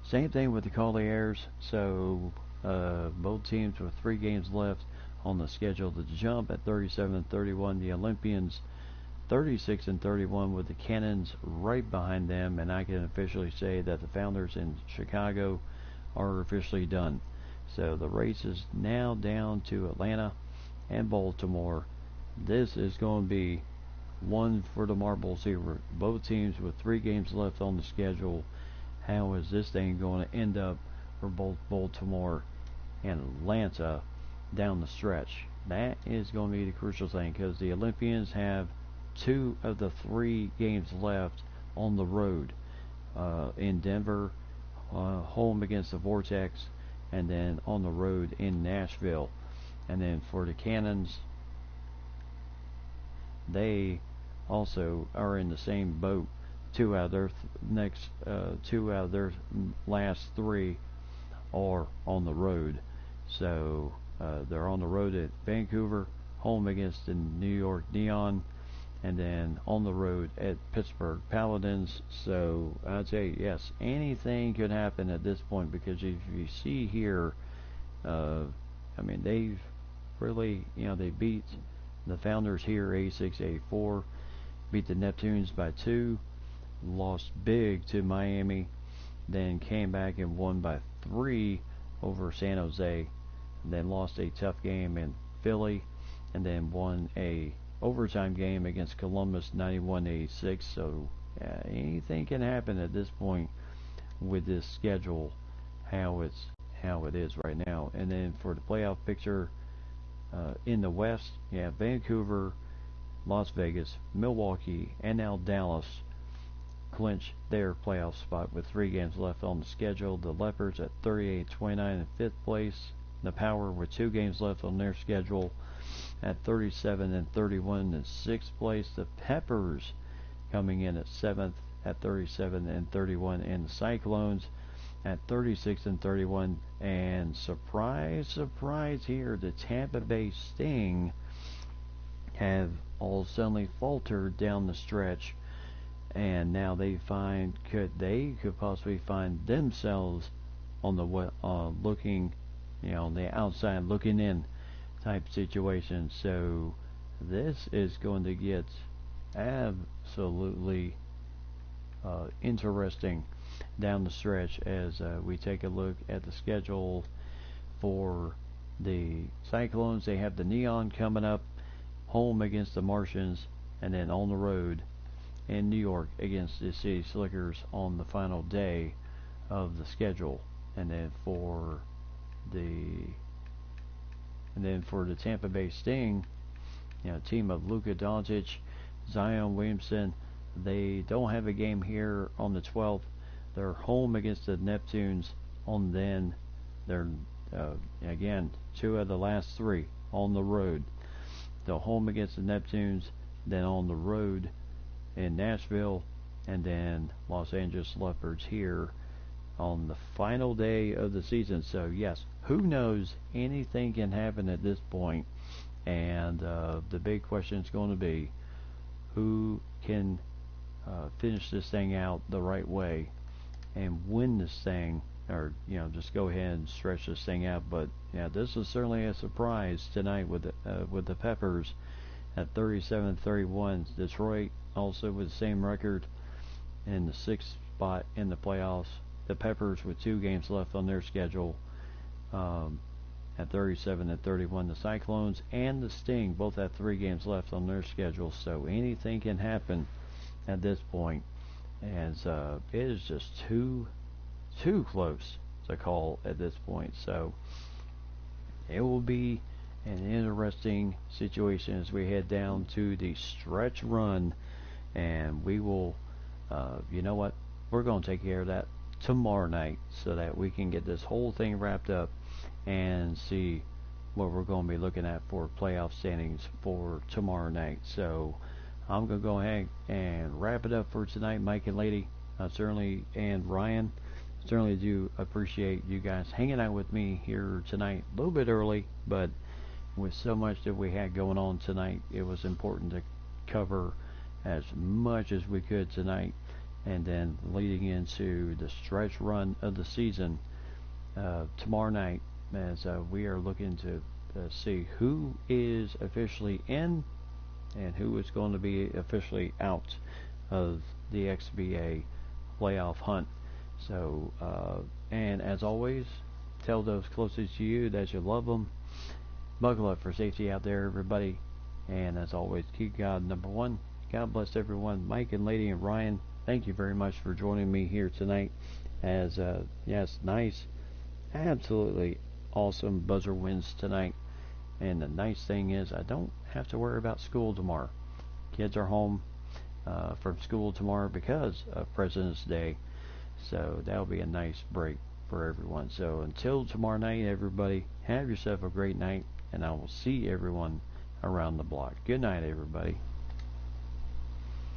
Same thing with the Colliers. So both teams with 3 games left on the schedule to jump at 37 and 31. The Olympians 36 and 31 with the Cannons right behind them, and I can officially say that the Founders in Chicago are officially done. So the race is now down to Atlanta and Baltimore. This is going to be one for the marbles here. Both teams with 3 games left on the schedule. How is this thing going to end up for both Baltimore and Atlanta down the stretch? That is going to be the crucial thing, because the Olympians have 2 of the 3 games left on the road, in Denver, home against the Vortex, and then on the road in Nashville. And then for the Cannons, they also are in the same boat. 2 out of their last 3 are on the road. So they're on the road at Vancouver, home against the New York Neon, and then on the road at Pittsburgh Paladins. So I'd say, yes, anything could happen at this point, because if you see here, they've really, they beat the Founders here, 86-84, beat the Neptunes by 2, lost big to Miami, then came back and won by 3 over San Jose, then lost a tough game in Philly, and then won a overtime game against Columbus 91-86. So anything can happen at this point with this schedule, how it is right now. And then for the playoff picture in the West, Vancouver, Las Vegas, Milwaukee, and now Dallas clinch their playoff spot with 3 games left on the schedule. The Leopards at 38-29 in 5th place. The Power with 2 games left on their schedule at 37 and 31 in 6th place. The Peppers coming in at 7th at 37 and 31, and the Cyclones at 36 and 31. And surprise, surprise here, the Tampa Bay Sting have all suddenly faltered down the stretch, and now they could possibly find themselves on the looking, on the outside looking in type situation. So this is going to get absolutely interesting down the stretch as we take a look at the schedule for the Cyclones. They have the Neon coming up, home against the Martians, and then on the road in New York against the City Slickers on the final day of the schedule. And then for the Tampa Bay Sting, team of Luka Doncic, Zion Williamson, they don't have a game here on the 12th. They're home against the Neptunes on then. They're again 2 of the last 3 on the road. They're home against the Neptunes, then on the road in Nashville, and then Los Angeles Leopards here on the final day of the season. So yes, who knows? Anything can happen at this point, and the big question is going to be who can finish this thing out the right way and win this thing, or just go ahead and stretch this thing out. But yeah, this is certainly a surprise tonight with the Peppers at 37-31. Detroit also with the same record in the 6th spot in the playoffs. The Peppers with 2 games left on their schedule at 37-31. The Cyclones and the Sting both have 3 games left on their schedule. So anything can happen at this point, as it is just too close to call at this point. So it will be an interesting situation as we head down to the stretch run, and we will you know what, we're going to take care of that tomorrow night so that we can get this whole thing wrapped up and see what we're going to be looking at for playoff standings for tomorrow night. So I'm going to go ahead and wrap it up for tonight, Mike and Lady, and Ryan. Certainly do appreciate you guys hanging out with me here tonight, a little bit early, but with so much that we had going on tonight, it was important to cover as much as we could tonight, and then leading into the stretch run of the season tomorrow night, as we are looking to see who is officially in and who is going to be officially out of the XBA playoff hunt. So, and as always, tell those closest to you that you love them. Buckle up for safety out there, everybody. And as always, keep God number one. God bless everyone. Mike and Lady and Ryan, thank you very much for joining me here tonight. As, yes, nice, absolutely awesome buzzer wins tonight. And the nice thing is I don't have to worry about school tomorrow. Kids are home from school tomorrow because of President's Day. So that'll be a nice break for everyone. So until tomorrow night, everybody, have yourself a great night, and I will see everyone around the block. Good night, everybody.